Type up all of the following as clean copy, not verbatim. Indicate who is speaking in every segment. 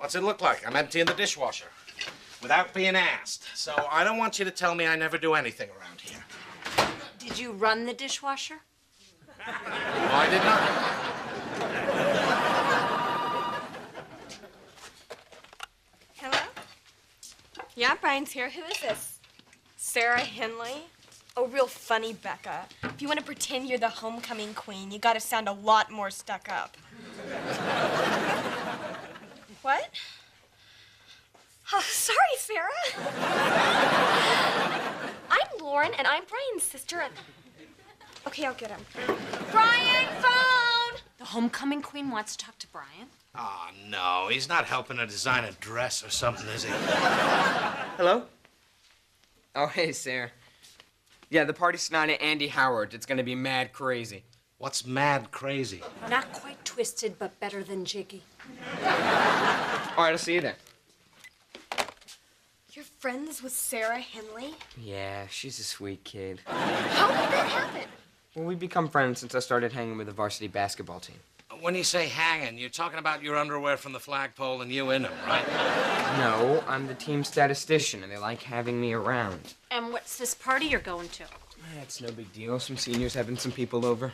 Speaker 1: What's it look like? I'm emptying the dishwasher without being asked. So I don't want you to tell me I never do anything around here.
Speaker 2: Did you run the dishwasher?
Speaker 1: No, I did not.
Speaker 3: Hello? Yeah, Brian's here. Who is this? Sarah Henley? Oh, real funny, Becca. If you want to pretend you're the homecoming queen, you gotta sound a lot more stuck up. What? Oh, sorry, Sarah. I'm Lauren, and I'm Brian's sister, and... Okay, I'll get him. Brian, phone!
Speaker 2: The homecoming queen wants to talk to Brian.
Speaker 1: Oh, no, he's not helping her design a dress or something, is he?
Speaker 4: Hello? Oh, hey, Sarah. Yeah, the party's tonight at Andy Howard. It's gonna be mad crazy.
Speaker 1: What's mad crazy?
Speaker 2: Not quite twisted, but better than jiggy.
Speaker 4: All right, I'll see you there.
Speaker 3: You're friends with Sarah Henley?
Speaker 4: Yeah, she's a sweet kid.
Speaker 3: How did that happen?
Speaker 4: Well, we've become friends since I started hanging with the varsity basketball team.
Speaker 1: When you say hanging, you're talking about your underwear from the flagpole and you in them, right?
Speaker 4: No, I'm the team statistician, and they like having me around.
Speaker 2: And what's this party you're going to?
Speaker 4: It's no big deal. Some seniors having some people over.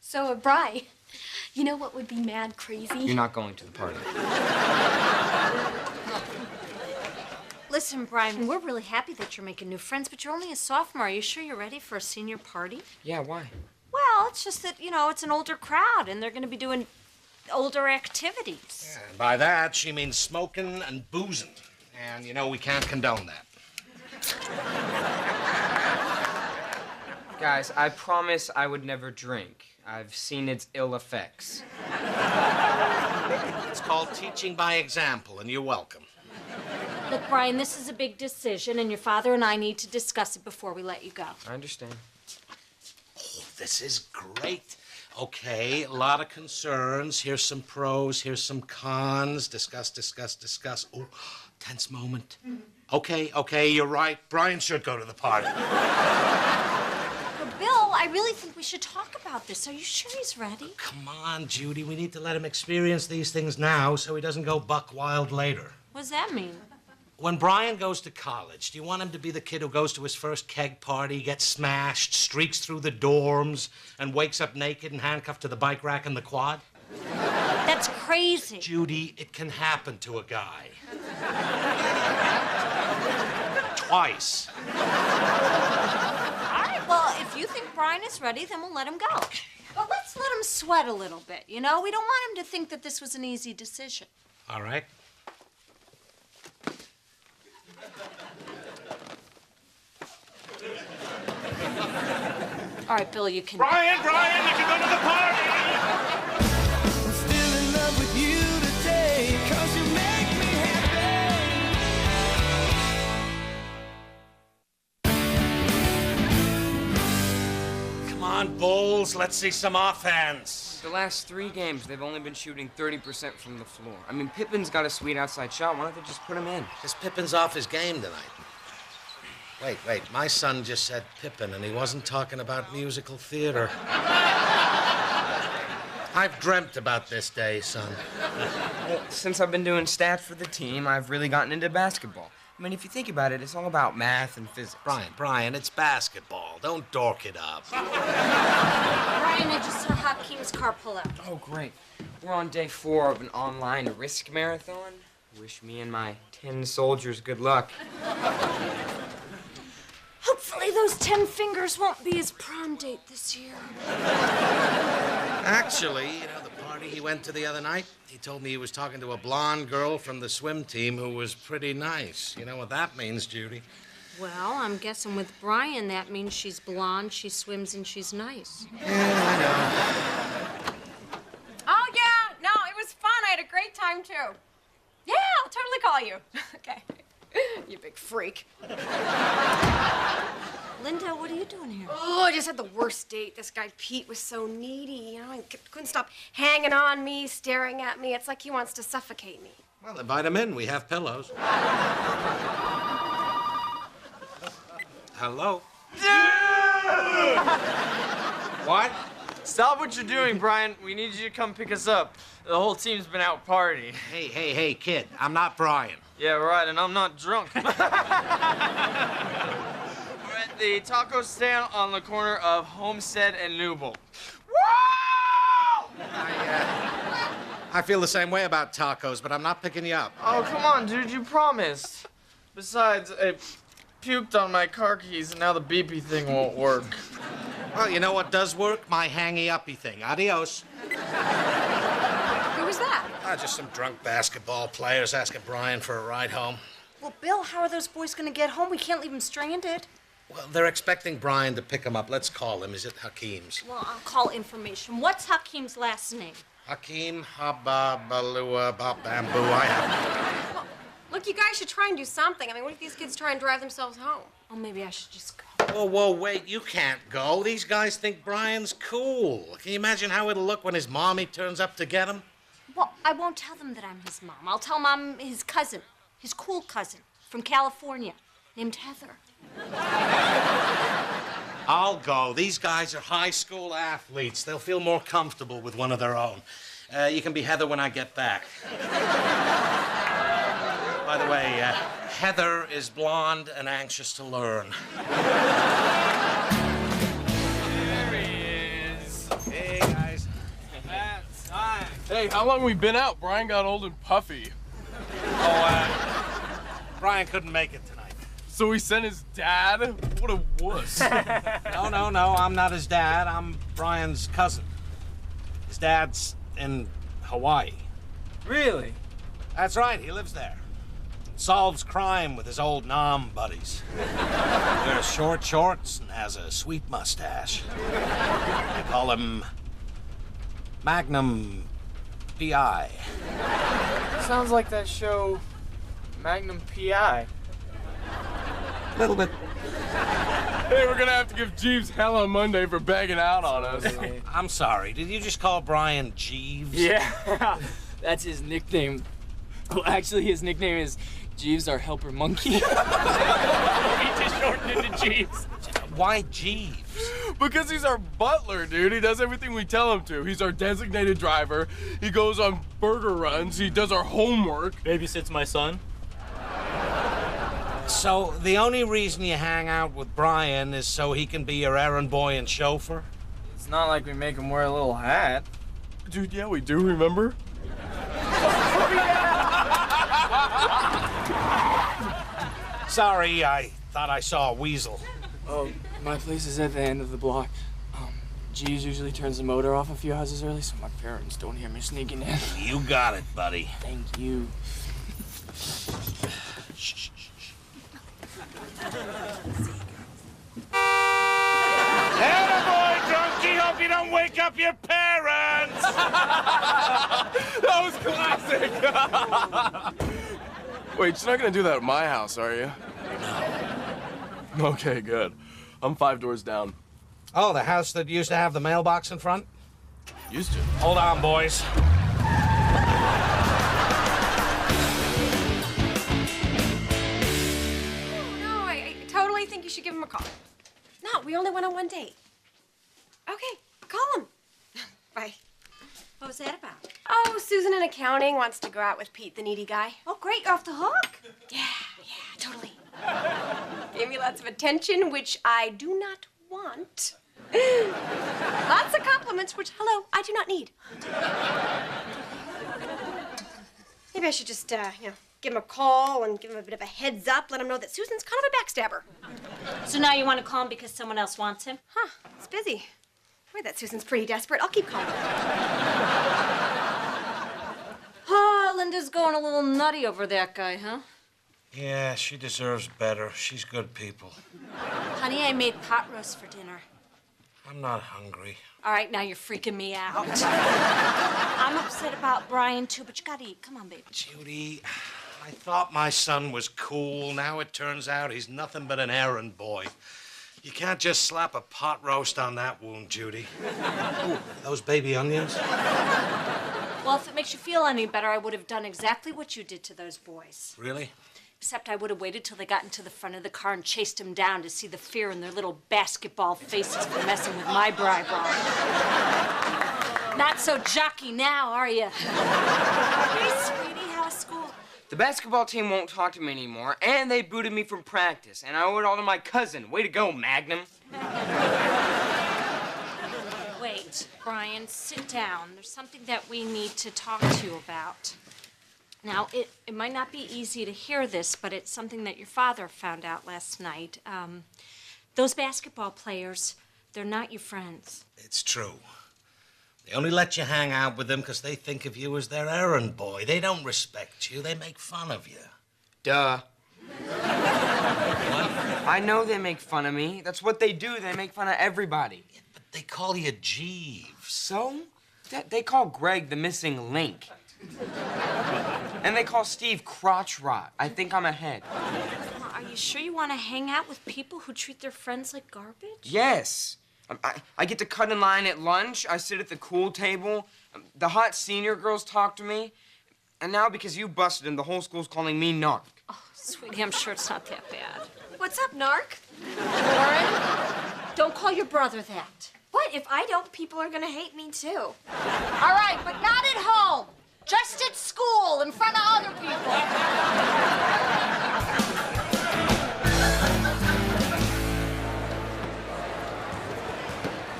Speaker 3: So, Bri, you know what would be mad crazy?
Speaker 4: You're not going to the party.
Speaker 2: Listen, Brian, we're really happy that you're making new friends, but you're only a sophomore. Are you sure you're ready for a senior party?
Speaker 4: Yeah, why?
Speaker 2: Well, it's just that, it's an older crowd, and they're going to be doing older activities.
Speaker 1: Yeah, and by that, she means smoking and boozing. And, we can't condone that.
Speaker 4: Guys, I promise I would never drink. I've seen its ill effects.
Speaker 1: It's called teaching by example, and you're welcome.
Speaker 2: Look, Brian, this is a big decision, and your father and I need to discuss it before we let you go.
Speaker 4: I understand.
Speaker 1: Oh, this is great. Okay, a lot of concerns. Here's some pros, here's some cons. Discuss. Oh, tense moment. Okay, you're right. Brian should go to the party.
Speaker 2: But, Bill, I really think we should talk about this. Are you sure he's ready?
Speaker 1: Come on, Judy. We need to let him experience these things now so he doesn't go buck wild later.
Speaker 2: What does that mean?
Speaker 1: When Brian goes to college, do you want him to be the kid who goes to his first keg party, gets smashed, streaks through the dorms, and wakes up naked and handcuffed to the bike rack in the quad?
Speaker 2: That's crazy.
Speaker 1: Judy, it can happen to a guy. Twice.
Speaker 2: All right, well, if you think Brian is ready, then we'll let him go. But let's let him sweat a little bit, We don't want him to think that this was an easy decision.
Speaker 1: All right.
Speaker 2: All right, Bill, you can...
Speaker 1: Brian, you can go to the party!
Speaker 5: I'm still in love with you today, 'cause you make me happy.
Speaker 1: Come on, Bulls, let's see some offense.
Speaker 4: The last 3 games, they've only been shooting 30% from the floor. I mean, Pippen's got a sweet outside shot. Why don't they just put him in?
Speaker 1: This Pippin's off his game tonight. Wait, my son just said Pippin, and he wasn't talking about musical theater. I've dreamt about this day, son.
Speaker 4: Well, since I've been doing stats for the team, I've really gotten into basketball. I mean, if you think about it, it's all about math and physics.
Speaker 1: Brian, it's basketball. Don't dork it up.
Speaker 2: Brian, I just saw Hakeem's car pull up.
Speaker 4: Oh, great. We're on day 4 of an online risk marathon. Wish me and my 10 soldiers good luck.
Speaker 2: Hopefully those 10 fingers won't be his prom date this year.
Speaker 1: Actually, the party he went to the other night, he told me he was talking to a blonde girl from the swim team who was pretty nice. You know what that means, Judy?
Speaker 2: Well, I'm guessing with Brian, that means she's blonde, she swims, and she's nice.
Speaker 1: Yeah, I know.
Speaker 3: Oh, yeah. No, it was fun. I had a great time, too. Yeah, I'll totally call you. Okay. You big freak.
Speaker 2: Linda, what are you doing here?
Speaker 3: Oh, I just had the worst date. This guy Pete was so needy, He couldn't stop hanging on me, staring at me. It's like he wants to suffocate me.
Speaker 1: Well, invite him in. We have pillows. Hello? What?
Speaker 6: Stop what you're doing, Brian. We need you to come pick us up. The whole team's been out partying.
Speaker 1: Hey, kid, I'm not Brian.
Speaker 6: Yeah, right, and I'm not drunk. We're at the taco stand on the corner of Homestead and Newble.
Speaker 1: I feel the same way about tacos, but I'm not picking you up.
Speaker 6: Oh, come on, dude, you promised. Besides, I puked on my car keys, and now the beepy thing won't work.
Speaker 1: Well, you know what does work? My hangy-uppy thing. Adios.
Speaker 2: Who was that?
Speaker 1: Just some drunk basketball players asking Brian for a ride home.
Speaker 2: Well, Bill, how are those boys gonna get home? We can't leave them stranded.
Speaker 1: Well, they're expecting Brian to pick them up. Let's call him. Is it Hakeem's?
Speaker 2: Well, I'll call information. What's Hakeem's last name?
Speaker 1: Hakeem Habba Balua Bop Bamboo. I have.
Speaker 7: Well, look, you guys should try and do something. I mean, what if these kids try and drive themselves home?
Speaker 2: Oh, maybe I should just go.
Speaker 1: Whoa, wait. You can't go. These guys think Brian's cool. Can you imagine how it'll look when his mommy turns up to get him?
Speaker 2: Well, I won't tell them that I'm his mom. I'll tell them I'm his cousin, his cool cousin from California, named Heather.
Speaker 1: I'll go. These guys are high school athletes. They'll feel more comfortable with one of their own. You can be Heather when I get back. By the way, Heather is blonde and anxious to learn.
Speaker 6: There he is.
Speaker 1: Hey, guys.
Speaker 6: That's time.
Speaker 8: Hey, how long we been out? Brian got old and puffy.
Speaker 1: Brian couldn't make it tonight.
Speaker 8: So he sent his dad? What a wuss.
Speaker 1: No, I'm not his dad. I'm Brian's cousin. His dad's in Hawaii.
Speaker 6: Really?
Speaker 1: That's right, he lives there. Solves crime with his old Nam buddies. Wears short shorts and has a sweet mustache. They call him Magnum P.I.
Speaker 6: Sounds like that show, Magnum P.I.
Speaker 1: A little bit.
Speaker 8: Hey, we're gonna have to give Jeeves hell on Monday for bagging out on us.
Speaker 1: I'm sorry, did you just call Brian Jeeves?
Speaker 9: Yeah, that's his nickname. Well, actually, his nickname is Jeeves, our helper monkey. He just shortened it to Jeeves.
Speaker 1: Why Jeeves?
Speaker 8: Because he's our butler, dude. He does everything we tell him to. He's our designated driver. He goes on burger runs. He does our homework.
Speaker 9: Babysits my son.
Speaker 1: So the only reason you hang out with Brian is so he can be your errand boy and chauffeur?
Speaker 6: It's not like we make him wear a little hat.
Speaker 8: Dude, yeah, we do, remember?
Speaker 1: Sorry, I thought I saw a weasel.
Speaker 9: Oh, my place is at the end of the block. Jeeves usually turns the motor off a few houses early, so my parents don't hear me sneaking in.
Speaker 1: You got it, buddy.
Speaker 9: Thank you.
Speaker 1: Attaboy, drunkie! Hope you don't wake up your parents!
Speaker 8: That was classic! Wait, you're not gonna do that at my house, are you? No. Okay, good. I'm 5 doors down.
Speaker 1: Oh, the house that used to have the mailbox in front?
Speaker 8: Used to.
Speaker 1: Hold on, boys.
Speaker 7: No, I totally think you should give him a call. No, we only went on one date. Okay, call him. Bye.
Speaker 2: What was that about?
Speaker 7: Oh, Susan in accounting wants to go out with Pete, the needy guy.
Speaker 2: Oh, great, you're off the hook.
Speaker 7: Yeah, totally. Gave me lots of attention, which I do not want. Lots of compliments, which, hello, I do not need. Maybe I should just, give him a call and give him a bit of a heads up, let him know that Susan's kind of a backstabber.
Speaker 2: So now you want to call him because someone else wants him?
Speaker 7: Huh, it's busy. Boy, that Susan's pretty desperate. I'll keep calling.
Speaker 2: Oh, Linda's going a little nutty over that guy, huh?
Speaker 1: Yeah, she deserves better. She's good people.
Speaker 2: Honey, I made pot roast for dinner.
Speaker 1: I'm not hungry.
Speaker 2: All right, now you're freaking me out. I'm upset about Brian, too, but you gotta eat. Come on, baby.
Speaker 1: Judy, I thought my son was cool. Now it turns out he's nothing but an errand boy. You can't just slap a pot roast on that wound, Judy. Ooh, those baby onions?
Speaker 2: Well, if it makes you feel any better, I would have done exactly what you did to those boys.
Speaker 1: Really?
Speaker 2: Except I would have waited till they got into the front of the car and chased him down to see the fear in their little basketball faces for messing with my bride. Not so jockey now, are you? Hey, sweetie, how's school?
Speaker 4: The basketball team won't talk to me anymore, and they booted me from practice, and I owe it all to my cousin. Way to go, Magnum.
Speaker 2: Wait, Brian, sit down. There's something that we need to talk to you about. Now, it might not be easy to hear this, but it's something that your father found out last night. Those basketball players, they're not your friends.
Speaker 1: It's true. They only let you hang out with them because they think of you as their errand boy. They don't respect you. They make fun of you.
Speaker 4: Duh. I know they make fun of me. That's what they do. They make fun of everybody.
Speaker 1: Yeah, but they call you Jeeves.
Speaker 4: So? They call Greg the missing link. And they call Steve crotch rot. I think I'm ahead.
Speaker 2: Are you sure you want to hang out with people who treat their friends like garbage?
Speaker 4: Yes. I get to cut in line at lunch. I sit at the cool table. The hot senior girls talk to me. And now because you busted him, the whole school's calling me Narc.
Speaker 2: Oh, sweetie, I'm sure it's not that bad.
Speaker 3: What's up, Narc?
Speaker 2: Lauren, don't call your brother that.
Speaker 3: What? If I don't, people are gonna hate me too.
Speaker 2: All right, but not at home. Just at school, in front of other people.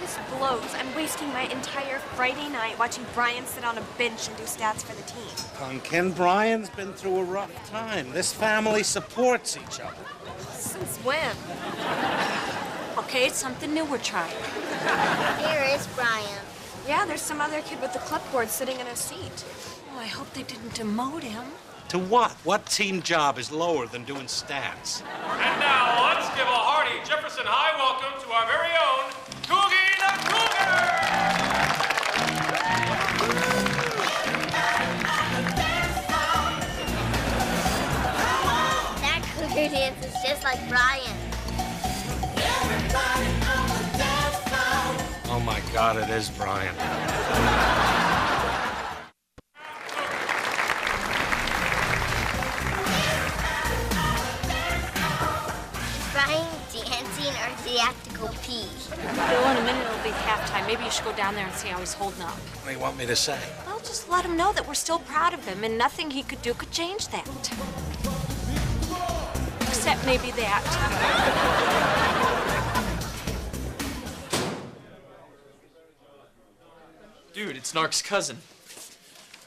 Speaker 3: This blows. I'm wasting my entire Friday night watching Brian sit on a bench and do stats for the team.
Speaker 1: Pumpkin, Brian's been through a rough time. This family supports each other.
Speaker 3: Since when?
Speaker 2: Okay, it's something new we're trying.
Speaker 10: Here is Brian.
Speaker 3: Yeah, there's some other kid with the clipboard sitting in a seat.
Speaker 2: Oh, I hope they didn't demote him.
Speaker 1: To what? What team job is lower than doing stats?
Speaker 11: And now let's give a hearty Jefferson High welcome to our very own Coogie the Cougar!
Speaker 10: That cougar dance is just like Brian.
Speaker 1: Oh my God, it is Brian.
Speaker 10: Brian dancing or did he have to go pee?
Speaker 2: Bill, in a minute it'll be halftime. Maybe you should go down there and see how he's holding up.
Speaker 1: What do you want me to say?
Speaker 2: Well, just let him know that we're still proud of him and nothing he could do could change that. Except maybe that.
Speaker 8: Dude, it's Narc's cousin.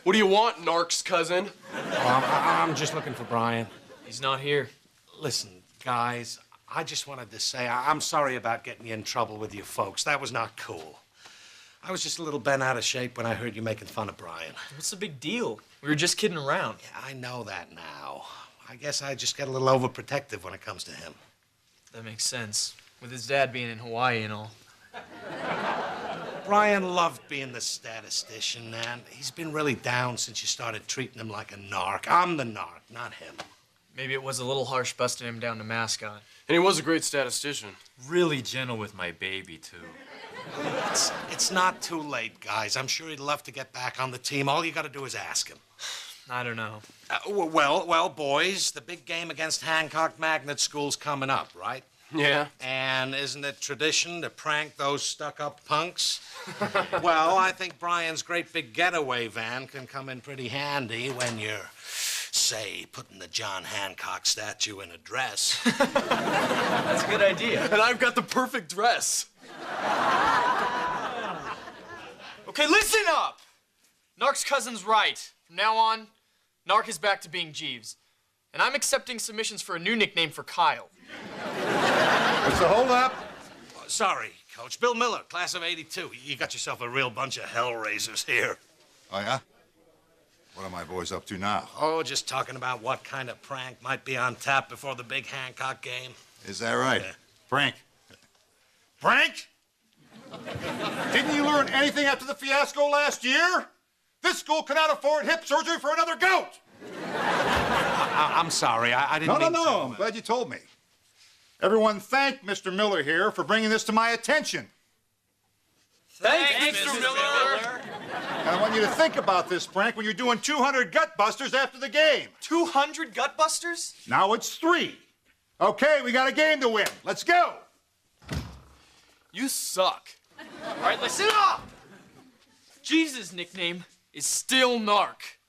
Speaker 8: What do you want, Narc's cousin?
Speaker 1: Oh, I'm just looking for Brian.
Speaker 9: He's not here.
Speaker 1: Listen, guys, I just wanted to say I'm sorry about getting you in trouble with you folks. That was not cool. I was just a little bent out of shape when I heard you making fun of Brian.
Speaker 9: What's the big deal? We were just kidding around.
Speaker 1: Yeah, I know that now. I guess I just get a little overprotective when it comes to him.
Speaker 9: That makes sense. With his dad being in Hawaii and all.
Speaker 1: Brian loved being the statistician, man. He's been really down since you started treating him like a narc. I'm the narc, not him.
Speaker 9: Maybe it was a little harsh busting him down to mascot.
Speaker 8: And he was a great statistician.
Speaker 12: Really gentle with my baby, too.
Speaker 1: It's not too late, guys. I'm sure he'd love to get back on the team. All you got to do is ask him.
Speaker 9: I don't know.
Speaker 1: Well, boys, the big game against Hancock Magnet School's coming up, right?
Speaker 8: Yeah.
Speaker 1: And isn't it tradition to prank those stuck-up punks? Well, I think Brian's great big getaway van can come in pretty handy when you're, say, putting the John Hancock statue in a dress.
Speaker 9: That's a good idea.
Speaker 8: And I've got the perfect dress.
Speaker 9: Okay, listen up! Narc's cousin's right. From now on, Narc is back to being Jeeves. And I'm accepting submissions for a new nickname for Kyle.
Speaker 13: What's the holdup?
Speaker 1: Sorry, Coach. Bill Miller, class of '82. You got yourself a real bunch of hellraisers here.
Speaker 13: Oh, yeah? What are my boys up to now?
Speaker 1: Oh, just talking about what kind of prank might be on tap before the big Hancock game.
Speaker 13: Is that right?
Speaker 1: Yeah.
Speaker 13: Frank.
Speaker 1: Frank?
Speaker 13: Didn't you learn anything after the fiasco last year? This school cannot afford hip surgery for another goat!
Speaker 1: I'm sorry. I didn't mean
Speaker 13: No. I'm glad you told me. Everyone thank Mr. Miller here for bringing this to my attention.
Speaker 8: Thanks, Mr. Miller.
Speaker 13: And I want you you to think about this prank when you're doing 200 gut busters after the game.
Speaker 9: 200 gut busters?
Speaker 13: Now it's 3. Okay, we got a game to win. Let's go.
Speaker 9: You suck. All right, listen up. Jesus' nickname is still Narc.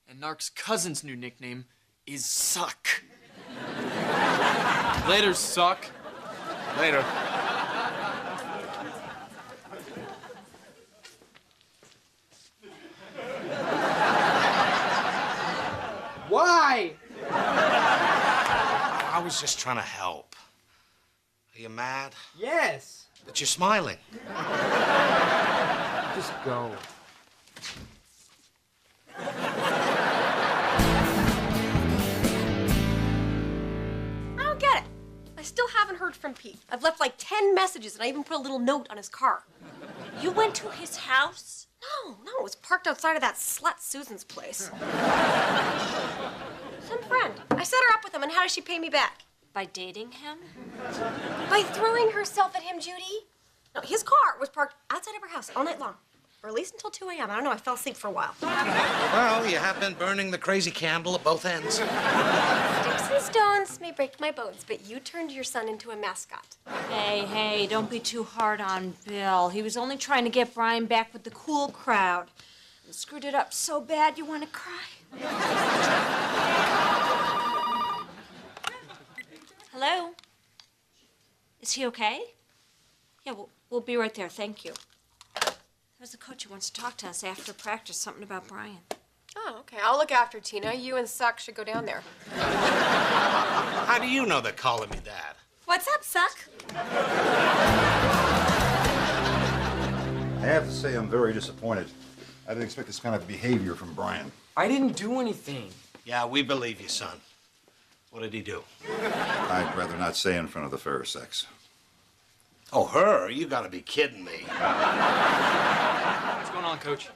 Speaker 9: And Narc's cousin's new nickname is Suck. Later, Suck. Later.
Speaker 4: Why?
Speaker 1: I was just trying to help. Are you mad?
Speaker 4: Yes.
Speaker 1: But you're smiling.
Speaker 4: Just go.
Speaker 7: I don't get it. I still haven't heard from Pete. I've left like 10 messages and I even put a little note on his car.
Speaker 2: You went to his house?
Speaker 7: No, it was parked outside of that slut Susan's place. Some friend. I set her up with him, and how does she pay me back?
Speaker 2: By dating him?
Speaker 7: By throwing herself at him, Judy. No, his car was parked outside of her house all night long. Or at least until 2 a.m. I don't know, I fell asleep for a while.
Speaker 1: Well, you have been burning the crazy candle at both ends.
Speaker 7: Sticks and stones may break my bones, but you turned your son into a mascot.
Speaker 2: Hey, don't be too hard on Bill. He was only trying to get Brian back with the cool crowd. And screwed it up so bad you want to cry. Hello? Is he okay? Yeah, we'll be right there. Thank you. There's the coach who wants to talk to us after practice, something about Brian.
Speaker 7: Oh, okay. I'll look after Tina. You and Suck should go down there.
Speaker 1: How do you know they're calling me that?
Speaker 7: What's up, Suck?
Speaker 13: I have to say I'm very disappointed. I didn't expect this kind of behavior from Brian.
Speaker 4: I didn't do anything.
Speaker 1: Yeah, we believe you, son. What did he do?
Speaker 13: I'd rather not say in front of the fair sex.
Speaker 1: Oh, her? You gotta be kidding me.
Speaker 9: What's going on, Coach?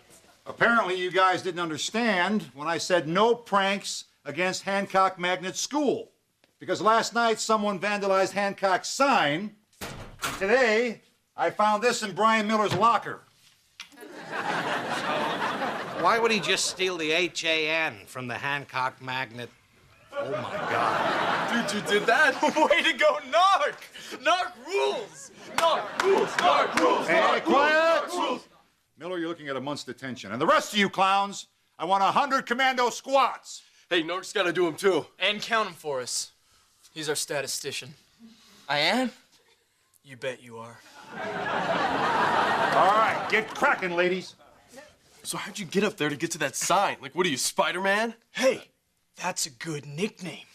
Speaker 13: Apparently you guys didn't understand when I said no pranks against Hancock Magnet School. Because last night someone vandalized Hancock's sign. And today, I found this in Brian Miller's locker.
Speaker 1: Why would he just steal the H-A-N from the Hancock Magnet? Oh, my God.
Speaker 9: Dude, you did that? Way to go, Narc! Narc rules! Narc rules! Narc rules!
Speaker 13: Hey,
Speaker 9: Narc
Speaker 13: quiet!
Speaker 9: Rules! Narc rules!
Speaker 13: Miller, you're looking at a month's detention. And the rest of you clowns, I want 100 commando squats.
Speaker 8: Hey, Narc's gotta do him too.
Speaker 9: And count him for us. He's our statistician.
Speaker 4: I am?
Speaker 9: You bet you are.
Speaker 13: All right, get cracking, ladies.
Speaker 8: So how'd you get up there to get to that sign? Like, what are you, Spider-Man?
Speaker 9: Hey, that's a good nickname.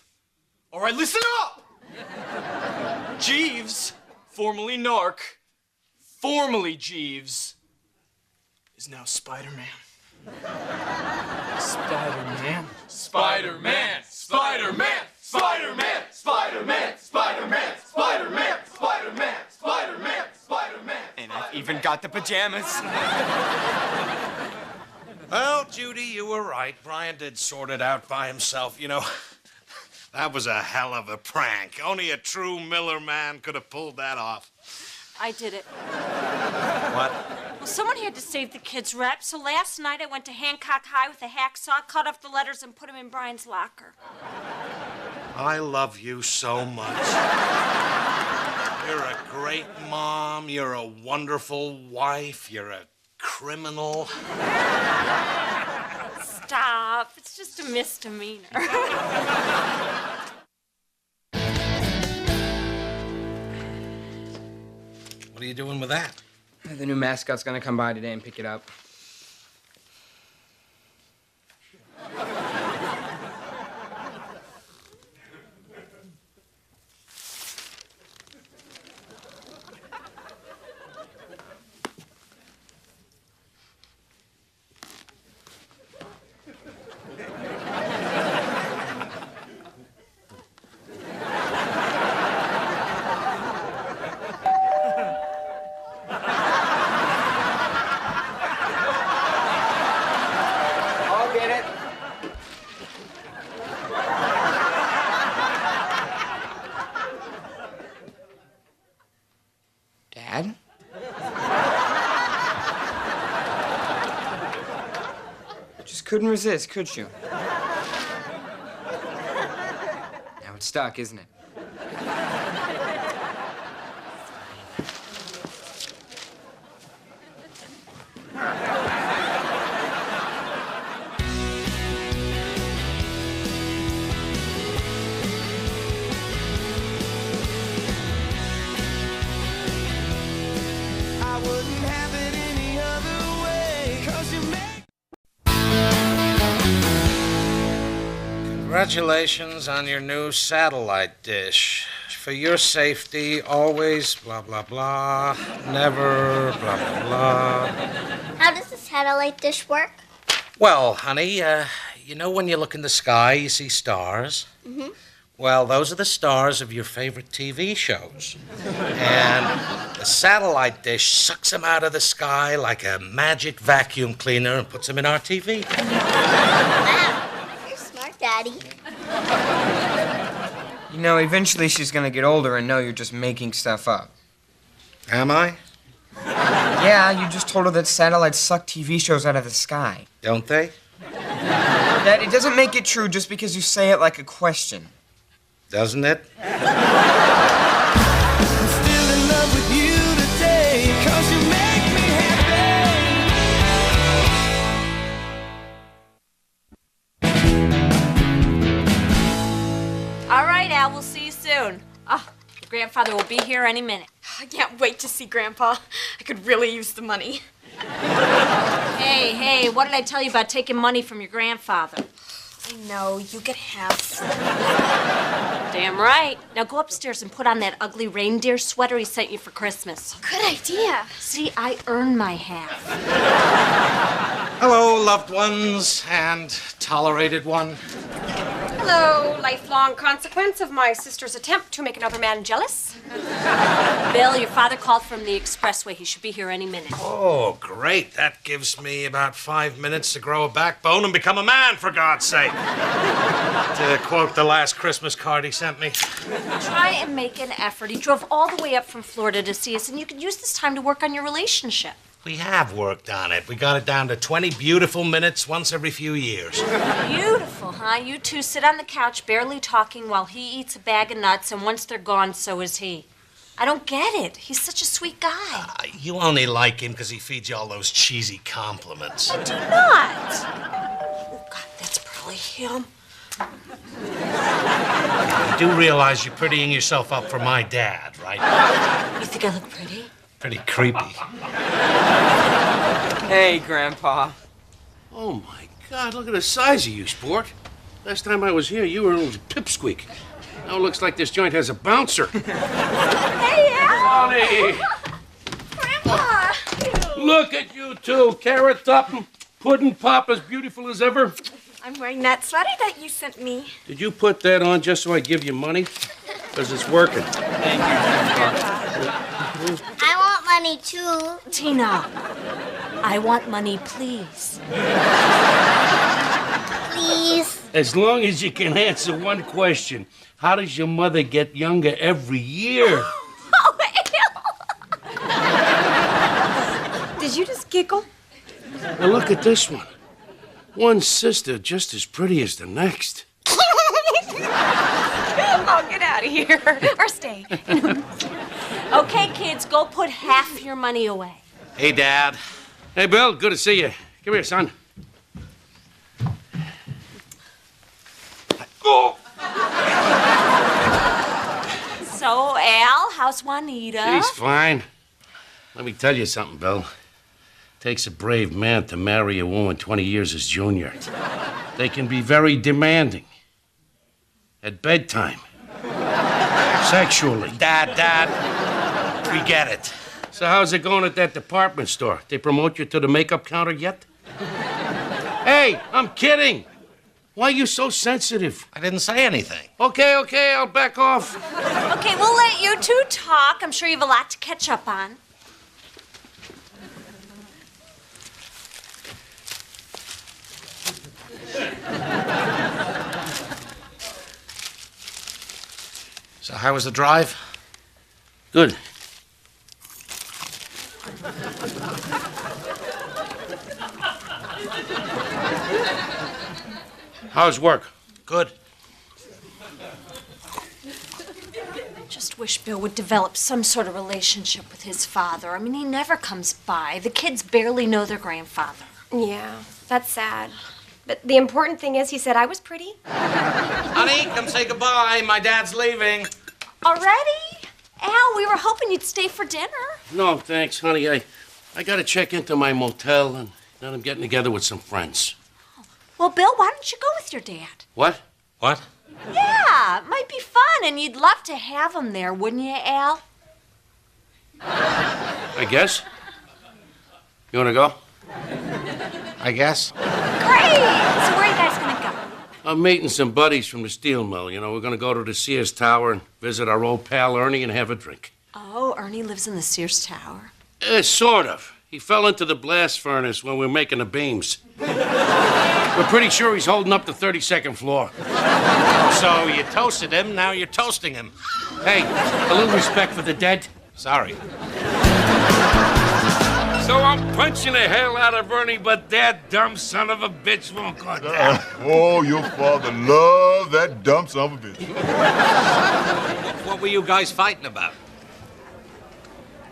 Speaker 9: All right, listen up! Jeeves, formerly Narc, formerly Jeeves, is now Spider-Man. Spider-Man. Spider-Man! Spider-Man! Spider-Man! Spider-Man! Spider-Man! Spider-Man! Spider-Man! Spider-Man! Spider-Man!
Speaker 4: And I've even got the pajamas.
Speaker 1: Well, Judy, you were right. Brian did sort it out by himself. You know, that was a hell of a prank. Only a true Miller man could have pulled that off.
Speaker 2: I did it.
Speaker 1: What?
Speaker 2: Well, someone had to save the kid's rep, so last night I went to Hancock High with a hacksaw, cut off the letters, and put them in Brian's locker.
Speaker 1: I love you so much. You're a great mom. You're a wonderful wife. You're a criminal.
Speaker 2: Stop. It's just a misdemeanor.
Speaker 1: What are you doing with that?
Speaker 4: The new mascot's gonna come by today and pick it up. couldn't resist, could you? Now it's stuck, isn't it?
Speaker 5: I wouldn't have it any other way, 'cause you make
Speaker 1: Congratulations on your new satellite dish. For your safety, always blah, blah, blah. Never blah, blah, blah.
Speaker 10: How does the satellite dish work?
Speaker 1: Well, honey, you know when you look in the sky, you see stars?
Speaker 10: Mm-hmm.
Speaker 1: Well, those are the stars of your favorite TV shows. And the satellite dish sucks them out of the sky like a magic vacuum cleaner and puts them in our TV.
Speaker 10: Wow, you're smart, Daddy.
Speaker 4: You know, eventually she's gonna get older and know you're just making stuff up.
Speaker 1: Am I?
Speaker 4: Yeah, you just told her that satellites suck TV shows out of the sky.
Speaker 1: Don't they?
Speaker 4: Dad, it doesn't make it true just because you say it like a question.
Speaker 1: Doesn't it?
Speaker 5: I'm still in love with you today, 'cause you make me happy.
Speaker 2: All right, Al, we'll see you soon. Oh, your grandfather will be here any minute.
Speaker 3: I can't wait to see Grandpa. I could really use the money.
Speaker 2: Hey, what did I tell you about taking money from your grandfather?
Speaker 3: I know, you get half.
Speaker 2: Damn right. Now go upstairs and put on that ugly reindeer sweater he sent you for Christmas.
Speaker 3: Good idea.
Speaker 2: See, I earned my half.
Speaker 1: Hello, loved ones and tolerated one.
Speaker 7: Hello, lifelong consequence of my sister's attempt to make another man jealous.
Speaker 2: Bill, your father called from the expressway. He should be here any minute.
Speaker 1: Oh, great. That gives me about 5 minutes to grow a backbone and become a man, for God's sake. To quote the last Christmas card he sent me.
Speaker 2: Try and make an effort. He drove all the way up from Florida to see us, and you could use this time to work on your relationship.
Speaker 1: We have worked on it. We got it down to 20 beautiful minutes once every few years.
Speaker 2: Beautiful, huh? You two sit on the couch barely talking while he eats a bag of nuts, and once they're gone, so is he. I don't get it. He's such a sweet guy.
Speaker 1: You only like him because he feeds you all those cheesy compliments.
Speaker 2: I do not. Oh, God, that's probably him.
Speaker 1: You do realize you're prettying yourself up for my dad, right?
Speaker 2: You think I look pretty?
Speaker 1: Pretty creepy.
Speaker 4: Hey, Grandpa.
Speaker 14: Oh, my God, look at the size of you, sport. Last time I was here, you were a little pipsqueak. Now it looks like this joint has a bouncer.
Speaker 3: Hey, Al!
Speaker 14: Honey!
Speaker 3: Grandpa!
Speaker 14: Look at you two, Carrot Top and Puddin' Pop, as beautiful as ever.
Speaker 3: I'm wearing that sweater that you sent me.
Speaker 14: Did you put that on just so I give you money? Because it's working.
Speaker 4: Thank you, Grandpa.
Speaker 10: I want money too.
Speaker 2: Tina, I want money, please.
Speaker 10: Please.
Speaker 14: As long as you can answer one question. How does your mother get younger every year?
Speaker 3: Oh, Al! Did you just giggle?
Speaker 14: Now look at this one. One sister just as pretty as the next.
Speaker 3: Oh, get out of here. Or stay.
Speaker 2: Okay, kids, go put half your money away.
Speaker 1: Hey, Dad.
Speaker 14: Hey, Bill, good to see you. Come here, son. Oh!
Speaker 2: So, Al, how's Juanita?
Speaker 14: She's fine. Let me tell you something, Bill. Takes a brave man to marry a woman 20 years his junior. They can be very demanding. At bedtime. Sexually.
Speaker 1: Dad, we get it.
Speaker 14: So how's it going at that department store? They promote you to the makeup counter yet? Hey, I'm kidding. Why are you so sensitive?
Speaker 1: I didn't say anything.
Speaker 14: Okay, I'll back off.
Speaker 2: Okay, we'll let you two talk. I'm sure you have a lot to catch up on.
Speaker 1: So how was the drive?
Speaker 14: Good. How's work?
Speaker 1: Good.
Speaker 2: Just wish Bill would develop some sort of relationship with his father. I mean, he never comes by. The kids barely know their grandfather.
Speaker 3: Yeah, that's sad. But the important thing is he said I was pretty.
Speaker 1: Honey, come say goodbye. My dad's leaving.
Speaker 2: Already? Al, we were hoping you'd stay for dinner.
Speaker 14: No, thanks, honey. I gotta check into my motel, and then I'm getting together with some friends.
Speaker 2: Well, Bill, why don't you go with your dad?
Speaker 14: What?
Speaker 1: What?
Speaker 2: Yeah, it might be fun, and you'd love to have him there, wouldn't you, Al?
Speaker 14: I guess. You wanna go?
Speaker 1: I guess.
Speaker 2: Great! So where are you guys gonna go?
Speaker 14: I'm meeting some buddies from the steel mill. You know, we're gonna go to the Sears Tower and visit our old pal Ernie and have a drink.
Speaker 2: Oh, Ernie lives in the Sears Tower.
Speaker 14: Sort of. He fell into the blast furnace when we were making the beams. We're pretty sure he's holding up the 32nd floor.
Speaker 1: So you toasted him, now you're toasting him.
Speaker 14: Hey, a little respect for the dead.
Speaker 1: Sorry.
Speaker 14: So I'm punching the hell out of Ernie, but that dumb son of a bitch won't go down.
Speaker 15: Oh, your father loved that dumb son of a bitch.
Speaker 1: What were you guys fighting about?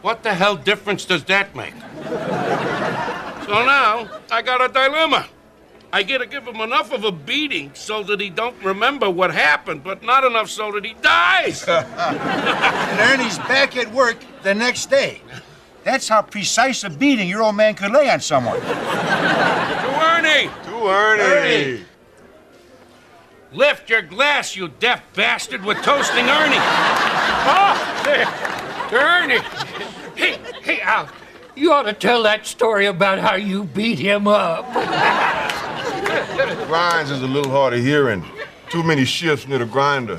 Speaker 14: What the hell difference does that make? So now, I got a dilemma. I gotta give him enough of a beating so that he don't remember what happened, but not enough so that he dies.
Speaker 16: And Ernie's back at work the next day. That's how precise a beating your old man could lay on someone.
Speaker 14: To Ernie!
Speaker 15: To Ernie!
Speaker 14: Lift your glass, you deaf bastard, with toasting Ernie. Oh, there. To Ernie.
Speaker 17: Hey, Al, you ought to tell that story about how you beat him up.
Speaker 15: Grinds is a little hard of hearing. Too many shifts near the grinder.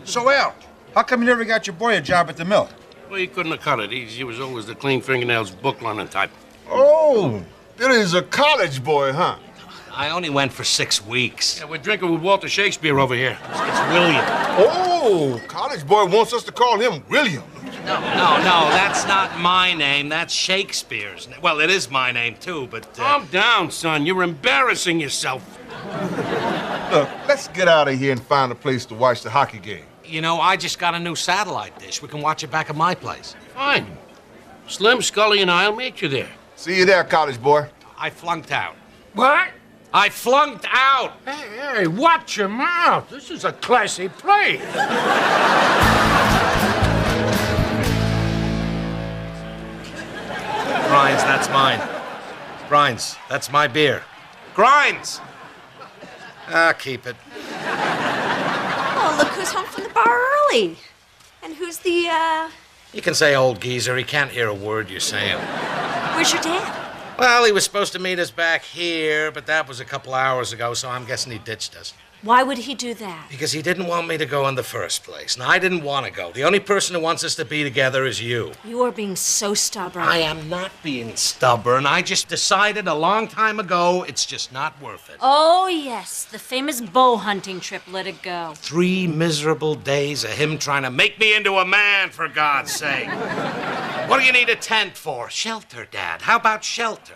Speaker 16: So, Al, how come you never got your boy a job at the mill?
Speaker 14: Well, he couldn't have cut it. He was always the clean fingernails, book learning type.
Speaker 15: Oh, Billy's a college boy, huh?
Speaker 1: I only went for 6 weeks.
Speaker 14: Yeah, we're drinking with Walter Shakespeare over here.
Speaker 1: It's William.
Speaker 15: Oh, college boy wants us to call him William.
Speaker 1: No, that's not my name. That's Shakespeare's. Well, it is my name, too, but...
Speaker 14: Calm down, son. You're embarrassing yourself.
Speaker 15: Look, let's get out of here and find a place to watch the hockey game.
Speaker 1: You know, I just got a new satellite dish. We can watch it back at my place.
Speaker 14: Fine. Slim, Scully, and I'll meet you there.
Speaker 15: See you there, college boy.
Speaker 1: I flunked out.
Speaker 17: What?
Speaker 1: I flunked out!
Speaker 17: Hey, watch your mouth. This is a classy place.
Speaker 1: Grinds, that's mine. Grinds, that's my beer. Grinds! Ah, keep it.
Speaker 2: Oh, look who's home from the bar early. And who's the,
Speaker 1: You can say old geezer. He can't hear a word you're saying.
Speaker 2: Where's your dad?
Speaker 1: Well, he was supposed to meet us back here, but that was a couple hours ago, so I'm guessing he ditched us.
Speaker 2: Why would he do that?
Speaker 1: Because he didn't want me to go in the first place, and I didn't want to go. The only person who wants us to be together is you.
Speaker 2: You are being so stubborn.
Speaker 1: I am not being stubborn. I just decided a long time ago it's just not worth it.
Speaker 2: Oh, yes, the famous bow hunting trip. Let it go.
Speaker 1: 3 miserable days of him trying to make me into a man, for God's sake. What do you need a tent for? Shelter, Dad. How about shelter?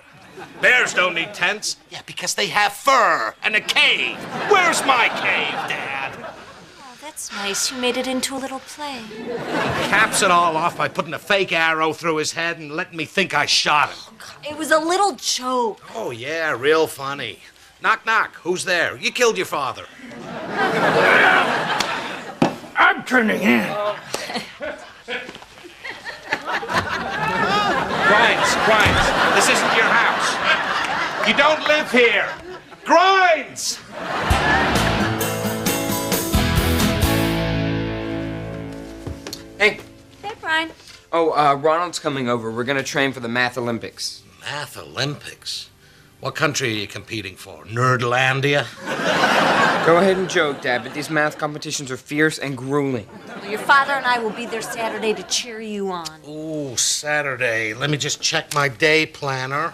Speaker 1: Bears don't need tents. Yeah, because they have fur and a cave. Where's my cave, Dad?
Speaker 2: Oh, that's nice. You made it into a little play.
Speaker 1: Caps it all off by putting a fake arrow through his head and letting me think I shot him.
Speaker 2: It was a little joke.
Speaker 1: Oh, yeah, real funny. Knock, knock. Who's there? You killed your father.
Speaker 17: I'm turning in.
Speaker 1: Grinds, this isn't your house. You don't live here. Grinds!
Speaker 4: Hey.
Speaker 2: Hey, Brian.
Speaker 4: Oh, Ronald's coming over. We're gonna train for the Math Olympics.
Speaker 1: Math Olympics? What country are you competing for? Nerdlandia?
Speaker 4: Go ahead and joke, Dad, but these math competitions are fierce and grueling.
Speaker 2: Well, your father and I will be there Saturday to cheer you on.
Speaker 1: Ooh, Saturday. Let me just check my day planner.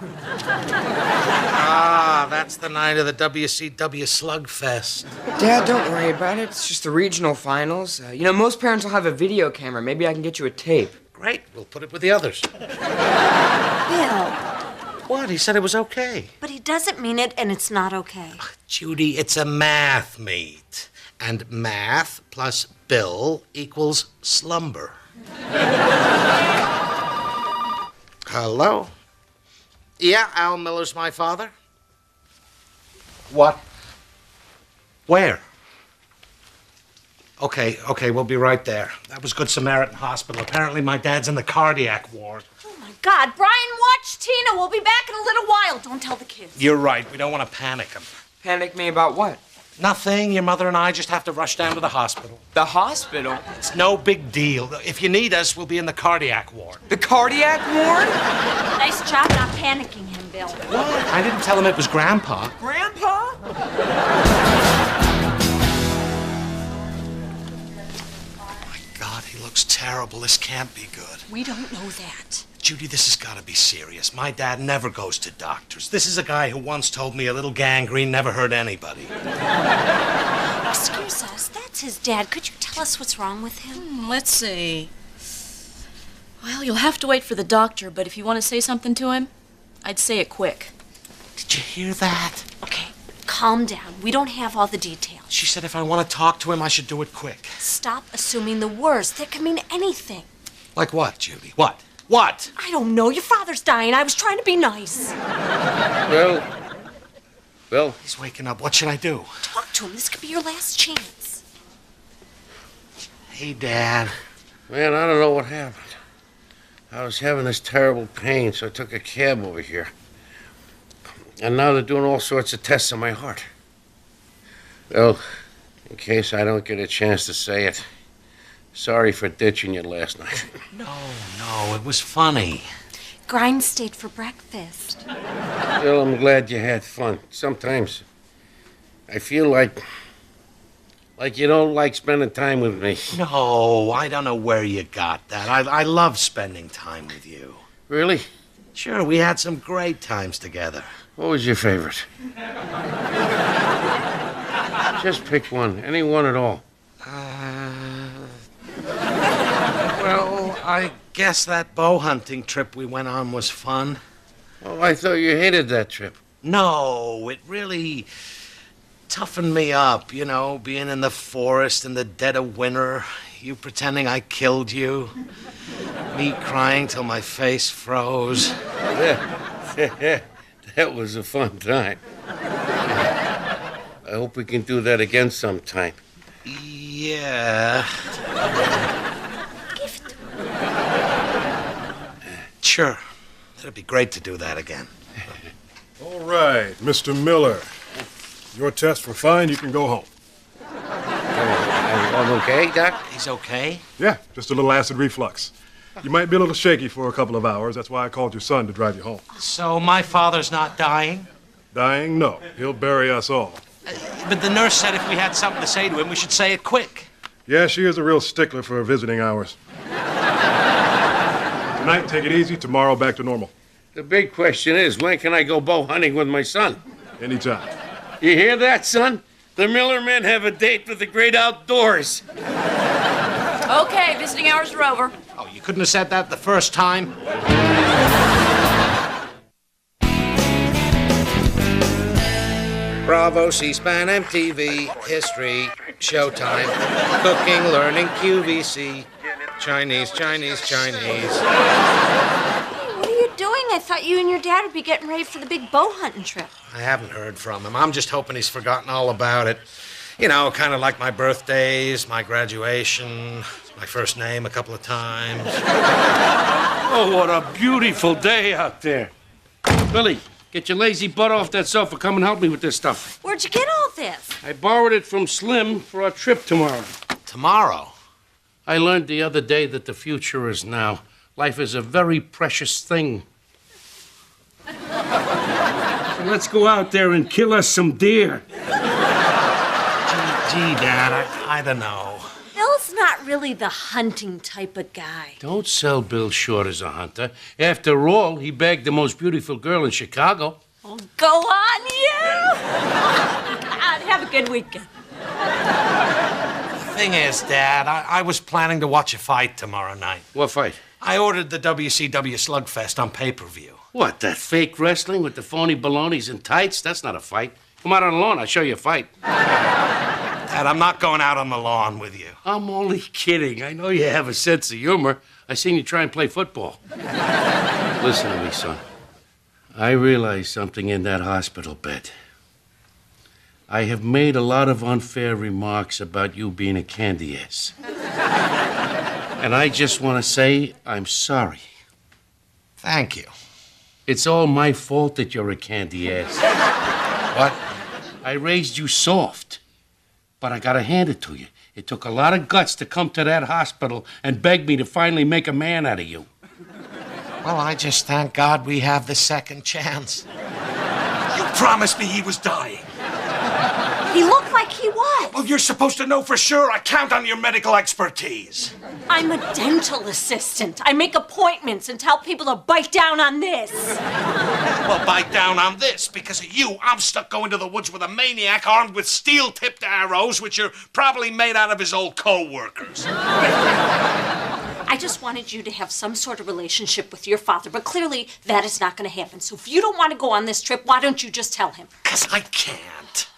Speaker 1: Ah, that's the night of the WCW Slugfest.
Speaker 4: Dad, don't worry about it. It's just the regional finals. You know, most parents will have a video camera. Maybe I can get you a tape.
Speaker 1: Great. We'll put it with the others.
Speaker 2: Bill,
Speaker 1: What? He said it was okay.
Speaker 2: But he doesn't mean it, and it's not okay.
Speaker 1: Judy, it's a math meet. And math plus Bill equals slumber. Hello? Yeah, Al Miller's my father. What? Where? Okay, we'll be right there. That was Good Samaritan Hospital. Apparently my dad's in the cardiac ward.
Speaker 2: Oh, my God. Brian, watch Tina. We'll be back in a little while. Don't tell the kids.
Speaker 1: You're right. We don't want to panic them.
Speaker 4: Panic me about what?
Speaker 1: Nothing. Your mother and I just have to rush down to the hospital.
Speaker 4: The hospital?
Speaker 1: It's no big deal. If you need us, we'll be in the cardiac ward.
Speaker 4: The cardiac ward?
Speaker 2: Nice job not panicking him, Bill.
Speaker 1: What? I didn't tell him it was Grandpa.
Speaker 4: Grandpa?
Speaker 1: God, he looks terrible. This can't be good.
Speaker 2: We don't know that.
Speaker 1: Judy, this has got to be serious. My dad never goes to doctors. This is a guy who once told me a little gangrene never hurt anybody.
Speaker 2: Excuse us, that's his dad. Could you tell us what's wrong with him?
Speaker 18: Let's see. Well, you'll have to wait for the doctor, but if you want to say something to him, I'd say it quick.
Speaker 1: Did you hear that?
Speaker 2: Okay, calm down. We don't have all the details.
Speaker 1: She said if I want to talk to him, I should do it quick.
Speaker 2: Stop assuming the worst. That could mean anything.
Speaker 1: Like what, Judy? What? What?
Speaker 2: I don't know. Your father's dying. I was trying to be nice.
Speaker 14: Well,
Speaker 1: he's waking up. What should I do?
Speaker 2: Talk to him. This could be your last chance.
Speaker 1: Hey, Dad.
Speaker 14: Man, I don't know what happened. I was having this terrible pain, so I took a cab over here. And now they're doing all sorts of tests on my heart. Well, in case I don't get a chance to say it, sorry for ditching you last night.
Speaker 1: No, it was funny.
Speaker 2: Grind stayed for breakfast.
Speaker 14: Well, I'm glad you had fun. Sometimes I feel like you don't like spending time with me.
Speaker 1: No, I don't know where you got that. I love spending time with you.
Speaker 14: Really?
Speaker 1: Sure, we had some great times together.
Speaker 14: What was your favorite? Just pick one. Any one at all.
Speaker 1: Well, I guess that bow hunting trip we went on was fun.
Speaker 14: Oh, I thought you hated that trip.
Speaker 1: No, it really toughened me up, you know, being in the forest in the dead of winter, you pretending I killed you, me crying till my face froze.
Speaker 14: Yeah, that was a fun time. I hope we can do that again sometime.
Speaker 1: Yeah. Sure. It'd be great to do that again.
Speaker 19: All right, Mr. Miller. Your tests were fine. You can go home.
Speaker 14: I'm okay, Doc?
Speaker 1: He's okay?
Speaker 19: Yeah, just a little acid reflux. You might be a little shaky for a couple of hours. That's why I called your son to drive you home.
Speaker 1: So my father's not dying?
Speaker 19: Dying? No. He'll bury us all.
Speaker 1: But the nurse said if we had something to say to him, we should say it quick.
Speaker 19: Yeah, she is a real stickler for visiting hours. Tonight, take it easy. Tomorrow, back to normal.
Speaker 14: The big question is, when can I go bow hunting with my son?
Speaker 19: Anytime.
Speaker 14: You hear that, son? The Miller men have a date with the great outdoors.
Speaker 18: Okay, visiting hours are over.
Speaker 1: Oh, you couldn't have said that the first time? Bravo, C-SPAN, MTV, History, Showtime, Cooking, Learning, QVC, Chinese.
Speaker 2: What are you doing? I thought you and your dad would be getting ready for the big bow hunting trip.
Speaker 1: I haven't heard from him. I'm just hoping he's forgotten all about it. You know, kind of like my birthdays, my graduation, my first name a couple of times.
Speaker 14: Oh, what a beautiful day out there. Billy, get your lazy butt off that sofa. Come and help me with this stuff.
Speaker 2: Where'd you get all this?
Speaker 14: I borrowed it from Slim for our trip tomorrow.
Speaker 1: Tomorrow?
Speaker 14: I learned the other day that the future is now. Life is a very precious thing. So let's go out there and kill us some deer.
Speaker 1: Gee, Dad, I don't know.
Speaker 2: Bill's not really the hunting type of guy.
Speaker 14: Don't sell Bill short as a hunter. After all, he bagged the most beautiful girl in Chicago.
Speaker 2: Oh, go on, you! God, have a good weekend.
Speaker 1: The thing is, Dad, I was planning to watch a fight tomorrow night.
Speaker 14: What fight?
Speaker 1: I ordered the WCW Slugfest on pay-per-view.
Speaker 14: What, that fake wrestling with the phony balonies and tights? That's not a fight. Come out on the lawn, I'll show you a fight.
Speaker 1: Dad, I'm not going out on the lawn with you.
Speaker 14: I'm only kidding. I know you have a sense of humor. I seen you try and play football. Listen to me, son. I realized something in that hospital bed. I have made a lot of unfair remarks about you being a candy ass. And I just want to say I'm sorry.
Speaker 1: Thank you.
Speaker 14: It's all my fault that you're a candy ass. What? I raised you soft. But I gotta hand it to you. It took a lot of guts to come to that hospital and beg me to finally make a man out of you.
Speaker 1: Well, I just thank God we have the second chance. You promised me he was dying.
Speaker 2: He looked like he was.
Speaker 1: Well, you're supposed to know for sure. I count on your medical expertise.
Speaker 2: I'm a dental assistant. I make appointments and tell people to bite down on this.
Speaker 1: Well, bite down on this. Because of you, I'm stuck going to the woods with a maniac armed with steel-tipped arrows, which are probably made out of his old co-workers.
Speaker 2: I just wanted you to have some sort of relationship with your father, but clearly that is not going to happen. So if you don't want to go on this trip, why don't you just tell him?
Speaker 1: Because I can't.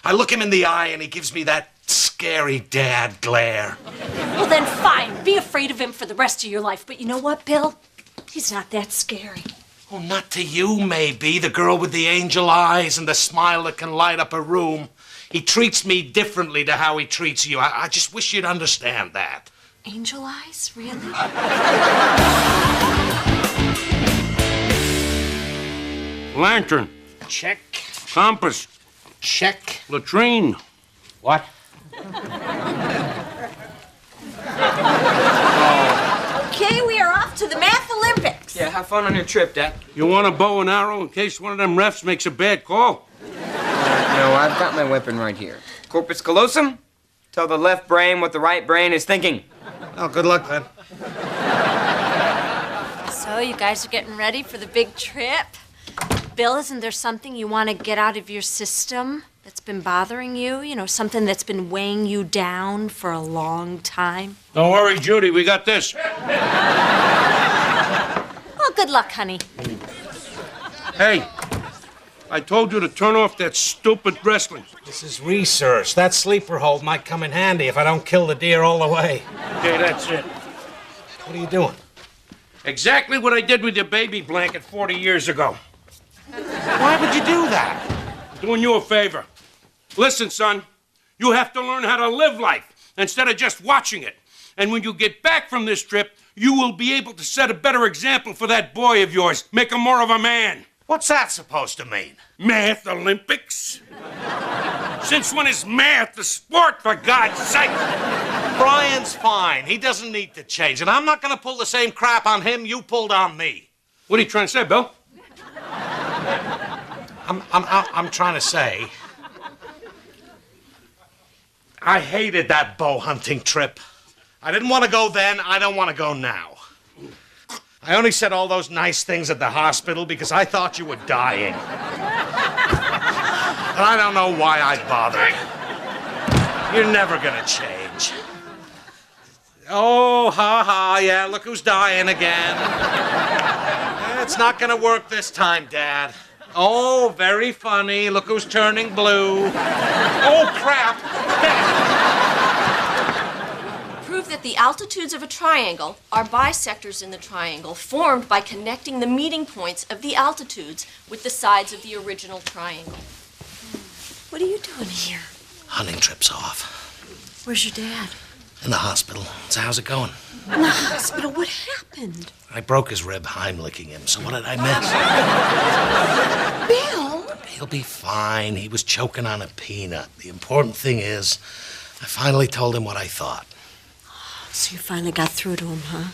Speaker 1: I look him in the eye and he gives me that scary dad glare.
Speaker 2: Well, then fine. Be afraid of him for the rest of your life. But you know what, Bill? He's not that scary.
Speaker 1: Oh, not to you, maybe. The girl with the angel eyes and the smile that can light up a room. He treats me differently to how he treats you. I just wish you'd understand that.
Speaker 2: Angel eyes? Really?
Speaker 14: Lantern.
Speaker 1: Check.
Speaker 14: Compass.
Speaker 1: Check.
Speaker 14: Latrine.
Speaker 1: What?
Speaker 3: Okay, we are off to the Math Olympics.
Speaker 4: Yeah, have fun on your trip, Dad.
Speaker 14: You want a bow and arrow in case one of them refs makes a bad call?
Speaker 4: No, I've got my weapon right here. Corpus callosum. Tell the left brain what the right brain is thinking.
Speaker 1: Oh, good luck, then.
Speaker 2: So you guys are getting ready for the big trip? Bill, isn't there something you want to get out of your system that's been bothering you? You know, something that's been weighing you down for a long time?
Speaker 14: Don't worry, Judy, we got this.
Speaker 2: Well, good luck, honey.
Speaker 14: Hey, I told you to turn off that stupid wrestling.
Speaker 1: This is research. That sleeper hold might come in handy if I don't kill the deer all the way.
Speaker 14: Okay, that's it.
Speaker 1: What are you doing?
Speaker 14: Exactly what I did with your baby blanket 40 years ago.
Speaker 1: Why would you do that?
Speaker 14: I'm doing you a favor. Listen, son, you have to learn how to live life instead of just watching it. And when you get back from this trip, you will be able to set a better example for that boy of yours. Make him more of a man.
Speaker 1: What's that supposed to mean?
Speaker 14: Math Olympics? Since when is math the sport, for God's sake?
Speaker 1: Brian's fine. He doesn't need to change. And I'm not going to pull the same crap on him you pulled on me.
Speaker 14: What are you trying to say, Bill?
Speaker 1: I'm trying to say, I hated that bow hunting trip. I didn't want to go then. I don't want to go now. I only said all those nice things at the hospital because I thought you were dying. And I don't know why I bothered. You're never gonna change. Oh, ha ha, yeah, look who's dying again. It's not gonna work this time, Dad. Oh, very funny. Look who's turning blue. Oh, crap.
Speaker 18: Prove that the altitudes of a triangle are bisectors in the triangle formed by connecting the meeting points of the altitudes with the sides of the original triangle.
Speaker 2: What are you doing here?
Speaker 1: Hunting trip's off.
Speaker 2: Where's your dad?
Speaker 1: In the hospital. So how's it going?
Speaker 2: In the hospital? What happened?
Speaker 1: I broke his rib Heimliching him, so what did I miss?
Speaker 2: Bill?
Speaker 1: He'll be fine. He was choking on a peanut. The important thing is, I finally told him what I thought.
Speaker 2: So you finally got through to him, huh?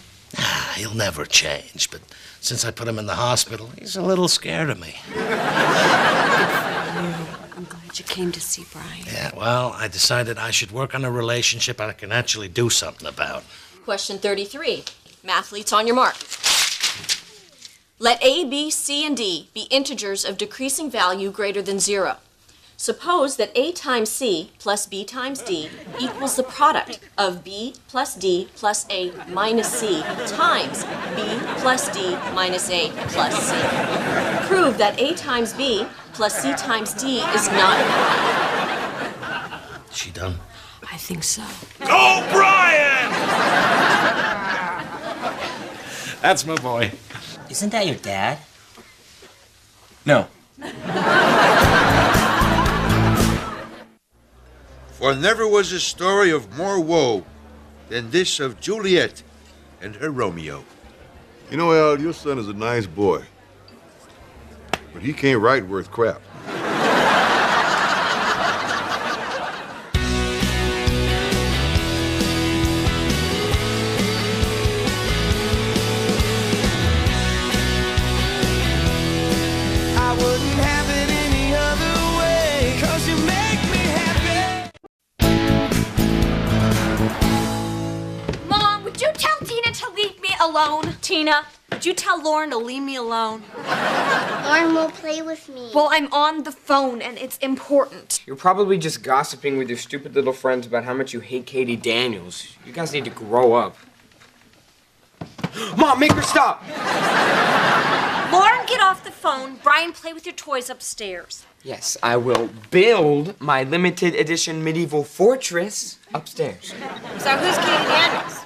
Speaker 1: He'll never change, but since I put him in the hospital, he's a little scared of me.
Speaker 2: I'm glad you came to see Brian.
Speaker 1: Yeah, well, I decided I should work on a relationship I can actually do something about.
Speaker 18: Question 33. Mathletes on your mark. Let A, B, C, and D be integers of decreasing value greater than 0. Suppose that A times C plus B times D equals the product of B plus D plus A minus C times B plus D minus A plus C. Prove that A times B plus C times D is not...
Speaker 14: She done?
Speaker 18: I think so.
Speaker 14: Go, Brian! That's my boy.
Speaker 20: Isn't that your dad?
Speaker 6: No.
Speaker 15: For never was a story of more woe than this of Juliet and her Romeo.
Speaker 21: You know, Al, your son is a nice boy, but he can't write worth crap.
Speaker 5: I wouldn't have it any other way, 'cause you make me happy.
Speaker 2: Mom, would you tell Tina to leave me alone? Tina, would you tell Lauren to leave me alone?
Speaker 10: Lauren will play with me.
Speaker 3: Well, I'm on the phone and it's important.
Speaker 4: You're probably just gossiping with your stupid little friends about how much you hate Katie Daniels. You guys need to grow up. Mom, make her stop!
Speaker 2: Lauren, get off the phone. Brian, play with your toys upstairs.
Speaker 4: Yes, I will build my limited edition medieval fortress upstairs.
Speaker 3: So who's Katie Daniels?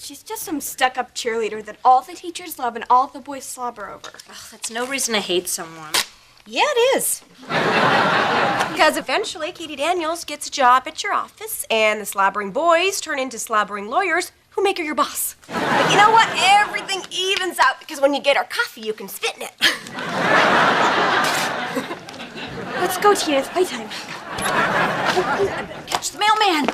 Speaker 3: She's just some stuck-up cheerleader that all the teachers love and all the boys slobber over.
Speaker 2: Ugh, that's no reason to hate someone.
Speaker 3: Yeah, it is. Because eventually Katie Daniels gets a job at your office and the slobbering boys turn into slobbering lawyers who make her your boss. But you know what? Everything evens out because when you get our coffee, you can spit in it. Let's go, Tina. It's playtime. I better catch the mailman.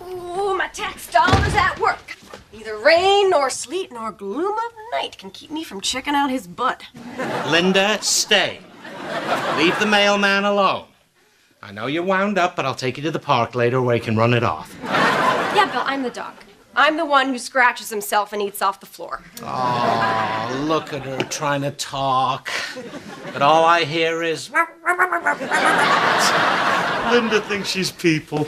Speaker 3: Ooh, my tax dollar's at work. Neither rain nor sleet nor gloom of night can keep me from checking out his butt.
Speaker 1: Linda, stay. Leave the mailman alone. I know you're wound up, but I'll take you to the park later where you can run it off.
Speaker 3: Yeah, Bill, I'm the dog. I'm the one who scratches himself and eats off the floor.
Speaker 1: Oh, look at her trying to talk. But all I hear is... Linda thinks she's people.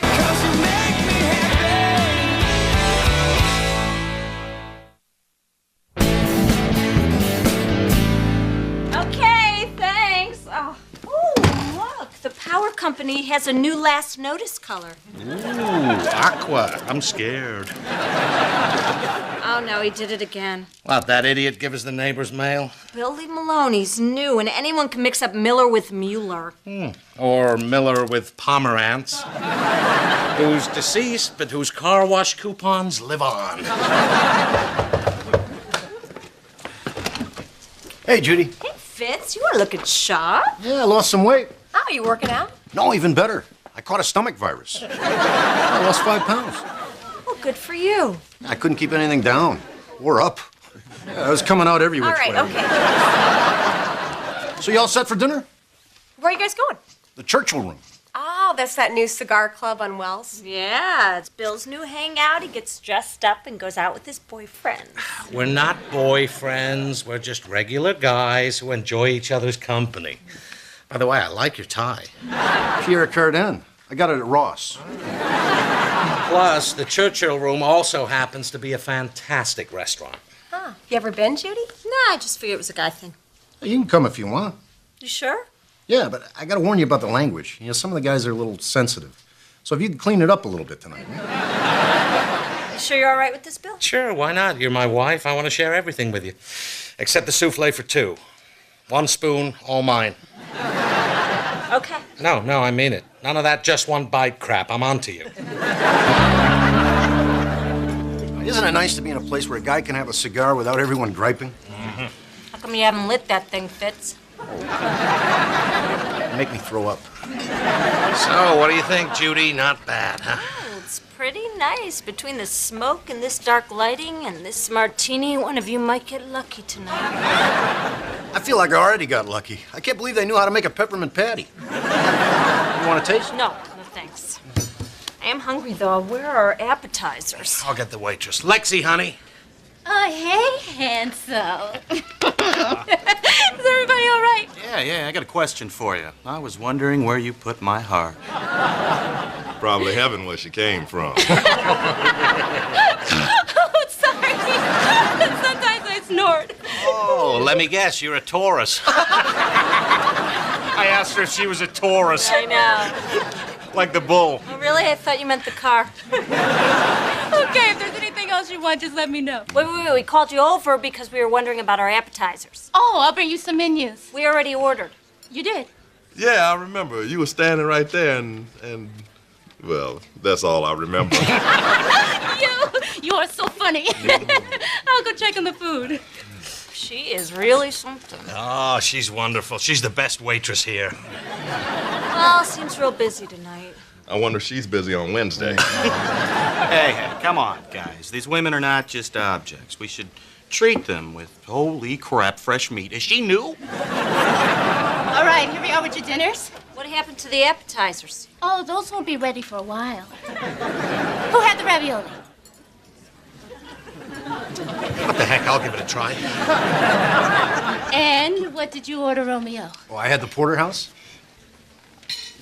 Speaker 2: Okay, thanks. Oh, ooh, look, the power company has a new last notice color.
Speaker 14: Ooh, aqua. I'm scared.
Speaker 2: Oh, no, he did it again.
Speaker 14: What, that idiot give us the neighbor's mail?
Speaker 2: Billy Maloney's new, and anyone can mix up Miller with Mueller.
Speaker 14: Or Miller with Pomerantz.
Speaker 1: Who's deceased, but whose car wash coupons live on.
Speaker 16: Hey, Judy.
Speaker 2: Hey, Fitz, you are looking sharp.
Speaker 16: Yeah, I lost some weight.
Speaker 3: Oh, you working out?
Speaker 16: No, even better. I caught a stomach virus. I lost 5 pounds.
Speaker 2: Well, good for you.
Speaker 16: I couldn't keep anything down or up. Yeah, I was coming out every which
Speaker 3: All right,
Speaker 16: way.
Speaker 3: okay.
Speaker 16: So you all set for dinner?
Speaker 3: Where are you guys going?
Speaker 16: The Churchill Room.
Speaker 3: Oh, that's that new cigar club on Wells.
Speaker 2: Yeah, it's Bill's new hangout. He gets dressed up and goes out with his boyfriend.
Speaker 1: We're not boyfriends. We're just regular guys who enjoy each other's company. By the way, I like your tie.
Speaker 16: Pierre Cardin. I got it at Ross.
Speaker 1: Plus, the Churchill Room also happens to be a fantastic restaurant.
Speaker 3: Huh. You ever been, Judy?
Speaker 2: Nah, I just figured it was a guy thing.
Speaker 16: You can come if you want.
Speaker 2: You sure?
Speaker 16: Yeah, but I gotta warn you about the language. You know, some of the guys are a little sensitive. So if you could clean it up a little bit tonight.
Speaker 2: You sure you're all right with this, Bill?
Speaker 1: Sure, why not? You're my wife. I want to share everything with you. Except the souffle for 2. 1 spoon, all mine.
Speaker 2: Okay.
Speaker 1: No, I mean it. None of that just one bite crap. I'm onto you.
Speaker 16: Isn't it nice to be in a place where a guy can have a cigar without everyone griping?
Speaker 2: How come you haven't lit that thing, Fitz?
Speaker 16: Make me throw up.
Speaker 1: So, what do you think, Judy? Not bad, huh?
Speaker 2: Oh, it's pretty nice. Between the smoke and this dark lighting and this martini, one of you might get lucky tonight.
Speaker 16: I feel like I already got lucky. I can't believe they knew how to make a peppermint patty. You want a taste?
Speaker 2: No, thanks. I am hungry, though. Where are our appetizers?
Speaker 1: I'll get the waitress. Lexi, honey.
Speaker 22: Oh, hey, handsome.
Speaker 11: Is everybody all right?
Speaker 12: Yeah, I got a question for you. I was wondering where you put my heart.
Speaker 21: Probably heaven where she came from.
Speaker 11: Oh, sorry. Sometimes I snort.
Speaker 14: Oh, let me guess, you're a Taurus. I asked her if she was a Taurus.
Speaker 2: I know.
Speaker 14: Like the bull.
Speaker 2: Oh, really? I thought you meant the car.
Speaker 11: Okay, if there's anything else you want, just let me know.
Speaker 2: Wait. We called you over because we were wondering about our appetizers.
Speaker 11: Oh, I'll bring you some menus.
Speaker 2: We already ordered.
Speaker 11: You did?
Speaker 21: Yeah, I remember. You were standing right there and well, that's all I remember.
Speaker 11: You are so funny. I'll go check on the food.
Speaker 2: She is really something.
Speaker 14: Oh, she's wonderful. She's the best waitress here.
Speaker 2: Well, seems real busy tonight.
Speaker 21: I wonder if she's busy on Wednesday.
Speaker 12: Hey, come on, guys. These women are not just objects. We should treat them with, holy crap, fresh meat. Is she new?
Speaker 11: All right, here we are with your dinners.
Speaker 2: What happened to the appetizers?
Speaker 11: Oh, those won't be ready for a while. Who had the ravioli?
Speaker 14: What the heck? I'll give it a try.
Speaker 11: And what did you order, Romeo?
Speaker 22: Oh, I had the porterhouse.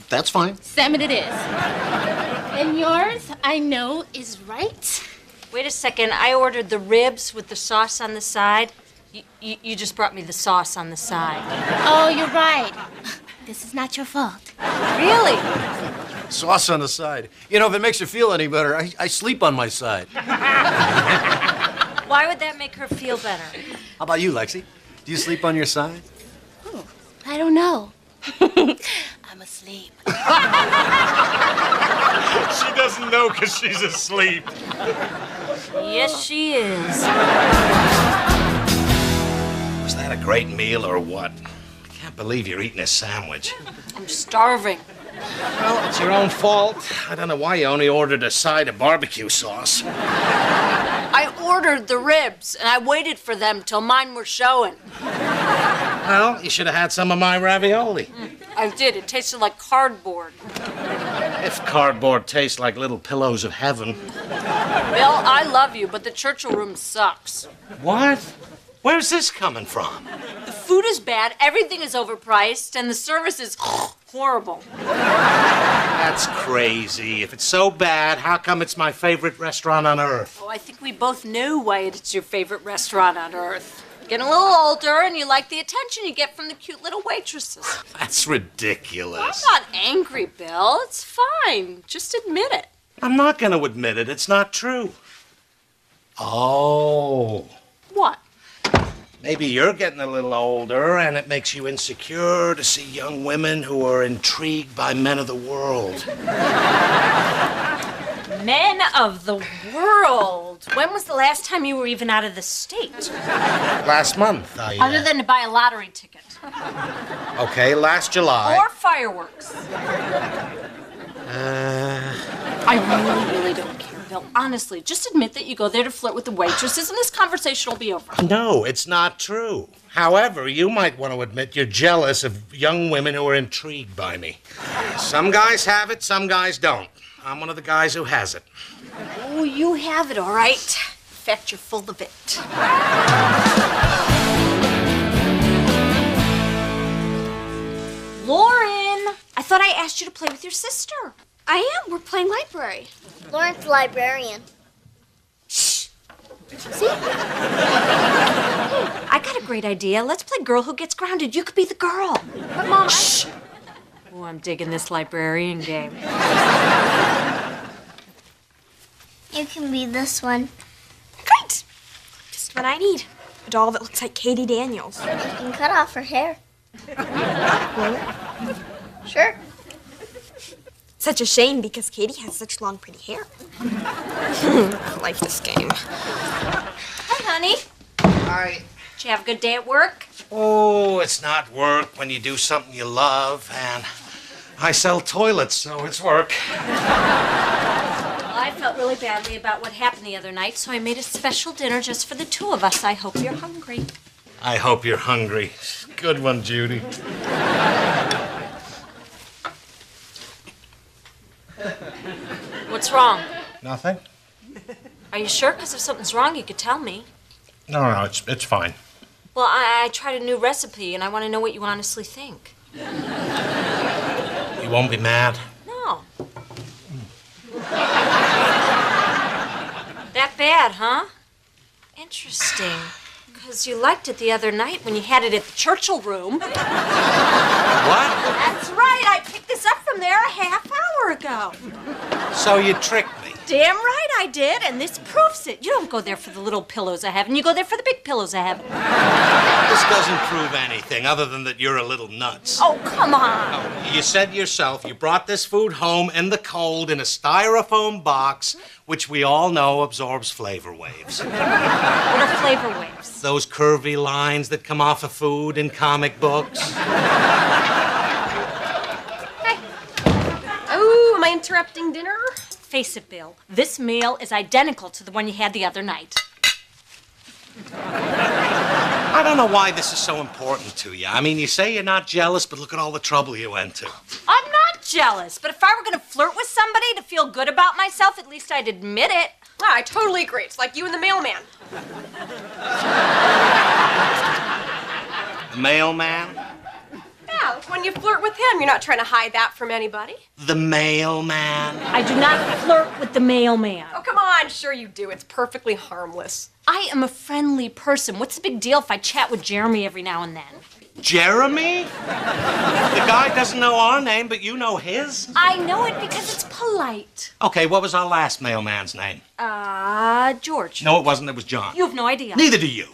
Speaker 22: That's fine.
Speaker 11: Salmon it is. And yours, I know, is right.
Speaker 2: Wait a second. I ordered the ribs with the sauce on the side. You just brought me the sauce on the side.
Speaker 11: Oh, you're right. This is not your fault.
Speaker 2: Really?
Speaker 22: Sauce on the side. You know, if it makes you feel any better, I sleep on my side.
Speaker 2: Why would that make her feel better?
Speaker 22: How about you, Lexi? Do you sleep on your side?
Speaker 11: Oh, I don't know. I'm asleep.
Speaker 14: She doesn't know because she's asleep.
Speaker 2: Yes, she is.
Speaker 14: Was that a great meal or what? I can't believe you're eating a sandwich.
Speaker 2: I'm starving.
Speaker 14: Well, it's your own fault. I don't know why you only ordered a side of barbecue sauce.
Speaker 2: I ordered the ribs, and I waited for them till mine were showing.
Speaker 14: Well, you should have had some of my ravioli.
Speaker 2: I did. It tasted like cardboard.
Speaker 14: If cardboard tastes like little pillows of heaven.
Speaker 2: Bill, I love you, but the Churchill room sucks.
Speaker 14: What? Where's this coming from?
Speaker 2: The food is bad, everything is overpriced, and the service is horrible.
Speaker 14: That's crazy. If it's so bad, how come it's my favorite restaurant on earth?
Speaker 2: Oh, I think we both know why it's your favorite restaurant on earth. Getting a little older, and you like the attention you get from the cute little waitresses.
Speaker 14: That's ridiculous.
Speaker 2: I'm not angry, Bill. It's fine. Just admit it.
Speaker 14: I'm not going to admit it. It's not true. Oh.
Speaker 2: What?
Speaker 14: Maybe you're getting a little older, and it makes you insecure to see young women who are intrigued by men of the world.
Speaker 2: Men of the world. When was the last time you were even out of the state?
Speaker 14: Last month,
Speaker 2: Other than to buy a lottery ticket.
Speaker 14: Okay, last July.
Speaker 2: Or fireworks. I really don't care, Bill. Honestly, just admit that you go there to flirt with the waitresses, and this conversation will be over.
Speaker 14: No, it's not true. However, you might want to admit you're jealous of young women who are intrigued by me. Some guys have it, some guys don't. I'm one of the guys who has it.
Speaker 2: Oh, you have it, all right. In fact, you're full of it. Lauren, I thought I asked you to play with your sister.
Speaker 10: I am. We're playing library. Lauren's the librarian.
Speaker 2: See? Hey, I got a great idea. Let's play Girl Who Gets Grounded. You could be the girl.
Speaker 10: But, Mom,
Speaker 2: Shh. Oh, I'm digging this librarian game.
Speaker 10: You can be this one.
Speaker 3: Great. Just what I need. A doll that looks like Katie Daniels.
Speaker 10: You can cut off her hair. Sure.
Speaker 3: Such a shame because Katie has such long, pretty hair. I like this game.
Speaker 2: Hi, honey.
Speaker 14: Hi.
Speaker 2: Did you have a good day at work?
Speaker 14: Oh, it's not work when you do something you love, and I sell toilets, so it's work.
Speaker 2: Well, I felt really badly about what happened the other night, so I made a special dinner just for the two of us. I hope you're hungry.
Speaker 14: I hope you're hungry. Good one, Judy.
Speaker 2: What's wrong?
Speaker 14: Nothing?
Speaker 2: Are you sure? Because if something's wrong, you could tell me.
Speaker 14: No, it's fine.
Speaker 2: Well, I tried a new recipe, and I want to know what you honestly think.
Speaker 1: You won't be mad?
Speaker 2: No. That bad, huh? Interesting. Because you liked it the other night when you had it at the Churchill room.
Speaker 1: What?
Speaker 2: That's right. I picked this up from there a half hour ago.
Speaker 1: So you tricked me.
Speaker 2: Damn right I did, and this proves it. You don't go there for the little pillows I have, and you go there for the big pillows I have.
Speaker 1: This doesn't prove anything other than that you're a little nuts.
Speaker 2: Oh, come on.
Speaker 1: Oh, you said yourself you brought this food home in the cold in a styrofoam box, which we all know absorbs flavor waves.
Speaker 2: What are flavor waves?
Speaker 1: Those curvy lines that come off of food in comic books.
Speaker 7: Oh, am I interrupting dinner?
Speaker 2: Face it, Bill. This meal is identical to the one you had the other night.
Speaker 1: I don't know why this is so important to you. I mean, you say you're not jealous, but look at all the trouble you went to.
Speaker 2: I'm not jealous, but if I were going to flirt with somebody to feel good about myself, at least I'd admit it.
Speaker 7: Ah, I totally agree. It's like you and the mailman.
Speaker 1: The mailman?
Speaker 7: Yeah, when you flirt with him, you're not trying to hide that from anybody.
Speaker 1: The mailman?
Speaker 2: I do not flirt with the mailman.
Speaker 7: Oh, come on. Sure you do. It's perfectly harmless.
Speaker 2: I am a friendly person. What's the big deal if I chat with Jeremy every now and then?
Speaker 1: Jeremy? The guy doesn't know our name, but you know his?
Speaker 2: I know it because it's polite.
Speaker 1: Okay, what was our last mailman's name?
Speaker 2: George.
Speaker 1: No, it wasn't. It was John.
Speaker 2: You have no idea.
Speaker 1: Neither do you.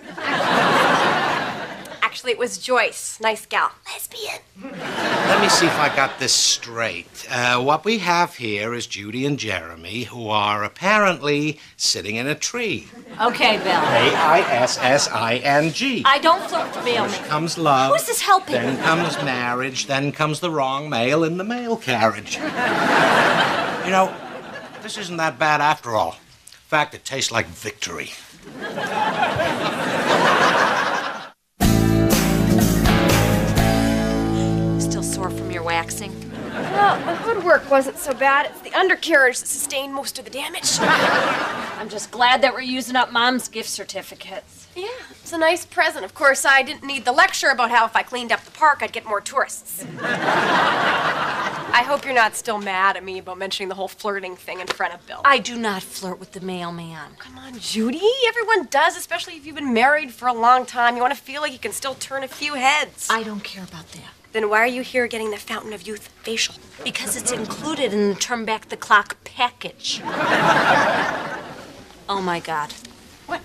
Speaker 7: Actually, it was Joyce. Nice gal. Lesbian.
Speaker 1: Let me see if I got this straight. What we have here is Judy and Jeremy, who are apparently sitting in a tree.
Speaker 2: Okay, Bill.
Speaker 1: K-I-S-S-I-N-G.
Speaker 2: I don't flirt with the mailman.
Speaker 1: First comes love.
Speaker 2: Who's this helping?
Speaker 1: Then comes marriage. Then comes the wrong mail in the mail carriage. You know, this isn't that bad after all. In fact, it tastes like victory.
Speaker 2: Still sore from your waxing?
Speaker 7: Well, the hoodwork wasn't so bad. It's the undercarriage that sustained most of the damage.
Speaker 2: I'm just glad that we're using up Mom's gift certificates.
Speaker 7: Yeah, it's a nice present. Of course, I didn't need the lecture about how if I cleaned up the park, I'd get more tourists. I hope you're not still mad at me about mentioning the whole flirting thing in front of Bill.
Speaker 2: I do not flirt with the mailman.
Speaker 7: Come on, Judy. Everyone does, especially if you've been married for a long time. You want to feel like you can still turn a few heads.
Speaker 2: I don't care about that.
Speaker 7: Then why are you here getting the Fountain of Youth facial?
Speaker 2: Because it's included in the Turn Back the Clock package. Oh, my God.
Speaker 7: What?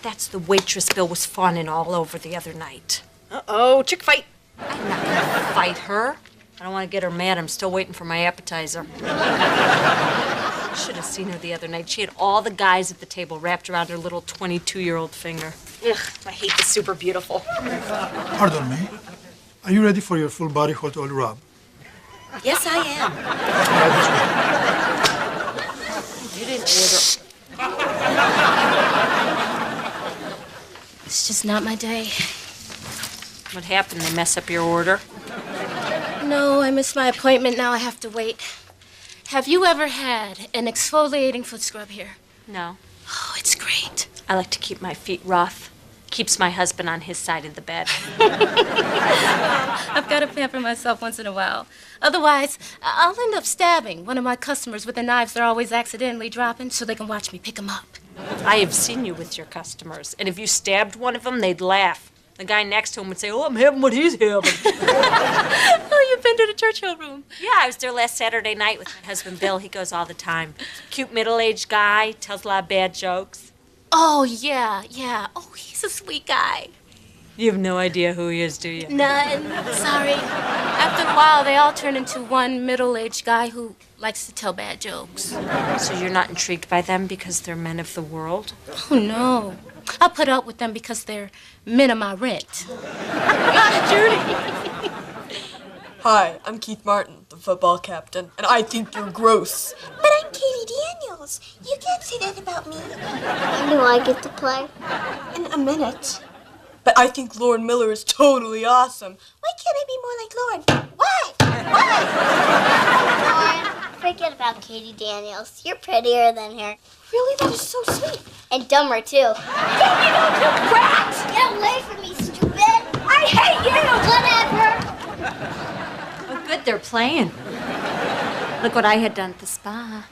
Speaker 2: That's the waitress Bill was fawning all over the other night.
Speaker 7: Uh-oh, chick fight.
Speaker 2: I'm not gonna fight her. I don't want to get her mad. I'm still waiting for my appetizer. Should have seen her the other night. She had all the guys at the table wrapped around her little 22-year-old finger.
Speaker 7: Ugh, I hate the super beautiful.
Speaker 8: Pardon me. Are you ready for your full body hot oil rub?
Speaker 7: Yes, I am.
Speaker 2: You didn't order.
Speaker 11: It's just not my day.
Speaker 2: What happened? They mess up your order?
Speaker 11: No, I missed my appointment. Now I have to wait. Have you ever had an exfoliating foot scrub here?
Speaker 2: No.
Speaker 11: Oh, it's great.
Speaker 2: I like to keep my feet rough. Keeps my husband on his side of the bed.
Speaker 11: I've got to pamper myself once in a while. Otherwise, I'll end up stabbing one of my customers with the knives they're always accidentally dropping so they can watch me pick them up.
Speaker 2: I have seen you with your customers, and if you stabbed one of them, they'd laugh. The guy next to him would say, "Oh, I'm having what he's having."
Speaker 11: Oh, you've been to the Churchill room?
Speaker 2: Yeah, I was there last Saturday night with my husband, Bill. He goes all the time. Cute middle-aged guy, tells a lot of bad jokes.
Speaker 11: Oh, yeah. Oh, he's a sweet guy.
Speaker 2: You have no idea who he is, do you?
Speaker 11: None. Sorry. After a while, they all turn into one middle-aged guy who likes to tell bad jokes.
Speaker 2: So you're not intrigued by them because they're men of the world?
Speaker 11: Oh, no. I put up with them because they're men of my rent.
Speaker 2: Judy!
Speaker 13: Hi, I'm Keith Martin, the football captain, and I think you're gross.
Speaker 10: But I'm Katie Daniels. You can't say that about me. When do I get to play? In a minute.
Speaker 13: But I think Lauren Miller is totally awesome.
Speaker 10: Why can't I be more like Lauren? Why? Lauren, forget about Katie Daniels. You're prettier than her.
Speaker 13: Really? That is so sweet.
Speaker 10: And dumber, too.
Speaker 13: Don't you brat!
Speaker 10: Get away from me,
Speaker 2: hate you!
Speaker 10: Whatever.
Speaker 2: Oh, good, they're playing. Look what I had done at the spa.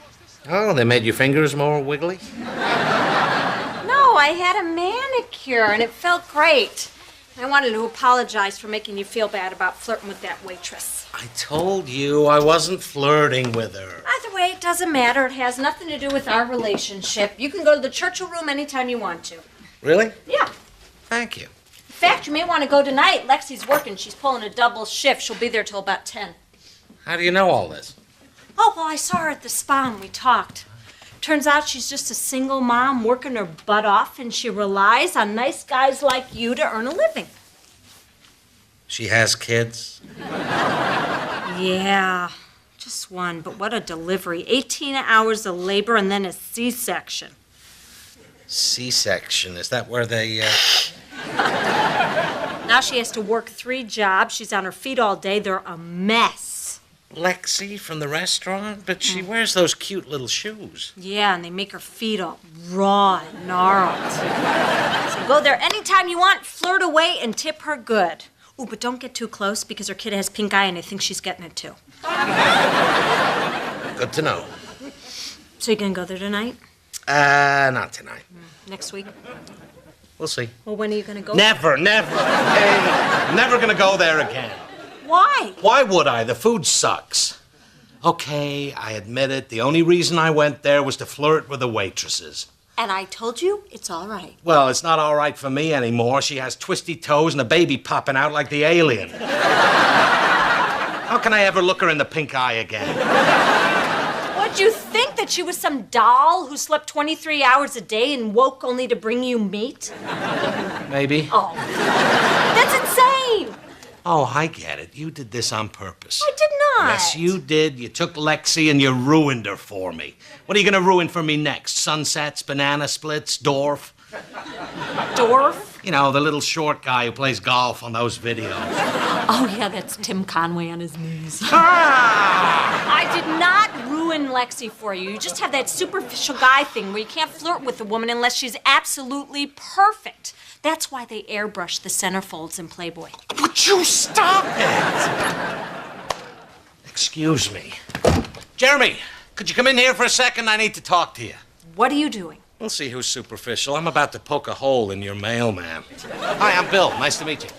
Speaker 14: Oh, they made your fingers more wiggly?
Speaker 2: No, I had a manicure, and it felt great. I wanted to apologize for making you feel bad about flirting with that waitress.
Speaker 1: I told you I wasn't flirting with her.
Speaker 2: Either way, it doesn't matter. It has nothing to do with our relationship. You can go to the Churchill room anytime you want to.
Speaker 1: Really?
Speaker 2: Yeah.
Speaker 1: Thank you.
Speaker 2: In fact, you may want to go tonight. Lexi's working. She's pulling a double shift. She'll be there till about 10.
Speaker 1: How do you know all this?
Speaker 2: Oh, well, I saw her at the spa and we talked. Turns out she's just a single mom working her butt off, and she relies on nice guys like you to earn a living.
Speaker 1: She has kids?
Speaker 2: Yeah, just one, but what a delivery. 18 hours of labor and then a C-section.
Speaker 1: C-section, is that where they,
Speaker 2: Now she has to work 3 jobs. She's on her feet all day. They're a mess.
Speaker 1: Lexi from the restaurant? But she wears those cute little shoes.
Speaker 2: Yeah, and they make her feet all raw and gnarled. So go there anytime you want, flirt away, and tip her good. Ooh, but don't get too close because her kid has pink eye and I think she's getting it too.
Speaker 1: Good to know.
Speaker 2: So you gonna go there tonight?
Speaker 1: Not tonight.
Speaker 2: Next week?
Speaker 1: We'll see.
Speaker 2: Well, when are you gonna go?
Speaker 1: Never, never. Hey, I'm never gonna go there again.
Speaker 2: Why?
Speaker 1: Why would I? The food sucks. Okay, I admit it. The only reason I went there was to flirt with the waitresses.
Speaker 2: And I told you it's all right.
Speaker 1: Well, it's not all right for me anymore. She has twisty toes and a baby popping out like the alien. How can I ever look her in the pink eye again?
Speaker 2: What'd you think, that she was some doll who slept 23 hours a day and woke only to bring you meat?
Speaker 1: Maybe.
Speaker 2: Oh, that's insane.
Speaker 1: Oh, I get it. You did this on purpose.
Speaker 2: I did not.
Speaker 1: Yes, you did. You took Lexi and you ruined her for me. What are you going to ruin for me next? Sunsets, banana splits, Dorf?
Speaker 2: Dorf?
Speaker 1: You know, the little short guy who plays golf on those videos.
Speaker 2: Oh, yeah, that's Tim Conway on his knees. I did not ruin Lexi for you. You just have that superficial guy thing where you can't flirt with a woman unless she's absolutely perfect. That's why they airbrush the centerfolds in Playboy.
Speaker 1: Would you stop it? Excuse me. Jeremy, could you come in here for a second? I need to talk to you.
Speaker 2: What are you doing?
Speaker 1: We'll see who's superficial. I'm about to poke a hole in your mailman. Hi, I'm Bill. Nice to meet you.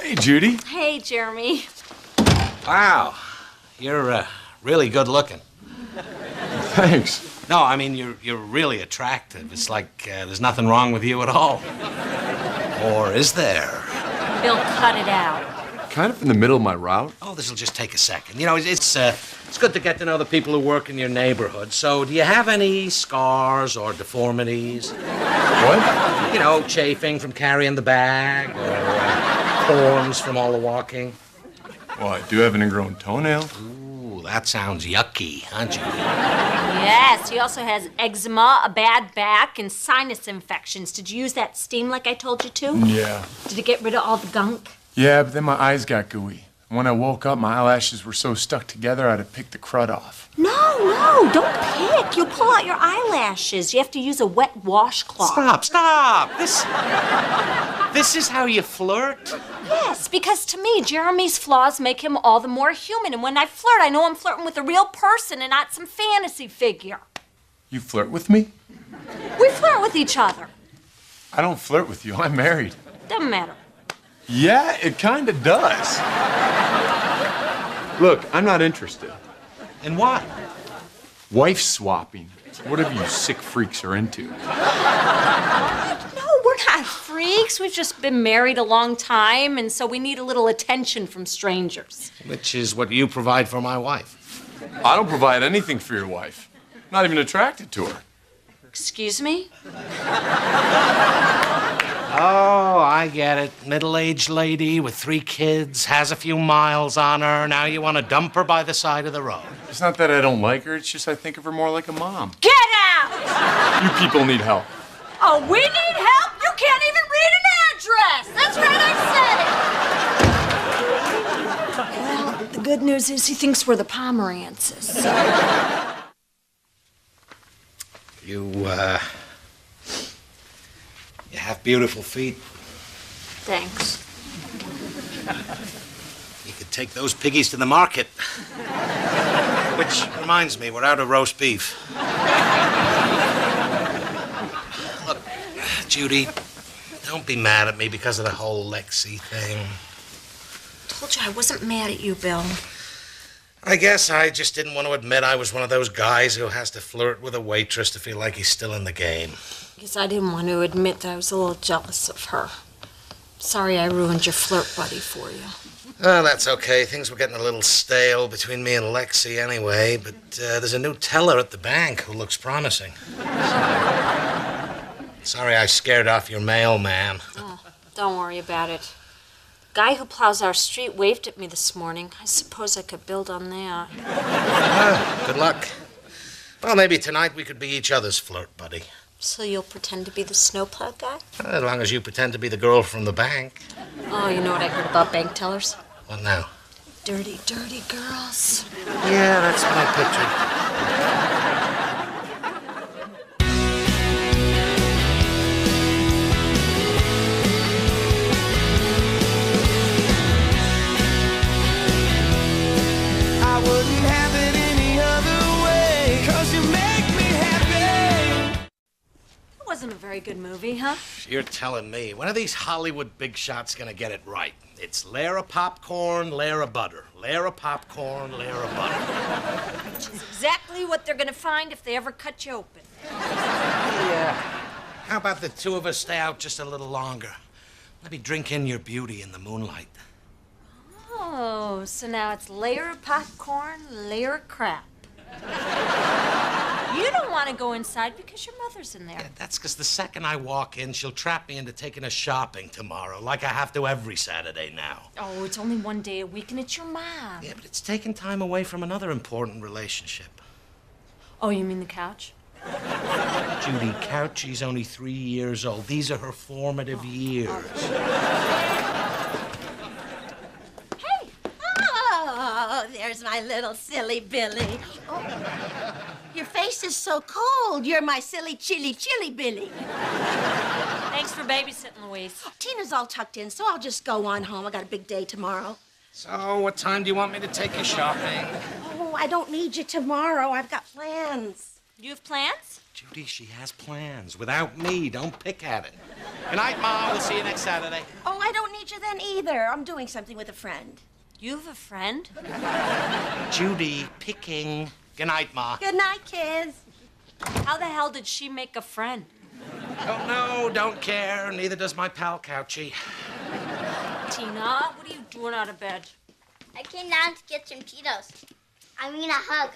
Speaker 9: Hey, Judy.
Speaker 2: Hey, Jeremy.
Speaker 1: Wow, you're really good looking.
Speaker 9: Thanks.
Speaker 1: No, I mean, you're really attractive. It's like there's nothing wrong with you at all. Or is there?
Speaker 2: Bill, cut it out.
Speaker 9: Kind of in the middle of my route.
Speaker 1: Oh, this'll just take a second. You know, it's good to get to know the people who work in your neighborhood. So, do you have any scars or deformities?
Speaker 9: What?
Speaker 1: You know, chafing from carrying the bag, or corns from all the walking.
Speaker 9: Well, I do have an ingrown toenail.
Speaker 1: Ooh, that sounds yucky, huh, Judy?
Speaker 2: Yes, he also has eczema, a bad back, and sinus infections. Did you use that steam like I told you to?
Speaker 9: Yeah.
Speaker 2: Did it get rid of all the gunk?
Speaker 9: Yeah, but then my eyes got gooey. And when I woke up, my eyelashes were so stuck together, I had to pick the crud off.
Speaker 2: No, don't pick. You'll pull out your eyelashes. You have to use a wet washcloth.
Speaker 1: Stop. This is how you flirt?
Speaker 2: Yes, because to me, Jeremy's flaws make him all the more human. And when I flirt, I know I'm flirting with a real person and not some fantasy figure.
Speaker 9: You flirt with me?
Speaker 2: We flirt with each other.
Speaker 9: I don't flirt with you. I'm married.
Speaker 2: Doesn't matter.
Speaker 9: Yeah, it kind of does. Look, I'm not interested.
Speaker 1: In what?
Speaker 9: Wife swapping. Whatever you sick freaks are into.
Speaker 2: No, we're not freaks. We've just been married a long time, and so we need a little attention from strangers.
Speaker 1: Which is what you provide for my wife.
Speaker 9: I don't provide anything for your wife. Not even attracted to her.
Speaker 2: Excuse me?
Speaker 1: Oh, I get it. Middle-aged lady with 3 kids, has a few miles on her. Now you want to dump her by the side of the road.
Speaker 9: It's not that I don't like her. It's just I think of her more like a mom.
Speaker 2: Get out!
Speaker 9: You people need help.
Speaker 2: Oh, we need help? You can't even read an address. That's right, I said it. Well, the good news is he thinks we're the Pomerances.
Speaker 1: You have beautiful feet.
Speaker 2: Thanks.
Speaker 1: You could take those piggies to the market. Which reminds me, we're out of roast beef. Look, Judy, don't be mad at me because of the whole Lexi thing.
Speaker 2: Told you I wasn't mad at you, Bill.
Speaker 1: I guess I just didn't want to admit I was one of those guys who has to flirt with a waitress to feel like he's still in the game.
Speaker 2: Because I didn't want to admit that I was a little jealous of her. Sorry I ruined your flirt buddy for you.
Speaker 1: Oh, that's okay. Things were getting a little stale between me and Lexi anyway, but there's a new teller at the bank who looks promising. Sorry I scared off your mailman.
Speaker 2: Oh, don't worry about it. The guy who plows our street waved at me this morning. I suppose I could build on that.
Speaker 1: Good luck. Well, maybe tonight we could be each other's flirt buddy.
Speaker 2: So you'll pretend to be the snowplow guy?
Speaker 1: As long as you pretend to be the girl from the bank.
Speaker 2: Oh, you know what I heard about bank tellers?
Speaker 1: What now?
Speaker 2: Dirty, dirty girls.
Speaker 1: Yeah, that's what I pictured.
Speaker 5: I wouldn't have it any other way, 'cause you make me happy.
Speaker 2: It wasn't a very good movie, huh?
Speaker 1: You're telling me. When are these Hollywood big shots gonna get it right? It's layer of popcorn, layer of butter. Layer of popcorn, layer of butter.
Speaker 2: Which is exactly what they're gonna find if they ever cut you open.
Speaker 1: Yeah. How about the two of us stay out just a little longer? Let me drink in your beauty in the moonlight.
Speaker 2: Oh, so now it's layer of popcorn, layer of crap. You don't want to go inside because your mother's in there.
Speaker 1: Yeah, that's because the second I walk in, she'll trap me into taking us shopping tomorrow, like I have to every Saturday now.
Speaker 2: Oh, it's only one day a week and it's your mom.
Speaker 1: Yeah, but it's taking time away from another important relationship.
Speaker 2: Oh, you mean the couch?
Speaker 1: Judy, Couchy's only 3 years old. These are her formative years.
Speaker 17: Oh, there's my little silly Billy. Oh, your face is so cold. You're my silly chilly Billy.
Speaker 2: Thanks for babysitting, Louise.
Speaker 17: Tina's all tucked in, so I'll just go on home. I got a big day tomorrow.
Speaker 1: So, what time do you want me to take you shopping?
Speaker 17: Oh, I don't need you tomorrow. I've got plans.
Speaker 2: You have plans?
Speaker 1: Judy, she has plans. Without me, don't pick at it. Good night, Ma. We'll see you next Saturday.
Speaker 17: Oh, I don't need you then either. I'm doing something with a friend.
Speaker 2: You have a friend?
Speaker 1: Judy, picking. Good night, Ma.
Speaker 17: Good night, kids.
Speaker 2: How the hell did she make a friend?
Speaker 1: Don't know, don't care. Neither does my pal Couchy.
Speaker 2: Tina, what are you doing out of bed?
Speaker 10: I came down to get some Cheetos. I mean a hug.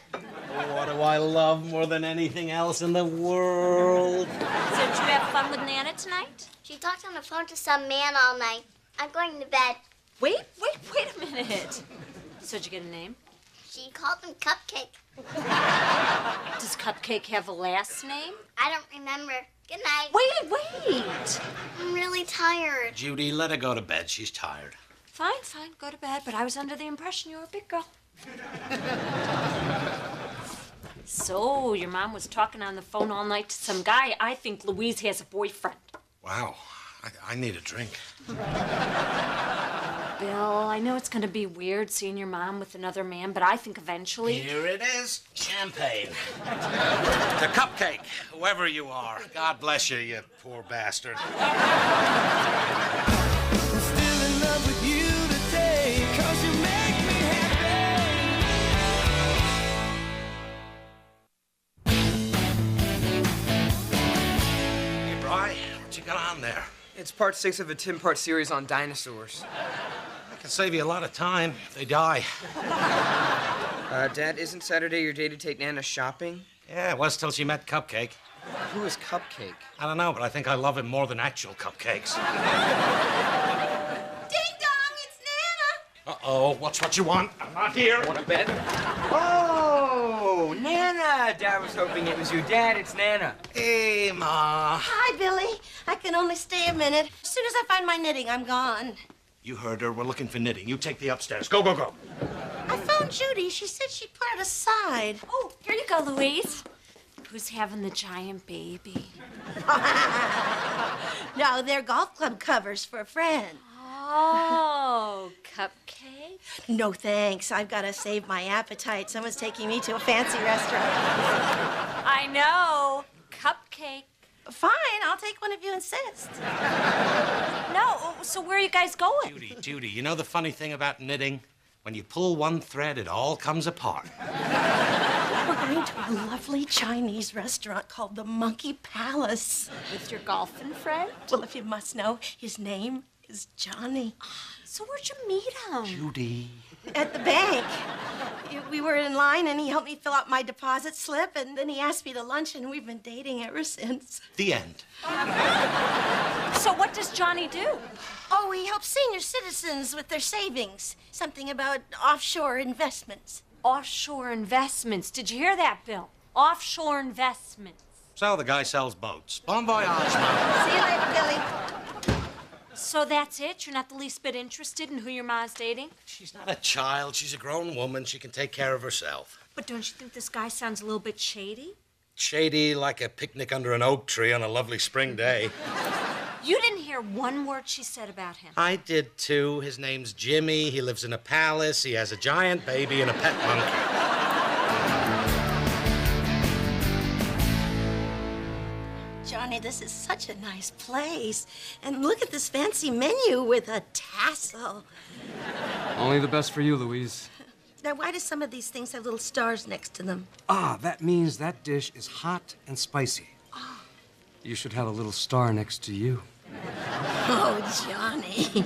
Speaker 1: What do I love more than anything else in the world?
Speaker 2: So did you have fun with Nana tonight?
Speaker 10: She talked on the phone to some man all night. I'm going to bed.
Speaker 2: Wait a minute. So did you get a name?
Speaker 10: She called him Cupcake.
Speaker 2: Does Cupcake have a last name?
Speaker 10: I don't remember. Good night.
Speaker 2: Wait.
Speaker 10: I'm really tired.
Speaker 1: Judy, let her go to bed. She's tired.
Speaker 2: Fine, go to bed, but I was under the impression you were a big girl. So, your mom was talking on the phone all night to some guy. I think Louise has a boyfriend.
Speaker 1: Wow, I need a drink.
Speaker 2: Bill, I know it's gonna be weird seeing your mom with another man, but I think eventually...
Speaker 1: Here it is, champagne. The Cupcake, whoever you are. God bless you, you poor bastard.
Speaker 5: Still in love with you today, 'cause you make me
Speaker 1: Hey, Bri, what you got on there?
Speaker 4: It's part 6 of a 10-part series on dinosaurs.
Speaker 1: I can save you a lot of time if they die.
Speaker 4: Dad, isn't Saturday your day to take Nana shopping?
Speaker 1: Yeah, it was till she met Cupcake.
Speaker 4: Who is Cupcake?
Speaker 1: I don't know, but I think I love him more than actual cupcakes.
Speaker 17: Ding dong, it's Nana.
Speaker 1: Uh-oh, what's what you want? I'm not here.
Speaker 4: Want a bed? Oh, Nana! Dad was hoping it was you. Dad, it's Nana.
Speaker 1: Hey, Ma.
Speaker 17: Hi, Billy. I can only stay a minute. As soon as I find my knitting, I'm gone.
Speaker 1: You heard her. We're looking for knitting. You take the upstairs. Go, go, go.
Speaker 17: I phoned Judy. She said she'd put it aside.
Speaker 2: Oh, here you go, Louise. Who's having the giant baby?
Speaker 17: No, they're golf club covers for a friend.
Speaker 2: Oh, cupcake?
Speaker 17: No thanks. I've got to save my appetite. Someone's taking me to a fancy restaurant.
Speaker 2: I know. Cupcake.
Speaker 17: Fine, I'll take one if you insist.
Speaker 2: No, so where are you guys going?
Speaker 1: Judy, you know the funny thing about knitting? When you pull one thread, it all comes apart.
Speaker 17: We're going to a lovely Chinese restaurant called the Monkey Palace.
Speaker 2: With your golfing friend?
Speaker 17: Well, if you must know, his name is Johnny.
Speaker 2: So where'd you meet him?
Speaker 1: Judy.
Speaker 17: At the bank. We were in line, and he helped me fill out my deposit slip, and then he asked me to lunch, and we've been dating ever since.
Speaker 1: The end.
Speaker 2: So what does Johnny do?
Speaker 17: Oh, he helps senior citizens with their savings. Something about offshore investments.
Speaker 2: Offshore investments. Did you hear that, Bill? Offshore investments.
Speaker 1: So the guy sells boats. Bon voyage, man.
Speaker 17: See you later, Billy.
Speaker 2: So that's it? You're not the least bit interested in who your ma's dating?
Speaker 1: She's not a child. She's a grown woman. She can take care of herself.
Speaker 2: But don't you think this guy sounds a little bit shady?
Speaker 1: Shady like a picnic under an oak tree on a lovely spring day.
Speaker 2: You didn't hear one word she said about him.
Speaker 1: I did too. His name's Jimmy. He lives in a palace. He has a giant baby and a pet monkey.
Speaker 17: Johnny, this is such a nice place. And look at this fancy menu with a tassel.
Speaker 18: Only the best for you, Louise.
Speaker 17: Now, why do some of these things have little stars next to them?
Speaker 18: Ah, that means that dish is hot and spicy. You should have a little star next to you.
Speaker 17: Oh, Johnny.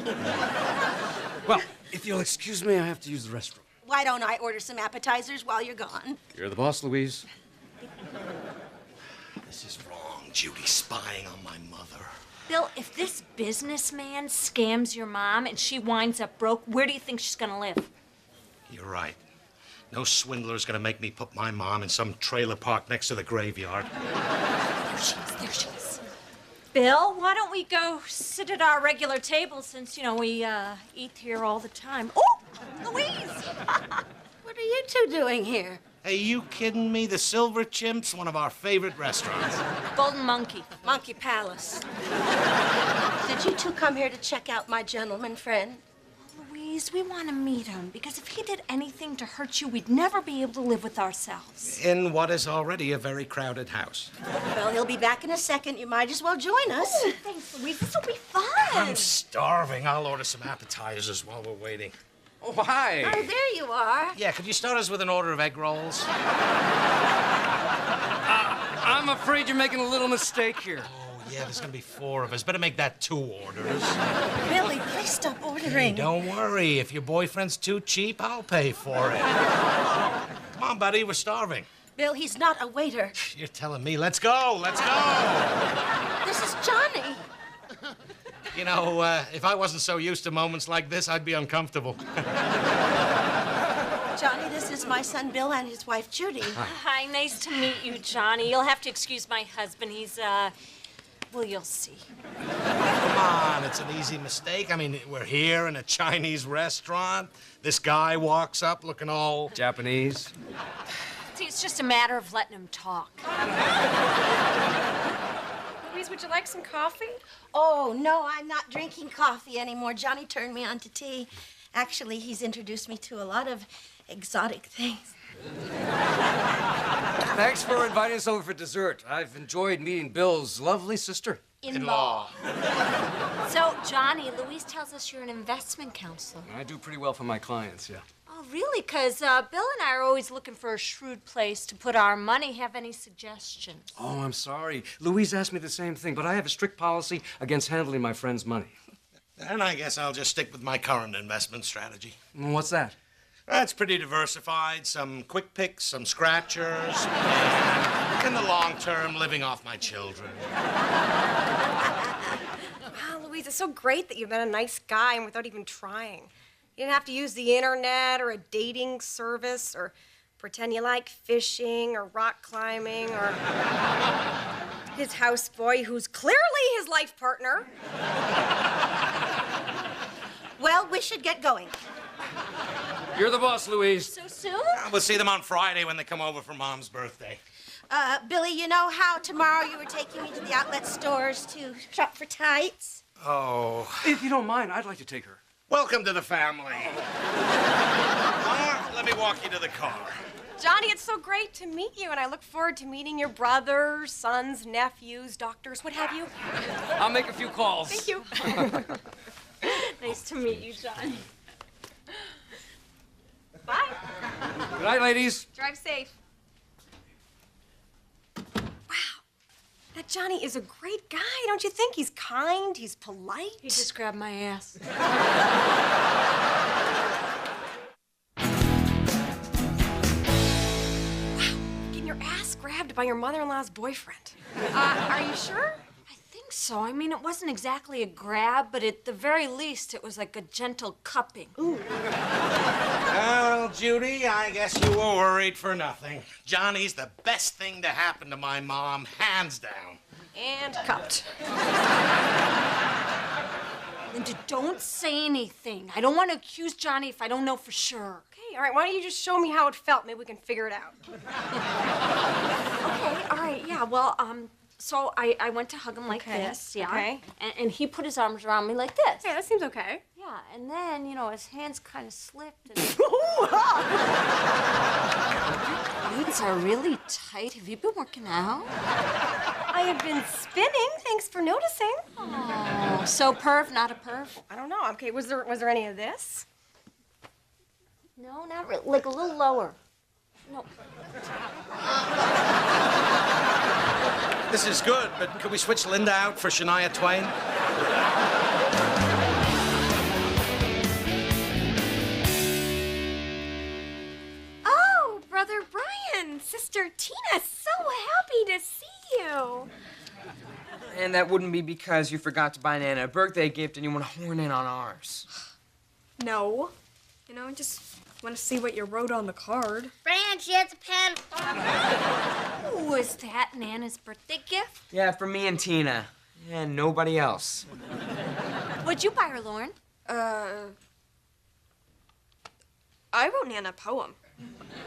Speaker 18: Well, if you'll excuse me, I have to use the restroom.
Speaker 17: Why don't I order some appetizers while you're gone?
Speaker 18: You're the boss, Louise.
Speaker 1: This is wrong. Judy spying on my mother.
Speaker 2: Bill, if this businessman scams your mom and she winds up broke, where do you think she's gonna live?
Speaker 1: You're right. No swindler's gonna make me put my mom in some trailer park next to the graveyard.
Speaker 2: There she is, there she is. Bill, why don't we go sit at our regular table since, we eat here all the time. Oh, Louise!
Speaker 17: What are you two doing here?
Speaker 1: Hey, you kidding me? The Silver Chimp's one of our favorite restaurants.
Speaker 2: Golden Monkey.
Speaker 17: Monkey Palace. Did you two come here to check out my gentleman friend?
Speaker 2: Louise, we want to meet him because if he did anything to hurt you, we'd never be able to live with ourselves.
Speaker 1: In what is already a very crowded house.
Speaker 17: Well, he'll be back in a second. You might as well join us.
Speaker 2: Oh, thanks, Louise. This will be fun.
Speaker 1: I'm starving. I'll order some appetizers while we're waiting.
Speaker 18: Oh, hi.
Speaker 17: Oh, there you are.
Speaker 1: Yeah, could you start us with an order of egg rolls?
Speaker 18: I'm afraid you're making a little mistake here.
Speaker 1: Oh, yeah, there's gonna be 4 of us. Better make that 2 orders.
Speaker 17: Billy, please stop ordering.
Speaker 1: Hey, don't worry. If your boyfriend's too cheap, I'll pay for it. Come on, buddy, we're starving.
Speaker 17: Bill, he's not a waiter.
Speaker 1: You're telling me. Let's go, let's go.
Speaker 17: This is Johnny.
Speaker 1: You know, if I wasn't so used to moments like this, I'd be uncomfortable.
Speaker 17: Johnny, this is my son Bill and his wife Judy.
Speaker 2: Hi, nice to meet you, Johnny. You'll have to excuse my husband. He's, well, you'll see.
Speaker 1: Come on, it's an easy mistake. I mean, we're here in a Chinese restaurant. This guy walks up looking all...
Speaker 18: Japanese.
Speaker 2: See, it's just a matter of letting him talk.
Speaker 3: Louise, would you like some coffee?
Speaker 17: Oh, no, I'm not drinking coffee anymore. Johnny turned me on to tea. Actually, he's introduced me to a lot of exotic things.
Speaker 18: Thanks for inviting us over for dessert. I've enjoyed meeting Bill's lovely sister.
Speaker 2: In-law. So, Johnny, Louise tells us you're an investment counselor.
Speaker 18: I do pretty well for my clients, yeah.
Speaker 2: Oh, really? Because Bill and I are always looking for a shrewd place to put our money. Have any suggestions?
Speaker 18: Oh, I'm sorry. Louise asked me the same thing, but I have a strict policy against handling my friend's money.
Speaker 1: And I guess I'll just stick with my current investment strategy.
Speaker 18: What's that?
Speaker 1: That's pretty diversified. Some quick picks, some scratchers, and in the long term, living off my children.
Speaker 3: Wow, Louise, it's so great that you met a nice guy and without even trying. You didn't have to use the internet or a dating service or pretend you like fishing or rock climbing or his houseboy, who's clearly his life partner.
Speaker 17: Well, we should get going.
Speaker 18: You're the boss, Louise.
Speaker 2: So soon?
Speaker 1: We'll see them on Friday when they come over for Mom's birthday.
Speaker 17: Billy, you know how tomorrow you were taking me to the outlet stores to shop for tights?
Speaker 1: Oh.
Speaker 18: If you don't mind, I'd like to take her.
Speaker 14: Welcome to the family. Mama, let me walk you to the car.
Speaker 7: Johnny, it's so great to meet you, and I look forward to meeting your brothers, sons, nephews, doctors, what have you.
Speaker 4: I'll make a few calls.
Speaker 7: Thank you.
Speaker 2: Nice to meet you, John.
Speaker 7: Bye.
Speaker 4: Good night, ladies.
Speaker 7: Drive safe. Wow. That Johnny is a great guy, don't you think? He's kind, he's polite.
Speaker 2: He just grabbed my ass.
Speaker 7: Getting your ass grabbed by your mother-in-law's boyfriend.
Speaker 2: Are you sure? I think so. I mean, it wasn't exactly a grab, but at the very least, it was like a gentle cupping. Ooh.
Speaker 1: Well, Judy, I guess you were worried for nothing. Johnny's the best thing to happen to my mom, hands down.
Speaker 7: And cupped.
Speaker 2: Linda, don't say anything. I don't want to accuse Johnny if I don't know for sure.
Speaker 7: Okay, all right, why don't you just show me how it felt? Maybe we can figure it out.
Speaker 2: Okay, all right, yeah, well, so I went to hug him like
Speaker 7: Okay,
Speaker 2: this, yeah.
Speaker 7: okay.
Speaker 2: And he put his arms around me like this.
Speaker 7: Yeah, that seems okay.
Speaker 2: Yeah, and then, you know, his hands kind of slipped and... Glutes are really tight. Have you been working out?
Speaker 7: I have been spinning. Thanks for noticing.
Speaker 2: Oh, so perv, not a perv?
Speaker 7: I don't know. Okay, was there any of this?
Speaker 2: No, not really. Like a little lower. No.
Speaker 1: This is good, but could we switch Linda out for Shania Twain?
Speaker 3: Oh, Brother Brian, Sister Tina, so happy to see you.
Speaker 4: And that wouldn't be because you forgot to buy Nana a birthday gift and you want to horn in on ours.
Speaker 3: No. You know, I just want to see what you wrote on the card.
Speaker 10: Brian, she has a pen.
Speaker 2: Ooh, is that Nana's birthday gift?
Speaker 4: Yeah, for me and Tina. And nobody else.
Speaker 2: What'd you buy her, Lauren?
Speaker 3: I wrote Nana a poem.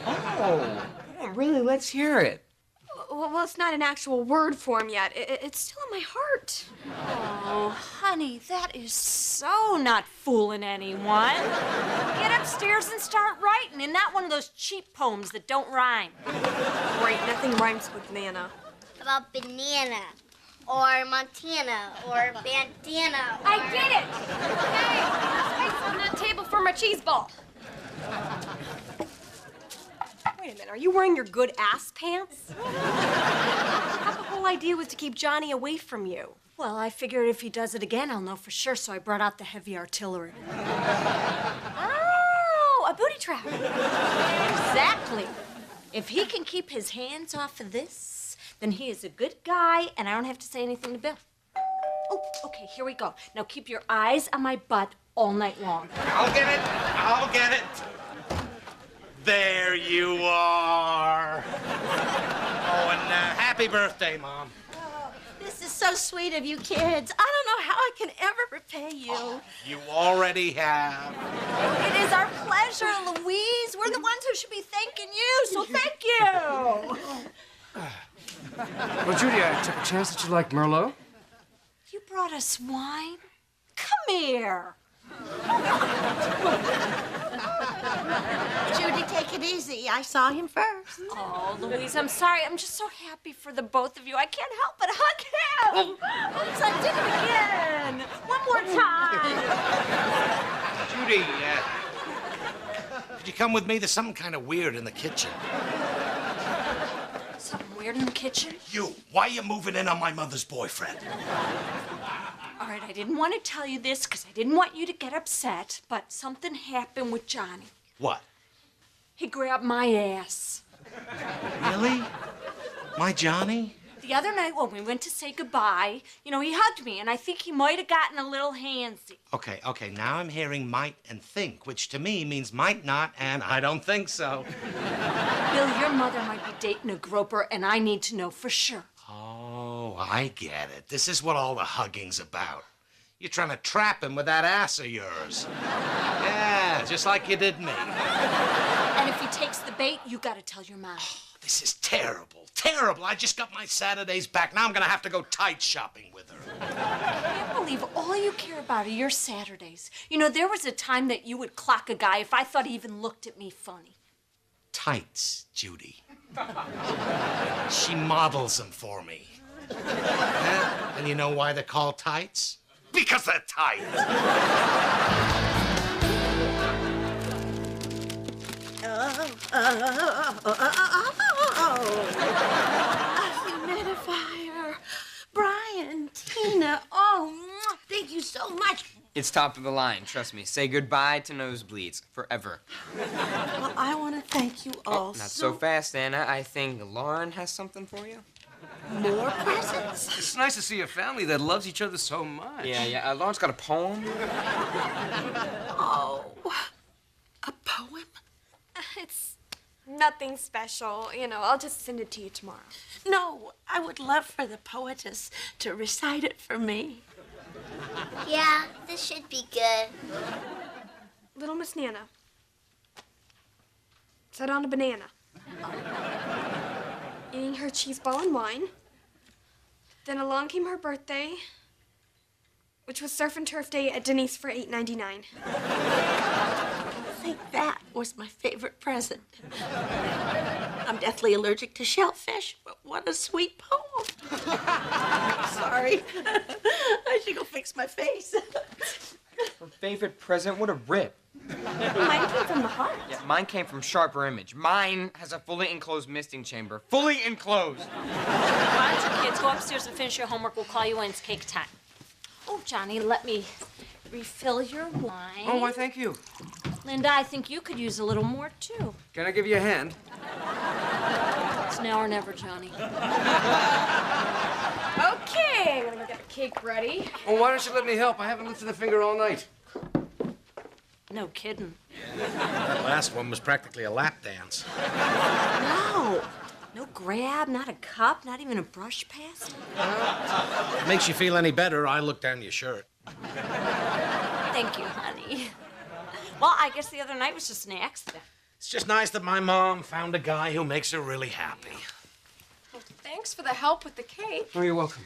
Speaker 4: Oh, yeah, really? Let's hear it.
Speaker 3: Well, it's not in actual word form yet. It's still in my heart.
Speaker 2: Oh, honey, that is so not fooling anyone. Get upstairs and start writing, and not one of those cheap poems that don't rhyme.
Speaker 3: Right, nothing rhymes with Nana.
Speaker 10: About banana, or Montana, or bandana.
Speaker 7: I did it! Hey, space on that table for my cheese ball. Wait a minute, are you wearing your good ass pants? I thought the whole idea was to keep Johnny away from you.
Speaker 2: Well, I figured if he does it again, I'll know for sure, so I brought out the heavy artillery.
Speaker 7: Oh, a booty trap.
Speaker 2: Exactly. If he can keep his hands off of this, then he is a good guy, and I don't have to say anything to Bill. Oh, okay, here we go. Now keep your eyes on my butt all night long.
Speaker 1: I'll get it. I'll get it. There you are. Oh, and happy birthday, Mom.
Speaker 17: This is so sweet of you kids. I don't know how I can ever repay you.
Speaker 1: You already have.
Speaker 2: It is our pleasure, Louise. We're the ones who should be thanking you, so thank you.
Speaker 18: Well, Judy, I took a chance that you liked Merlot.
Speaker 2: You brought us wine? Come here.
Speaker 17: Judy, take it easy. I saw him first.
Speaker 2: Oh, Louise, I'm sorry. I'm just so happy for the both of you. I can't help but hug him. Oops, I did it again. One more time.
Speaker 1: Judy, could you come with me? There's something kind of weird in the kitchen.
Speaker 2: Something weird in the kitchen?
Speaker 1: You, why are you moving in on my mother's boyfriend?
Speaker 2: All right, I didn't want to tell you this because I didn't want you to get upset, but something happened with Johnny.
Speaker 1: What?
Speaker 2: He grabbed my ass.
Speaker 1: Really? My Johnny?
Speaker 2: The other night when we went to say goodbye, you know, he hugged me, and I think he might have gotten a little handsy.
Speaker 1: Okay, now I'm hearing might and think, which to me means might not, and I don't think so.
Speaker 2: Bill, your mother might be dating a groper, and I need to know for sure.
Speaker 1: Oh, I get it. This is what all the hugging's about. You're trying to trap him with that ass of yours. Yeah, just like you did me.
Speaker 2: And if he takes the bait, you gotta tell your mom.
Speaker 1: this is terrible, terrible. I just got my Saturdays back. Now I'm gonna have to go tight shopping with her.
Speaker 2: I can't believe all you care about are your Saturdays. You know, there was a time that you would clock a guy if I thought he even looked at me funny.
Speaker 1: Tights, Judy. She models them for me. Yeah? And you know why they're called tights? Because they're tight.
Speaker 17: A humidifier. Brian, Tina, oh, thank you so much.
Speaker 4: It's top of the line, trust me. Say goodbye to nosebleeds forever.
Speaker 17: Well, I want to thank you all
Speaker 4: Not so fast, Anna. I think Lauren has something for you.
Speaker 17: More presents?
Speaker 18: It's nice to see a family that loves each other so much.
Speaker 4: Yeah. Lauren's got a poem.
Speaker 17: Oh, a poem?
Speaker 3: It's nothing special. You know, I'll just send it to you tomorrow.
Speaker 17: No, I would love for the poetess to recite it for me.
Speaker 10: Yeah, this should be good.
Speaker 3: Little Miss Nana sat on a banana, eating her cheese ball and wine. Then along came her birthday, which was surf and turf day at Denny's for $8.99.
Speaker 17: I think that was my favorite present. I'm deathly allergic to shellfish, but what a sweet poem. Sorry. I should go fix my face.
Speaker 4: Her favorite present? What a rip.
Speaker 3: Mine came from the heart.
Speaker 4: Yeah, mine came from Sharper Image. Mine has a fully enclosed misting chamber. Fully enclosed.
Speaker 2: Why don't you kids go upstairs and finish your homework? We'll call you when it's cake time. Oh, Johnny, let me refill your wine.
Speaker 18: Oh, why, thank you.
Speaker 2: Linda, I think you could use a little more, too.
Speaker 18: Can I give you a hand?
Speaker 2: It's now or never, Johnny.
Speaker 3: Okay, I'm gonna go get the cake ready.
Speaker 18: Oh, why don't you let me help? I haven't lifted a finger all night.
Speaker 2: No kidding.
Speaker 1: That last one was practically a lap dance.
Speaker 2: No. No grab, not a cup, not even a brush pass.
Speaker 1: If it makes you feel any better, I look down your shirt.
Speaker 2: Thank you, honey. Well, I guess the other night was just an accident.
Speaker 1: It's just nice that my mom found a guy who makes her really happy.
Speaker 7: Well, thanks for the help with the cake.
Speaker 18: Oh, you're welcome.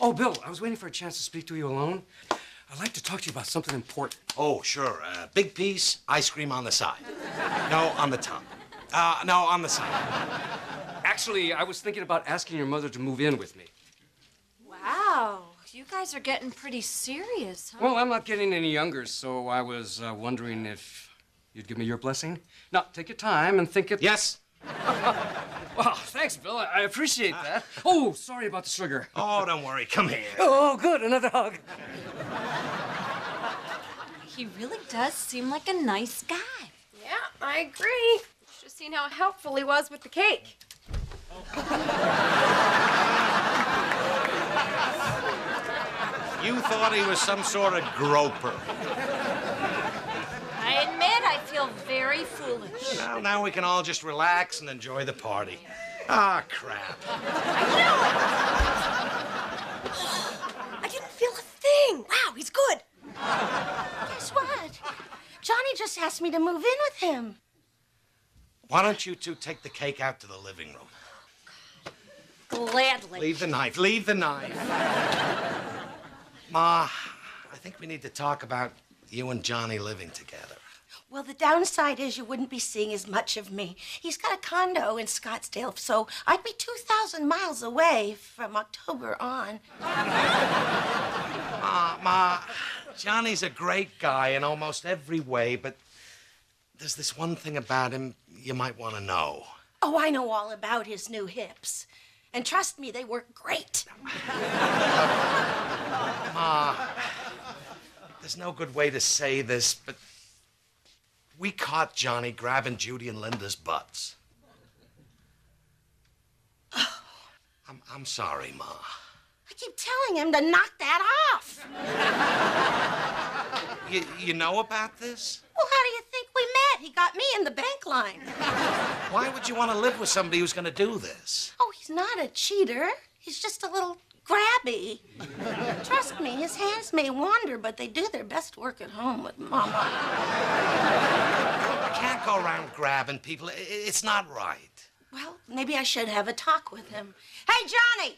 Speaker 18: Oh, Bill, I was waiting for a chance to speak to you alone. I'd like to talk to you about something important.
Speaker 1: Oh, sure. Big piece, ice cream on the side. No, on the top. No, on the side.
Speaker 18: Actually, I was thinking about asking your mother to move in with me.
Speaker 2: Wow, you guys are getting pretty serious, huh?
Speaker 18: Well, I'm not getting any younger, so I was wondering if you'd give me your blessing. Now, take your time and think it...
Speaker 1: Yes.
Speaker 18: Well, thanks, Bill. I appreciate that. Oh, sorry about the sugar.
Speaker 1: Oh, don't worry. Come here.
Speaker 18: Oh, good. Another hug.
Speaker 2: He really does seem like a nice guy.
Speaker 7: Yeah, I agree. Should have seen how helpful he was with the cake.
Speaker 1: You thought he was some sort of groper.
Speaker 2: I admit I feel very foolish.
Speaker 1: Well, now we can all just relax and enjoy the party. Ah, crap.
Speaker 17: I didn't feel a thing. Wow, he's good. Guess what? Johnny just asked me to move in with him.
Speaker 1: Why don't you two take the cake out to the living room?
Speaker 2: Gladly.
Speaker 1: Leave the knife. Leave the knife. Ma, I think we need to talk about you and Johnny living together.
Speaker 17: Well, the downside is you wouldn't be seeing as much of me. He's got a condo in Scottsdale, so I'd be 2,000 miles away from October on.
Speaker 1: Ma, Johnny's a great guy in almost every way, but there's this one thing about him you might want to know.
Speaker 17: Oh, I know all about his new hips. And trust me, they work great.
Speaker 1: Ma, there's no good way to say this, but we caught Johnny grabbing Judy and Linda's butts. I'm sorry, Ma.
Speaker 17: I keep telling him to knock that off.
Speaker 1: You know about this?
Speaker 17: Well, how do you think we met? He got me in the bank line.
Speaker 1: Why would you want to live with somebody who's going to do this?
Speaker 17: Oh, he's not a cheater. He's just a little grabby. Trust me, his hands may wander, but they do their best work at home with Mama.
Speaker 1: You can't go around grabbing people. It's not right.
Speaker 17: Well, maybe I should have a talk with him. Hey, Johnny!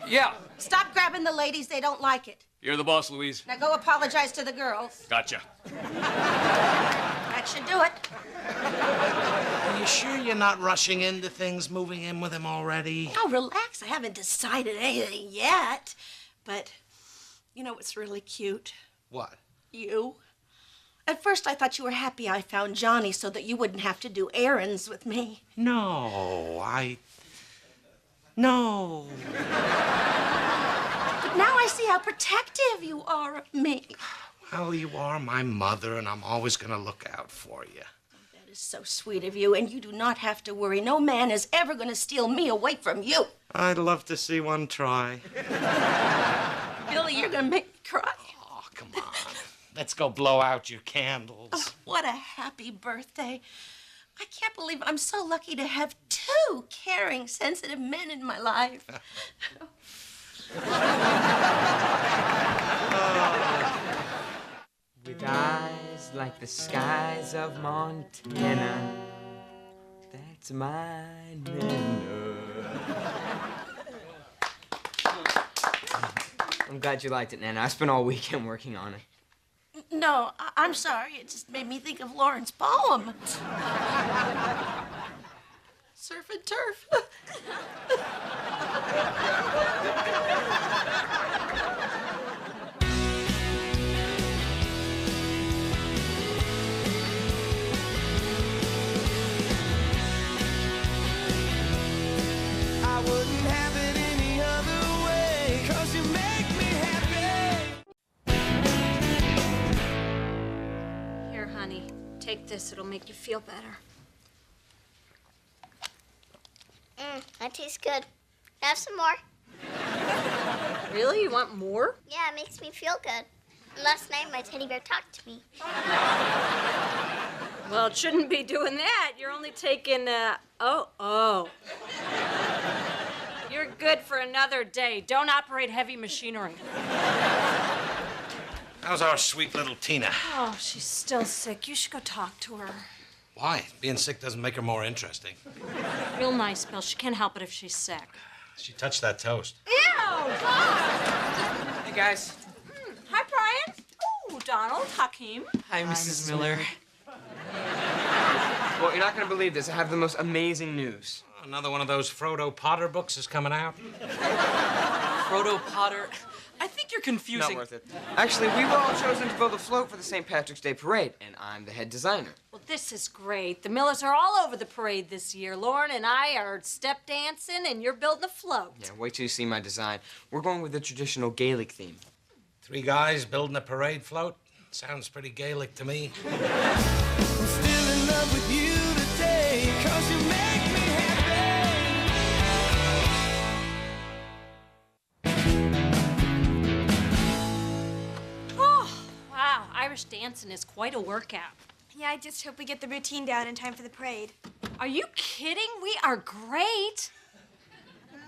Speaker 18: Yeah,
Speaker 17: Stop grabbing the ladies. They don't like it.
Speaker 18: you're the boss, Louise.
Speaker 17: Now go apologize to the girls.
Speaker 18: Gotcha.
Speaker 17: That should do it.
Speaker 1: Are you sure you're not rushing into things, moving in with him already?
Speaker 17: Oh, relax. I haven't decided anything yet. But you know what's really cute?
Speaker 1: What?
Speaker 17: You. At first, I thought you were happy I found Johnny so that you wouldn't have to do errands with me.
Speaker 1: No, No.
Speaker 17: But now I see how protective you are of me.
Speaker 1: Well, you are my mother, and I'm always going to look out for you.
Speaker 17: That is so sweet of you, and you do not have to worry. No man is ever going to steal me away from you.
Speaker 1: I'd love to see one try.
Speaker 17: Billy, you're going to make me cry.
Speaker 1: Oh, come on. Let's go blow out your candles.
Speaker 17: Oh, what a happy birthday. I can't believe I'm so lucky to have two caring, sensitive men in my life.
Speaker 4: With eyes like the skies of Montana, that's my Nana. I'm glad you liked it, Nana. I spent all weekend working on it.
Speaker 17: No, I'm sorry. It just made me think of Lauren's poem. Surf and turf.
Speaker 5: I wouldn't have it any other way, 'cause you make me happy.
Speaker 2: Here, honey, take this. It'll make you feel better.
Speaker 10: That tastes good. Have some more?
Speaker 2: Really? You want more?
Speaker 10: Yeah, it makes me feel good. And last night, my teddy bear talked to me.
Speaker 2: Well, it shouldn't be doing that. You're only taking, oh. You're good for another day. Don't operate heavy machinery.
Speaker 1: How's our sweet little Tina?
Speaker 2: Oh, she's still sick. You should go talk to her.
Speaker 1: Why? Being sick doesn't make her more interesting.
Speaker 2: Real nice, Bill. She can't help it if she's sick.
Speaker 1: She touched that toast.
Speaker 2: Ew!
Speaker 4: Hey, guys.
Speaker 2: Hi, Brian. Oh, Donald, Hakeem.
Speaker 4: Hi, Mrs. Miller. Well, you're not going to believe this. I have the most amazing news.
Speaker 1: Another one of those Frodo Potter books is coming out.
Speaker 6: Frodo Potter. I think you're confusing.
Speaker 4: Not worth it. Actually, we were all chosen to build a float for the St. Patrick's Day parade, and I'm the head designer.
Speaker 2: Well, this is great. The Millers are all over the parade this year. Lauren and I are step dancing, and you're building a float.
Speaker 4: Yeah, wait till you see my design. We're going with the traditional Gaelic theme.
Speaker 1: 3 guys building a parade float? Sounds pretty Gaelic to me.
Speaker 5: I'm still in love with you today, 'cause you make me
Speaker 2: Oh, wow. Irish dancing is quite a workout.
Speaker 3: Yeah, I just hope we get the routine down in time for the parade.
Speaker 2: Are you kidding? We are great.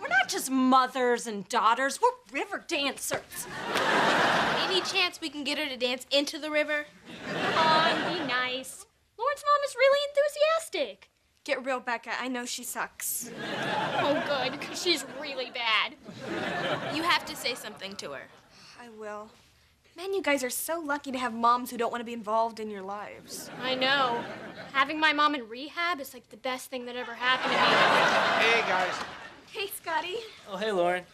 Speaker 2: We're not just mothers and daughters. We're river dancers.
Speaker 19: Any chance we can get her to dance into the river?
Speaker 3: Come on, be nice.
Speaker 19: Lauren's mom is really enthusiastic.
Speaker 3: Get real, Becca. I know she sucks.
Speaker 19: Oh, good, because she's really bad. You have to say something to her.
Speaker 3: I will. Man, you guys are so lucky to have moms who don't want to be involved in your lives.
Speaker 19: I know. Having my mom in rehab is like the best thing that ever happened to me.
Speaker 1: Hey, guys.
Speaker 3: Hey, Scotty.
Speaker 6: Oh, hey, Lauren.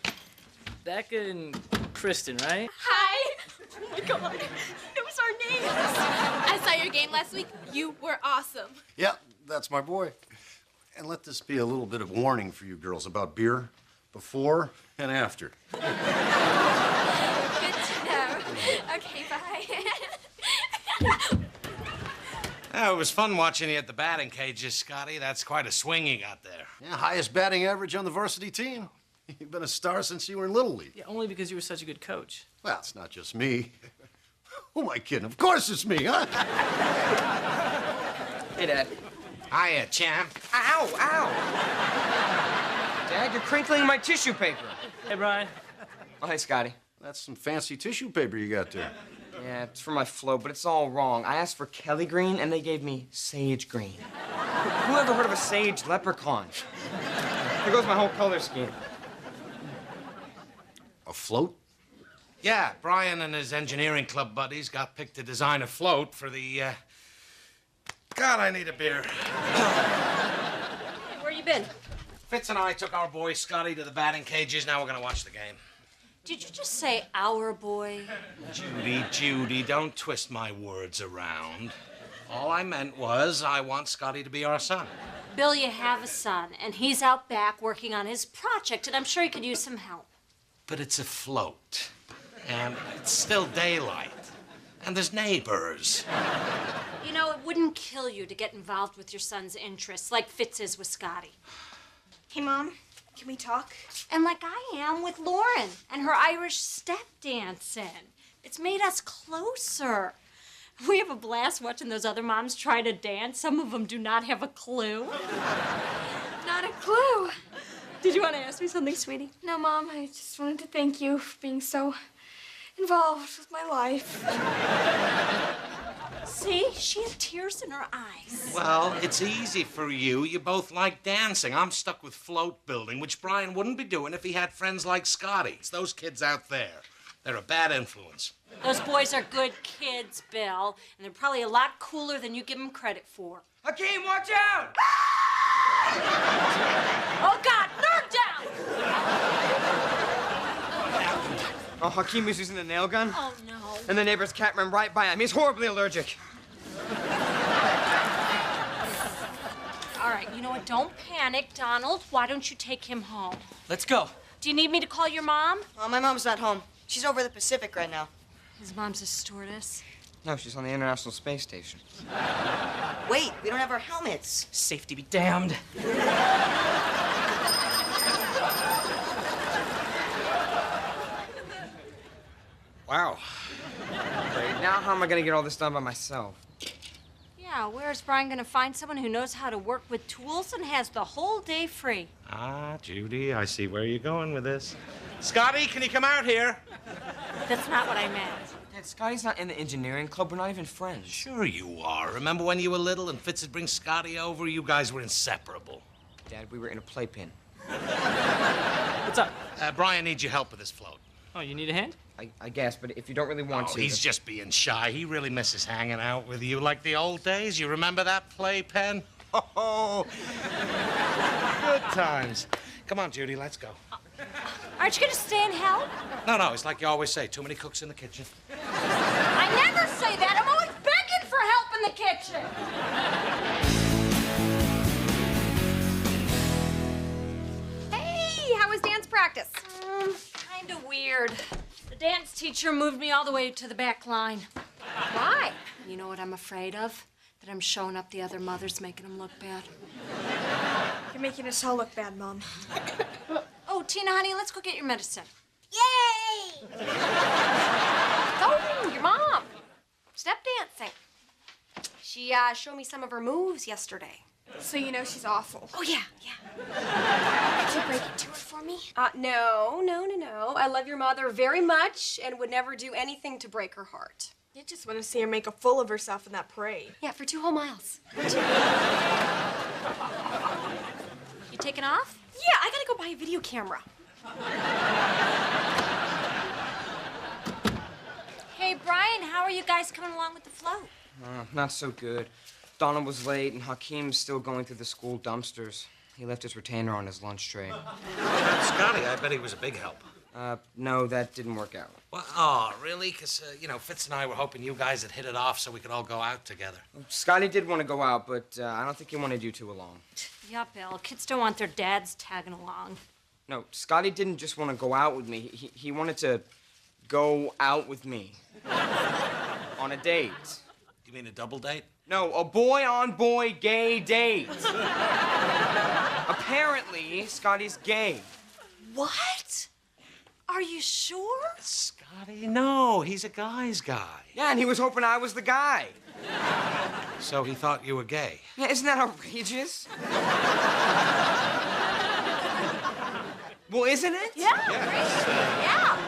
Speaker 6: Becca and Kristen, right?
Speaker 19: Hi.
Speaker 3: Oh my God. It was our names.
Speaker 19: I saw your game last week. You were awesome.
Speaker 22: Yeah, that's my boy. And let this be a little bit of warning for you girls about beer before and after.
Speaker 3: Good to know. Okay, bye.
Speaker 1: Oh, it was fun watching you at the batting cages, Scotty. That's quite a swing you got there.
Speaker 22: Yeah, highest batting average on the varsity team. You've been a star since you were in Little League.
Speaker 6: Yeah, only because you were such a good coach.
Speaker 22: Well, it's not just me. Who am I kidding? Of course it's me, huh?
Speaker 4: Hey, Dad.
Speaker 1: Hiya, champ.
Speaker 4: Ow, ow. Dad, you're crinkling my tissue paper.
Speaker 6: Hey, Brian.
Speaker 4: Oh, hey, Scotty.
Speaker 22: That's some fancy tissue paper you got there.
Speaker 4: Yeah, it's for my float, but it's all wrong. I asked for Kelly green, and they gave me sage green. Who ever heard of a sage leprechaun? There goes my whole color scheme.
Speaker 22: A float?
Speaker 1: Yeah, Brian and his engineering club buddies got picked to design a float for the, God, I need a beer.
Speaker 2: Where you been?
Speaker 1: Fitz and I took our boy Scotty to the batting cages. Now we're gonna watch the game.
Speaker 2: Did you just say our boy?
Speaker 1: Judy, don't twist my words around. All I meant was I want Scotty to be our son.
Speaker 2: Bill, you have a son, and he's out back working on his project, and I'm sure he could use some help.
Speaker 1: But it's a float, and it's still daylight, and there's neighbors.
Speaker 2: You know, it wouldn't kill you to get involved with your son's interests, like Fitz is with Scotty.
Speaker 3: Hey, Mom, can we talk?
Speaker 2: And like I am with Lauren and her Irish step dancing. It's made us closer. We have a blast watching those other moms try to dance. Some of them do not have a clue.
Speaker 3: Not a clue.
Speaker 2: Did you want to ask me something, sweetie?
Speaker 3: No, Mom, I just wanted to thank you for being so involved with my life.
Speaker 2: See? She had tears in her eyes.
Speaker 1: Well, it's easy for you. You both like dancing. I'm stuck with float building, which Brian wouldn't be doing if he had friends like Scotty. It's those kids out there. They're a bad influence.
Speaker 2: Those boys are good kids, Bill, and they're probably a lot cooler than you give them credit for.
Speaker 4: Hakeem, watch out!
Speaker 2: Oh, God, nerd down!
Speaker 4: Oh, Hakeem was using a nail gun?
Speaker 2: Oh, no.
Speaker 4: And the neighbor's cat ran right by him. He's horribly allergic.
Speaker 2: All right, you know what? Don't panic, Donald. Why don't you take him home?
Speaker 6: Let's go.
Speaker 2: Do you need me to call your mom?
Speaker 15: Oh, my mom's not home. She's over the Pacific right now.
Speaker 2: His mom's a stewardess.
Speaker 4: No, she's on the International Space Station.
Speaker 15: Wait, we don't have our helmets.
Speaker 6: Safety be damned.
Speaker 1: Wow.
Speaker 4: Great. Now how am I gonna get all this done by myself?
Speaker 2: Yeah, where's Brian gonna find someone who knows how to work with tools and has the whole day free?
Speaker 1: Ah, Judy, I see where you're going with this. Scotty, can you come out here?
Speaker 2: That's not what I meant.
Speaker 4: Dad, Scotty's not in the engineering club. We're not even friends.
Speaker 1: Sure you are. Remember when you were little and Fitz would bring Scotty over? You guys were inseparable.
Speaker 4: Dad, we were in a playpen.
Speaker 6: What's up?
Speaker 1: Brian needs your help with this float.
Speaker 6: Oh, you need a hand?
Speaker 4: I guess, but if you don't really want to...
Speaker 1: He's just being shy. He really misses hanging out with you like the old days. You remember that playpen? Oh, good times. Come on, Judy, let's go.
Speaker 2: Aren't you gonna stay and help?
Speaker 1: No, it's like you always say, too many cooks in the kitchen.
Speaker 2: I never say that. I'm always begging for help in the kitchen.
Speaker 7: Hey, how was dance practice?
Speaker 2: Kinda weird. The dance teacher moved me all the way to the back line.
Speaker 7: Why?
Speaker 2: You know what I'm afraid of? That I'm showing up the other mothers, making them look bad.
Speaker 3: You're making us all look bad, Mom.
Speaker 2: Oh, Tina, honey, let's go get your medicine.
Speaker 10: Yay!
Speaker 7: Oh, your mom. Step dancing. She showed me some of her moves yesterday.
Speaker 3: So you know she's awful.
Speaker 7: Oh, yeah.
Speaker 3: Could you break it to her for me?
Speaker 7: No. I love your mother very much and would never do anything to break her heart.
Speaker 3: You just want to see her make a fool of herself in that parade.
Speaker 7: Yeah, for 2 whole miles.
Speaker 2: You taking off?
Speaker 7: Yeah, I gotta go buy a video camera.
Speaker 2: Hey, Brian, how are you guys coming along with the float?
Speaker 4: Not so good. Donna was late, and Hakeem's still going through the school dumpsters. He left his retainer on his lunch tray.
Speaker 1: Scotty, I bet he was a big help.
Speaker 4: No, that didn't work out.
Speaker 1: Well, oh, really? Because, Fitz and I were hoping you guys had hit it off so we could all go out together.
Speaker 4: Scotty did want to go out, but I don't think he wanted you two along.
Speaker 2: Yeah, Bill. Kids don't want their dads tagging along.
Speaker 4: No, Scotty didn't just want to go out with me. He wanted to go out with me. On a date.
Speaker 1: You mean a double date?
Speaker 4: No, a boy-on-boy gay date. Apparently, Scotty's gay.
Speaker 2: What? Are you sure?
Speaker 1: Scotty, no, he's a guy's guy.
Speaker 4: Yeah, and he was hoping I was the guy.
Speaker 1: So he thought you were gay.
Speaker 4: Yeah, isn't that outrageous? Well, isn't it?
Speaker 2: Yeah. Yeah.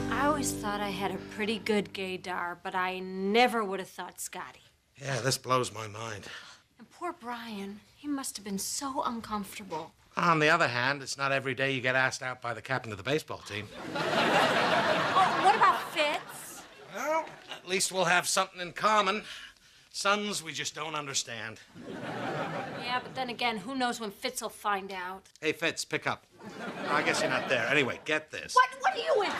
Speaker 2: I always thought I had a pretty good gaydar, but I never would have thought Scotty.
Speaker 1: Yeah, this blows my mind.
Speaker 2: And poor Brian, he must have been so uncomfortable.
Speaker 1: On the other hand, it's not every day you get asked out by the captain of the baseball team.
Speaker 2: Oh, what about Fitz?
Speaker 1: Well, at least we'll have something in common. Sons we just don't understand.
Speaker 2: Yeah, but then again, who knows when Fitz will find out?
Speaker 1: Hey, Fitz, pick up. I guess you're not there. Anyway, get this.
Speaker 2: What are you insane?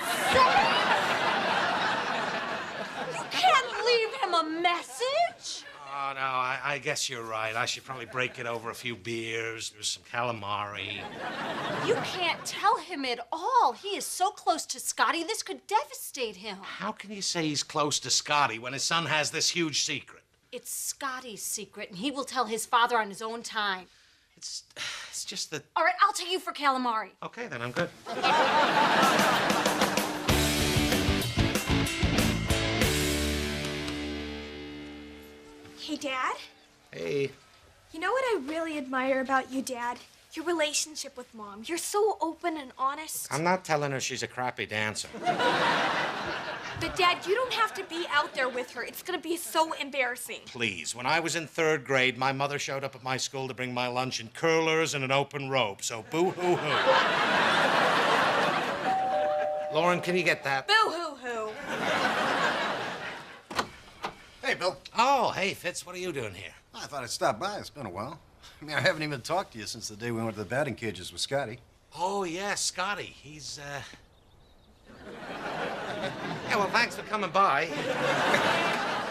Speaker 2: You can't leave him a message.
Speaker 1: Oh, no, I guess you're right. I should probably break it over a few beers. There's some calamari.
Speaker 2: You can't tell him at all. He is so close to Scotty, this could devastate him.
Speaker 1: How can you say he's close to Scotty when his son has this huge secret?
Speaker 2: It's Scotty's secret, and he will tell his father on his own time.
Speaker 1: It's just that...
Speaker 2: All right, I'll take you for calamari.
Speaker 1: Okay, then I'm good.
Speaker 3: Hey, Dad.
Speaker 1: Hey.
Speaker 3: You know what I really admire about you, Dad? Your relationship with Mom. You're so open and honest.
Speaker 1: I'm not telling her she's a crappy dancer.
Speaker 3: But, Dad, you don't have to be out there with her. It's gonna be so embarrassing.
Speaker 1: Please, when I was in 3rd grade, my mother showed up at my school to bring my lunch in curlers and an open robe, so boo-hoo-hoo. Lauren, can you get that?
Speaker 3: Boo-hoo-hoo.
Speaker 22: Hey, Bill.
Speaker 1: Oh, hey, Fitz, what are you doing here?
Speaker 22: I thought I'd stop by. It's been a while. I mean, I haven't even talked to you since the day we went to the batting cages with Scotty.
Speaker 1: Oh, yeah, Scotty. He's, Yeah, well, thanks for coming by.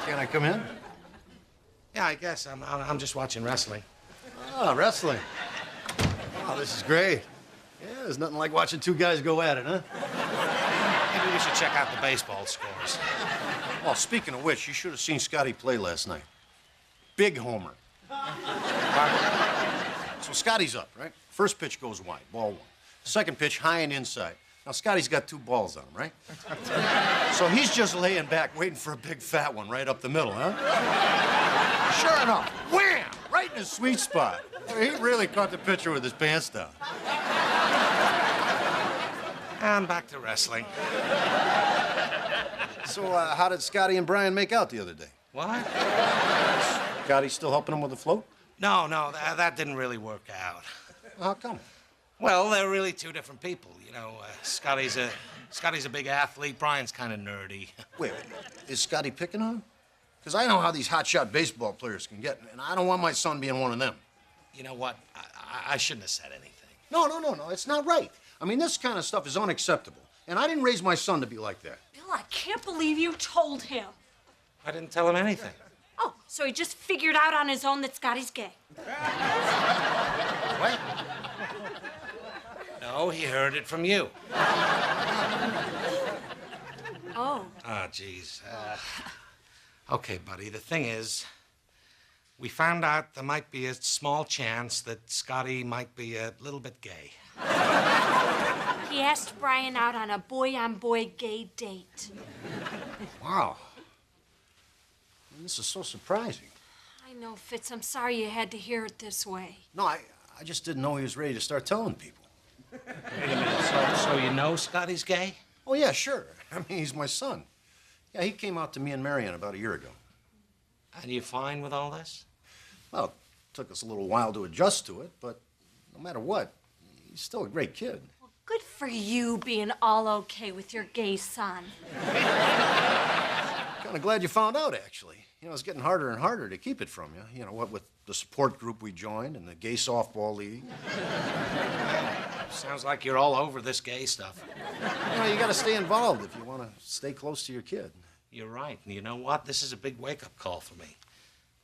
Speaker 22: Can I come in?
Speaker 1: Yeah, I guess. I'm just watching wrestling.
Speaker 22: Oh, wrestling. Oh, this is great. Yeah, there's nothing like watching two guys go at it, huh?
Speaker 1: Maybe we should check out the baseball scores.
Speaker 22: Well, speaking of which, you should have seen Scotty play last night. Big homer. So Scotty's up, right? First pitch goes wide, ball 1. Second pitch, high and inside. Now, Scotty's got 2 balls on him, right? So he's just laying back, waiting for a big fat one right up the middle, huh? Sure enough, wham! Right in his sweet spot. I mean, he really caught the pitcher with his pants down.
Speaker 1: And back to wrestling.
Speaker 22: So, how did Scotty and Brian make out the other day?
Speaker 1: What?
Speaker 22: Scotty still helping him with the float?
Speaker 1: No, that didn't really work out.
Speaker 22: How come?
Speaker 1: Well, they're really 2 different people. You know, Scotty's a big athlete. Brian's kind of nerdy.
Speaker 22: Wait, is Scotty picking on him? Because I know how these hotshot baseball players can get, and I don't want my son being one of them.
Speaker 1: You know what? I shouldn't have said anything.
Speaker 22: No, it's not right. I mean, this kind of stuff is unacceptable, and I didn't raise my son to be like that.
Speaker 2: Bill, I can't believe you told him.
Speaker 1: I didn't tell him anything.
Speaker 2: Oh, so he just figured out on his own that Scotty's gay.
Speaker 22: What?
Speaker 1: No, he heard it from you.
Speaker 2: Oh.
Speaker 1: Oh, geez. Okay, buddy, the thing is, we found out there might be a small chance that Scotty might be a little bit gay.
Speaker 2: He asked Brian out on a boy-on-boy gay date.
Speaker 22: Wow. This is so surprising.
Speaker 2: I know, Fitz. I'm sorry you had to hear it this way.
Speaker 22: No, I just didn't know he was ready to start telling people.
Speaker 1: Wait a minute, so you know Scotty's gay?
Speaker 22: Oh, yeah, sure. I mean, he's my son. Yeah, he came out to me and Marion about a year ago.
Speaker 1: And you fine with all this?
Speaker 22: Well, it took us a little while to adjust to it, but no matter what, he's still a great kid.
Speaker 2: Well, good for you being all okay with your gay son.
Speaker 22: Kind of glad you found out, actually. You know, it's getting harder and harder to keep it from you. You know, what with the support group we joined and the gay softball league.
Speaker 1: Sounds like you're all over this gay stuff.
Speaker 22: You know, you got to stay involved if you want to stay close to your kid.
Speaker 1: You're right. And you know what? This is a big wake-up call for me.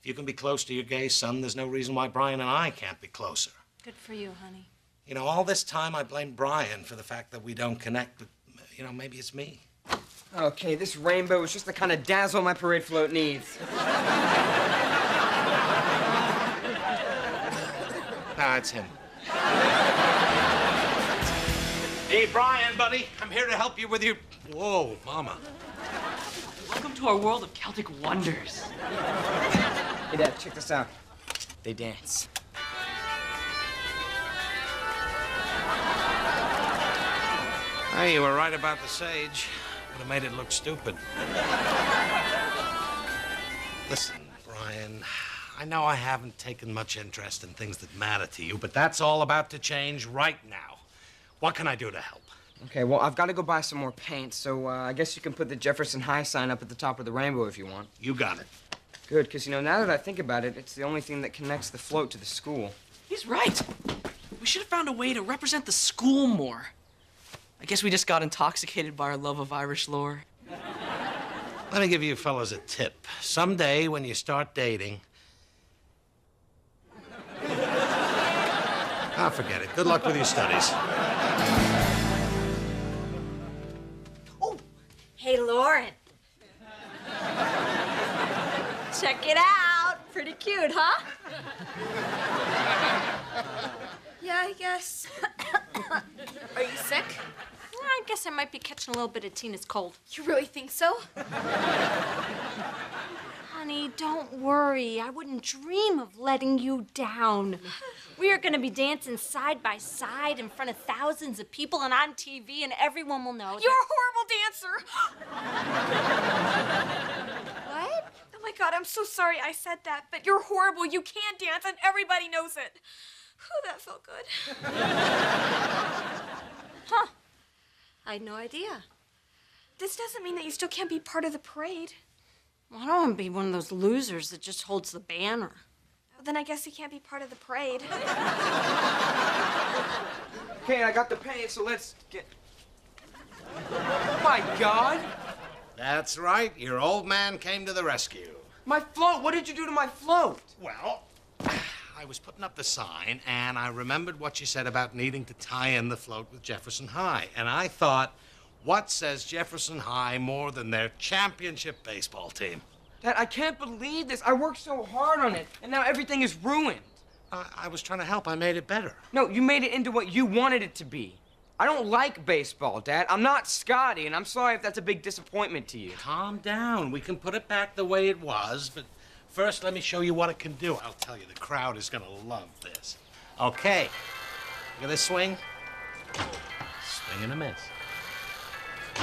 Speaker 1: If you can be close to your gay son, there's no reason why Brian and I can't be closer.
Speaker 2: Good for you, honey.
Speaker 1: You know, all this time I blame Brian for the fact that we don't connect, but, you know, maybe it's me.
Speaker 4: Okay, this rainbow is just the kind of dazzle my parade float needs.
Speaker 1: Nah, it's him. Hey, Brian, buddy. I'm here to help you with your... Whoa, Mama.
Speaker 16: Welcome to our world of Celtic wonders.
Speaker 4: Hey, Dad, check this out. They dance.
Speaker 1: Hey, you were right about the sage. Would have made it look stupid. Listen, Brian. I know I haven't taken much interest in things that matter to you, but that's all about to change right now. What can I do to help?
Speaker 4: Okay, well, I've got to go buy some more paint, so I guess you can put the Jefferson High sign up at the top of the rainbow if you want.
Speaker 1: You got it.
Speaker 4: Good, because, you know, now that I think about it, it's the only thing that connects the float to the school.
Speaker 16: He's right. We should have found a way to represent the school more. I guess we just got intoxicated by our love of Irish lore.
Speaker 1: Let me give you fellas a tip. Someday when you start dating... Ah, forget it. Good luck with your studies.
Speaker 3: Hey, Lauren. Check it out. Pretty cute, huh? Yeah, I guess. Are you sick?
Speaker 2: I guess I might be catching a little bit of Tina's cold.
Speaker 3: You really think so?
Speaker 2: Honey, don't worry. I wouldn't dream of letting you down. We are going to be dancing side by side in front of thousands of people and on TV, and everyone will know.
Speaker 3: You're a horrible dancer.
Speaker 2: What?
Speaker 3: Oh my God, I'm so sorry I said that, but you're horrible. You can't dance, and everybody knows it. Whew, that felt good.
Speaker 2: Huh. I had no idea.
Speaker 3: This doesn't mean that you still can't be part of the parade.
Speaker 2: Well, I don't want to be one of those losers that just holds the banner.
Speaker 3: Then I guess you can't be part of the parade.
Speaker 4: Okay, I got the paint, so let's get... Oh, my God!
Speaker 1: That's right. Your old man came to the rescue.
Speaker 4: My float! What did you do to my float?
Speaker 1: Well, I was putting up the sign, and I remembered what you said about needing to tie in the float with Jefferson High. And I thought, what says Jefferson High more than their championship baseball team?
Speaker 4: Dad, I can't believe this. I worked so hard on it, and now everything is ruined.
Speaker 1: I was trying to help. I made it better.
Speaker 4: No, you made it into what you wanted it to be. I don't like baseball, Dad. I'm not Scotty, and I'm sorry if that's a big disappointment to you.
Speaker 1: Calm down. We can put it back the way it was, but first let me show you what it can do. I'll tell you, the crowd is going to love this. Okay. Look at this swing. Swing and a miss.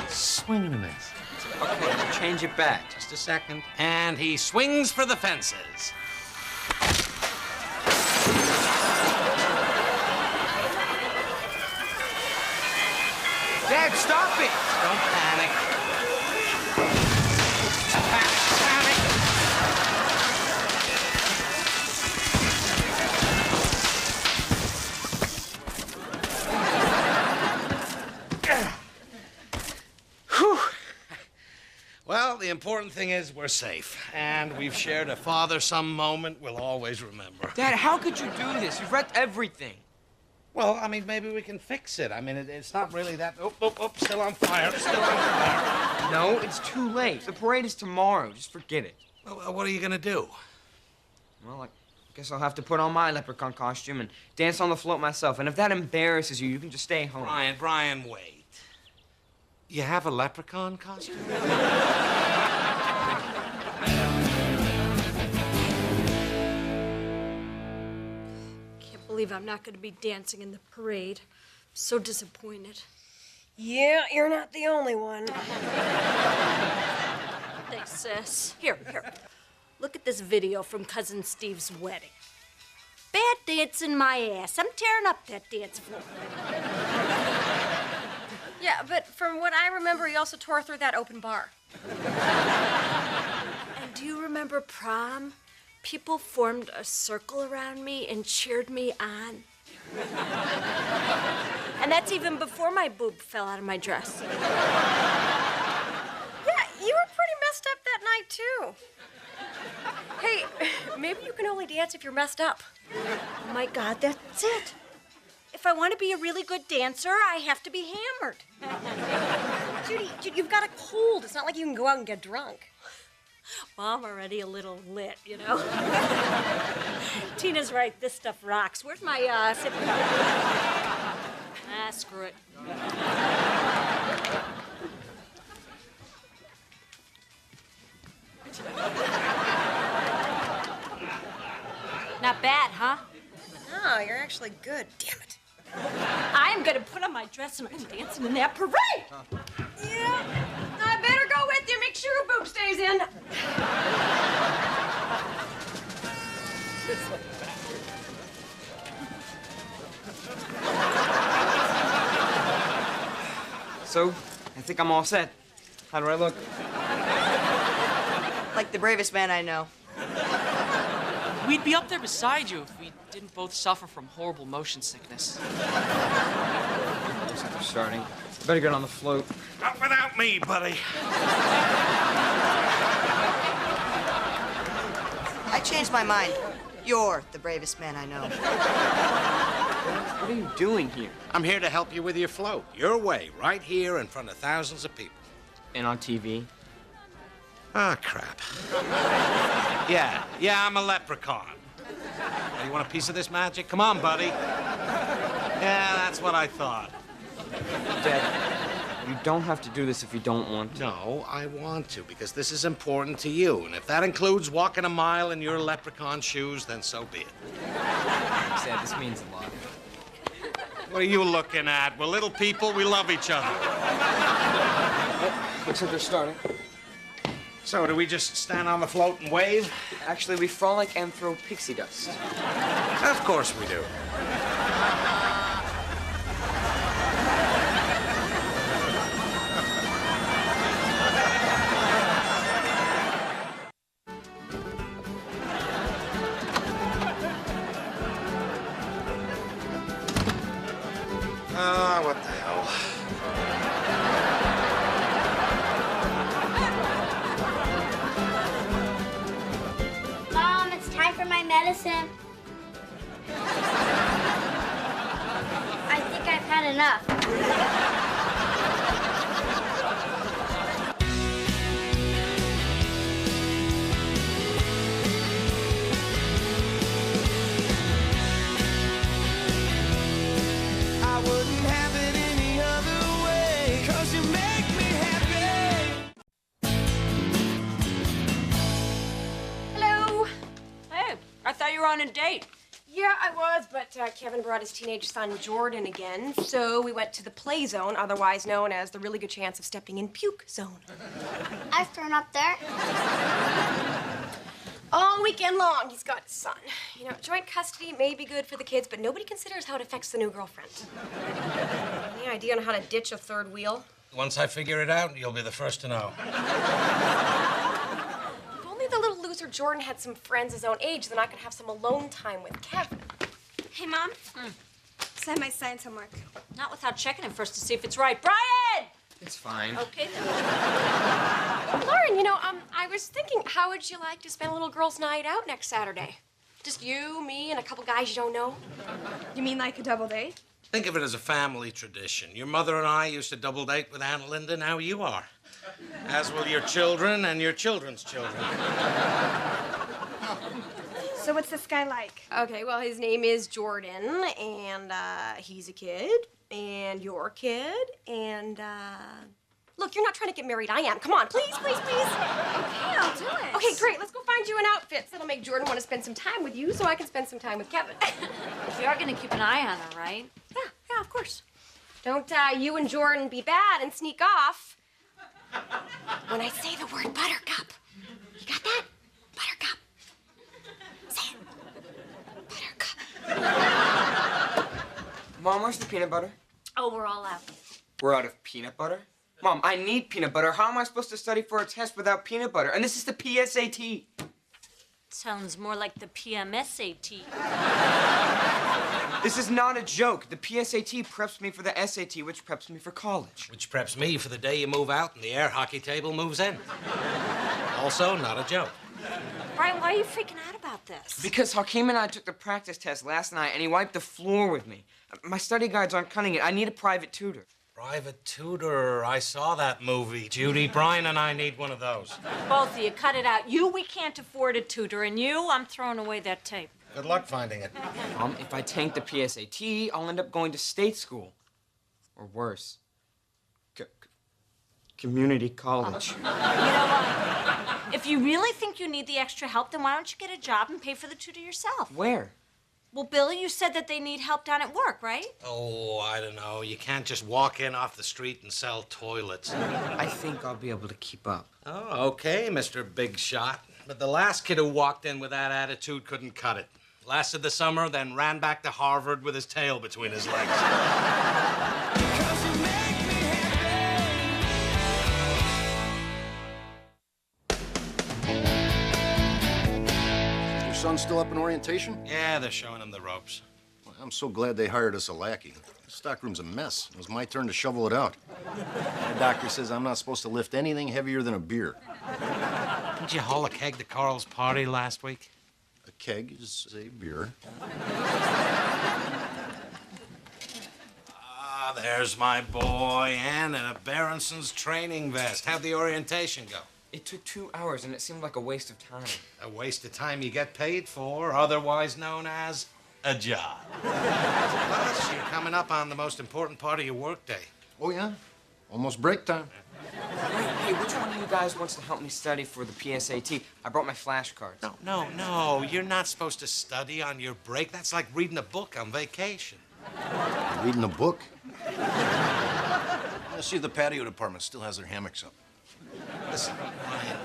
Speaker 1: Swing and a miss.
Speaker 4: Okay, change it back.
Speaker 1: Just a second. And he swings for the fences.
Speaker 4: Dad, stop it!
Speaker 1: Don't panic. Whew. Well, the important thing is we're safe, and we've shared a father-son moment we'll always remember.
Speaker 4: Dad, how could you do this? You've wrecked everything.
Speaker 1: Well, I mean, maybe we can fix it. I mean, it's not really that... Oh, still on fire, still on fire.
Speaker 4: No, it's too late. The parade is tomorrow. Just forget it.
Speaker 1: Well, what are you gonna do?
Speaker 4: Well, I guess I'll have to put on my leprechaun costume and dance on the float myself. And if that embarrasses you, you can just stay home.
Speaker 1: Brian, wait. You have a leprechaun costume?
Speaker 2: Can't believe I'm not going to be dancing in the parade. I'm so disappointed.
Speaker 7: Yeah, you're not the only one.
Speaker 2: Thanks, sis. Here. Look at this video from Cousin Steve's wedding. Bad dancing my ass. I'm tearing up that dance floor.
Speaker 7: Yeah, but from what I remember, he also tore through that open bar.
Speaker 2: And do you remember prom? People formed a circle around me and cheered me on. And that's even before my boob fell out of my dress.
Speaker 7: Yeah, you were pretty messed up that night, too. Hey, maybe you can only dance if you're messed up.
Speaker 2: Oh my God, that's it. If I want to be a really good dancer, I have to be hammered.
Speaker 7: Judy, you've got a cold. It's not like you can go out and get drunk.
Speaker 2: Well, I'm already a little lit, you know. Tina's right. This stuff rocks. Where's my sipping cup? Ah, screw it. Not bad, huh?
Speaker 7: No, you're actually good. Damn it.
Speaker 2: I'm gonna put on my dress and I'm dancing in that parade.
Speaker 7: Yeah, I better go with you. Make sure your boob stays in.
Speaker 4: So, I think I'm all set. How do I look?
Speaker 15: Like the bravest man I know.
Speaker 16: We'd be up there beside you if we didn't both suffer from horrible motion sickness.
Speaker 4: Looks like they're starting. Better get on the float.
Speaker 1: Not without me, buddy.
Speaker 15: I changed my mind. You're the bravest man I know.
Speaker 4: What are you doing here?
Speaker 1: I'm here to help you with your float. Your way, right here in front of thousands of people.
Speaker 4: And on TV?
Speaker 1: Ah, crap. Yeah, I'm a leprechaun. You want a piece of this magic? Come on, buddy. Yeah, that's what I thought.
Speaker 4: Dad, you don't have to do this if you don't want to.
Speaker 1: No, I want to, because this is important to you. And if that includes walking a mile in your leprechaun shoes, then so be it.
Speaker 4: Thanks, Dad. This means a lot.
Speaker 1: What are you looking at? We're little people. We love each other.
Speaker 4: Looks like they're starting.
Speaker 1: So, do we just stand on the float and wave?
Speaker 4: Actually, we frolic and throw pixie dust.
Speaker 1: Of course we do. What the hell?
Speaker 10: Mom, it's time for my medicine. I think I've had enough.
Speaker 5: I wouldn't have it any other way, 'cause you make me happy.
Speaker 7: Hello.
Speaker 3: Hey, I thought you were on a date.
Speaker 7: Yeah, I was, but Kevin brought his teenage son Jordan again, so we went to the play zone, otherwise known as the really good chance of stepping in puke zone.
Speaker 10: I've thrown up there.
Speaker 7: All weekend long, he's got his son. You know, joint custody may be good for the kids, but nobody considers how it affects the new girlfriend. Any idea on how to ditch a third wheel?
Speaker 1: Once I figure it out, you'll be the first to know.
Speaker 7: If only the little loser Jordan had some friends his own age, then I could have some alone time with Kevin.
Speaker 3: Hey, Mom. Sign my science homework.
Speaker 2: Not without checking it first to see if it's right. Brian!
Speaker 4: It's fine.
Speaker 2: Okay, then.
Speaker 7: Lauren, you know, I was thinking, how would you like to spend a little girls' night out next Saturday? Just you, me, and a couple guys you don't know?
Speaker 3: You mean like a double date?
Speaker 1: Think of it as a family tradition. Your mother and I used to double date with Aunt Linda, now you are. As will your children and your children's children.
Speaker 3: So what's this guy like?
Speaker 7: Okay, well, his name is Jordan, and he's a kid, and you're a kid, and look, you're not trying to get married. I am. Come on, please, please, please.
Speaker 3: Okay, I'll do it.
Speaker 7: Okay, great. Let's go find you an outfit that'll make Jordan want to spend some time with you, so I can spend some time with Kevin.
Speaker 2: You are gonna keep an eye on her, right?
Speaker 7: Yeah, of course. Don't you and Jordan be bad and sneak off. When I say the word buttercup, you got that? Buttercup. Say it. Buttercup.
Speaker 4: Mom, where's the peanut butter?
Speaker 2: Oh, we're all out.
Speaker 4: We're out of peanut butter? Mom, I need peanut butter. How am I supposed to study for a test without peanut butter? And this is the PSAT.
Speaker 2: Sounds more like the PMSAT.
Speaker 4: This is not a joke. The PSAT preps me for the SAT, which preps me for college.
Speaker 1: Which preps me for the day you move out and the air hockey table moves in. Also, not a joke.
Speaker 2: Brian, why are you freaking out about this?
Speaker 4: Because Hakeem and I took the practice test last night, and he wiped the floor with me. My study guides aren't cutting it. I need a private tutor.
Speaker 1: Private tutor. I saw that movie, Judy. Brian and I need one of those.
Speaker 2: Both of you, cut it out. You, we can't afford a tutor, and you, I'm throwing away that tape.
Speaker 1: Good luck finding it.
Speaker 4: If I tank the PSAT, I'll end up going to state school. Or worse. Community college.
Speaker 2: You know what? If you really think you need the extra help, then why don't you get a job and pay for the tutor yourself?
Speaker 4: Where?
Speaker 2: Well, Billy, you said that they need help down at work, right?
Speaker 1: Oh, I don't know. You can't just walk in off the street and sell toilets.
Speaker 4: I think I'll be able to keep up.
Speaker 1: Oh, okay, Mr. Big Shot. But the last kid who walked in with that attitude couldn't cut it. Lasted the summer, then ran back to Harvard with his tail between his legs.
Speaker 5: 'Cause you make me happy.
Speaker 22: Your son still up in orientation?
Speaker 1: Yeah, they're showing him the ropes.
Speaker 22: Well, I'm so glad they hired us a lackey. The stockroom's a mess. It was my turn to shovel it out. The doctor says I'm not supposed to lift anything heavier than a beer.
Speaker 1: Didn't you haul a keg to Carl's party last week?
Speaker 22: A keg is a beer.
Speaker 1: Ah, there's my boy, Ann, in a Berenson's training vest. How'd the orientation go?
Speaker 4: It took 2 hours, and it seemed like a waste of time.
Speaker 1: A waste of time you get paid for, otherwise known as a job. Plus, you're coming up on the most important part of your workday.
Speaker 22: Oh, yeah? Almost break time.
Speaker 4: Hey, which one of you guys wants to help me study for the PSAT? I brought my flashcards.
Speaker 1: No, you're not supposed to study on your break. That's like reading a book on vacation.
Speaker 22: Reading a book? Let's see if the patio department still has their hammocks up.
Speaker 1: Listen, Ryan,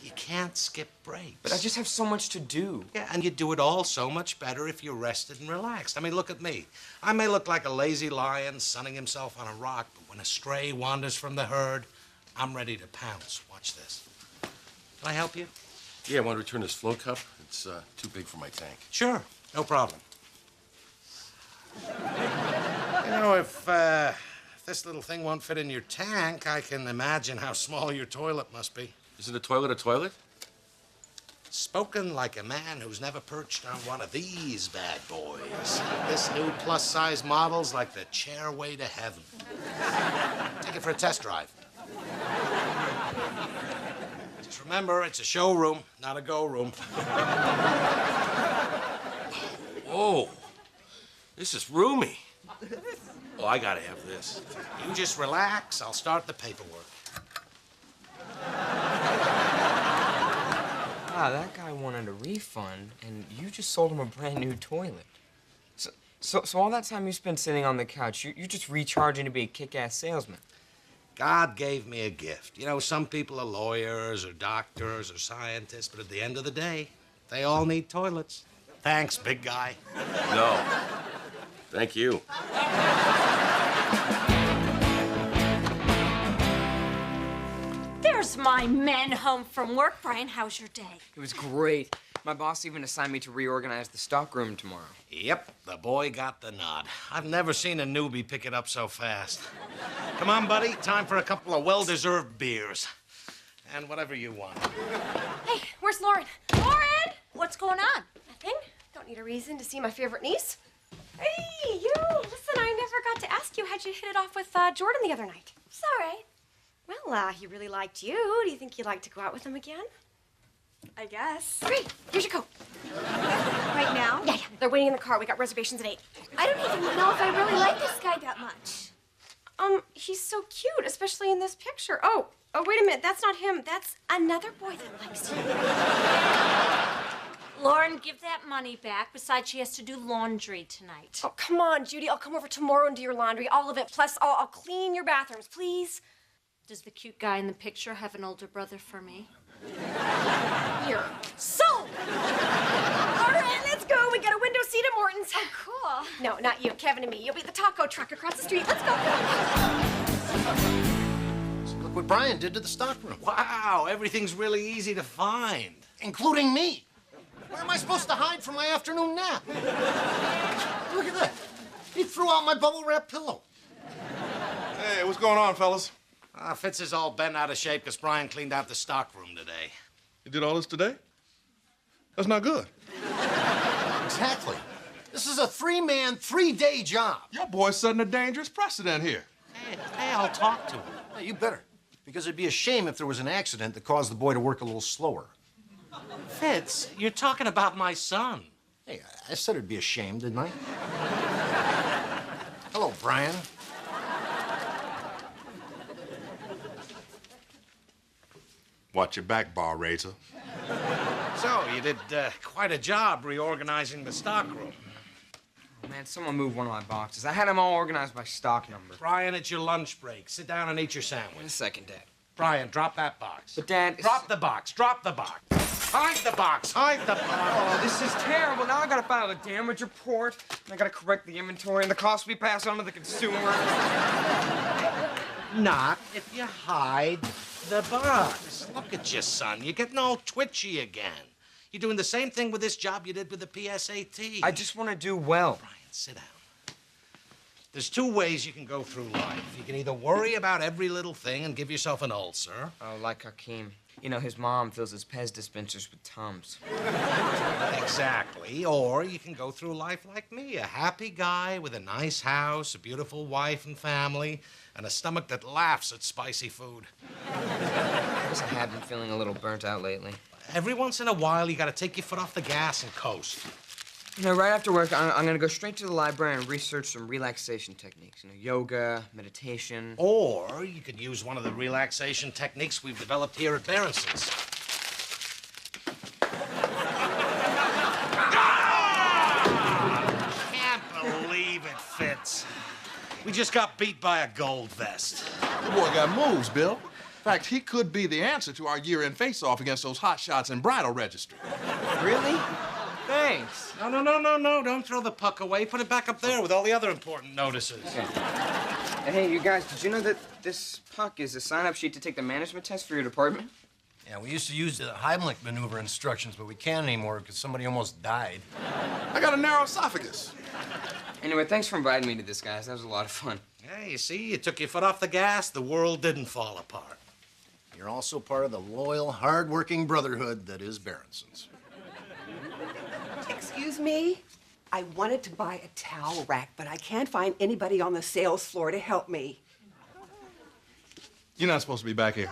Speaker 1: you can't skip breaks.
Speaker 4: But I just have so much to do.
Speaker 1: Yeah, and you do it all so much better if you're rested and relaxed. I mean, look at me. I may look like a lazy lion sunning himself on a rock, but when a stray wanders from the herd, I'm ready to pounce. Watch this. Can I help you?
Speaker 22: Yeah, I want to return this float cup. It's too big for my tank.
Speaker 1: Sure, no problem. You know, if this little thing won't fit in your tank, I can imagine how small your toilet must be.
Speaker 22: Isn't a toilet a toilet?
Speaker 1: Spoken like a man who's never perched on one of these bad boys. This new plus-size model's like the chairway to heaven. Take it for a test drive. Just remember, it's a showroom, not a go room.
Speaker 22: Oh, this is roomy. Oh, I gotta have this.
Speaker 1: You just relax. I'll start the paperwork.
Speaker 4: Ah, that guy wanted a refund, and you just sold him a brand new toilet. So all that time you spent sitting on the couch, you're just recharging to be a kick-ass salesman.
Speaker 1: God gave me a gift. You know, some people are lawyers or doctors or scientists, but at the end of the day, they all need toilets. Thanks, big guy.
Speaker 22: No. Thank you.
Speaker 2: There's my men home from work. Brian, how's your day?
Speaker 4: It was great. My boss even assigned me to reorganize the stockroom tomorrow.
Speaker 1: Yep, the boy got the nod. I've never seen a newbie pick it up so fast. Come on, buddy. Time for a couple of well-deserved beers. And whatever you want.
Speaker 7: Hey, where's Lauren? Lauren!
Speaker 2: What's going on?
Speaker 7: Nothing. Don't need a reason to see my favorite niece. Hey, you! Listen, I never got to ask you how'd you hit it off with Jordan the other night.
Speaker 10: It's all right.
Speaker 7: Well, he really liked you. Do you think you'd like to go out with him again?
Speaker 3: I guess.
Speaker 7: Great. Here's your coat.
Speaker 3: Right now?
Speaker 7: Yeah. They're waiting in the car. We got reservations at 8.
Speaker 10: I don't even know if I really like this guy that much.
Speaker 7: He's so cute, especially in this picture. Oh, wait a minute. That's not him. That's another boy that likes you.
Speaker 2: Lauren, give that money back. Besides, she has to do laundry tonight.
Speaker 7: Oh, come on, Judy. I'll come over tomorrow and do your laundry. All of it. Plus, I'll clean your bathrooms, please.
Speaker 2: Does the cute guy in the picture have an older brother for me?
Speaker 7: Here. So! All right, let's go. We got a window seat at Morton's.
Speaker 10: Oh, cool.
Speaker 7: No, not you. Kevin and me. You'll be at the taco truck across the street. Let's go.
Speaker 22: So look what Brian did to the stockroom.
Speaker 1: Wow, everything's really easy to find.
Speaker 22: Including me. Where am I supposed to hide from my afternoon nap? Look at that. He threw out my bubble wrap pillow.
Speaker 20: Hey, what's going on, fellas?
Speaker 1: Fitz is all bent out of shape because Brian cleaned out the stockroom today.
Speaker 20: You did all this today? That's not good.
Speaker 22: Exactly. This is a 3-man, 3-day job.
Speaker 20: Your boy's setting a dangerous precedent here.
Speaker 1: Hey, I'll talk to him.
Speaker 22: Hey, you better. Because it'd be a shame if there was an accident that caused the boy to work a little slower.
Speaker 1: Fitz, you're talking about my son.
Speaker 22: Hey, I said it'd be a shame, didn't I? Hello, Brian.
Speaker 20: Watch your back, bar raiser.
Speaker 1: So, you did quite a job reorganizing the stockroom.
Speaker 4: Oh, man, someone moved one of my boxes. I had them all organized by stock number.
Speaker 1: Brian, it's your lunch break. Sit down and eat your sandwich.
Speaker 4: In a second, Dad.
Speaker 1: Brian, drop that box.
Speaker 4: But, Dad...
Speaker 1: Drop the box. Drop the box. Hide the box. Hide the box.
Speaker 4: Oh, this is terrible. Now I gotta file a damage report. And I gotta correct the inventory, and the cost will be passed on to the consumer.
Speaker 1: Not if you hide the box. Look at you, son. You're getting all twitchy again. You're doing the same thing with this job you did with the PSAT.
Speaker 4: I just want to do well.
Speaker 1: Brian, sit down. There's two ways you can go through life. You can either worry about every little thing and give yourself an ulcer.
Speaker 4: Oh, like Hakeem. You know, his mom fills his Pez dispensers with Tums.
Speaker 1: Exactly. Or you can go through life like me, a happy guy with a nice house, a beautiful wife and family, and a stomach that laughs at spicy food.
Speaker 4: I guess I have been feeling a little burnt out lately.
Speaker 1: Every once in a while, you gotta take your foot off the gas and coast.
Speaker 4: You know, right after work, I'm gonna go straight to the library and research some relaxation techniques. You know, yoga, meditation.
Speaker 1: Or you could use one of the relaxation techniques we've developed here at Berenson's. Can't believe it fits. We just got beat by a gold vest.
Speaker 20: The boy got moves, Bill. In fact, he could be the answer to our year-end face-off against those hot shots in bridal registry.
Speaker 4: Really? Thanks.
Speaker 1: No. Don't throw the puck away. Put it back up there with all the other important notices.
Speaker 4: Okay. Hey, you guys, did you know that this puck is a sign-up sheet to take the management test for your department?
Speaker 22: Yeah, we used to use the Heimlich maneuver instructions, but we can't anymore because somebody almost died.
Speaker 20: I got a narrow esophagus.
Speaker 4: Anyway, thanks for inviting me to this, guys. That was a lot of fun.
Speaker 1: Yeah, you see, you took your foot off the gas, the world didn't fall apart.
Speaker 22: You're also part of the loyal, hard-working brotherhood that is Berenson's.
Speaker 12: Excuse me? I wanted to buy a towel rack, but I can't find anybody on the sales floor to help me.
Speaker 20: You're not supposed to be back here.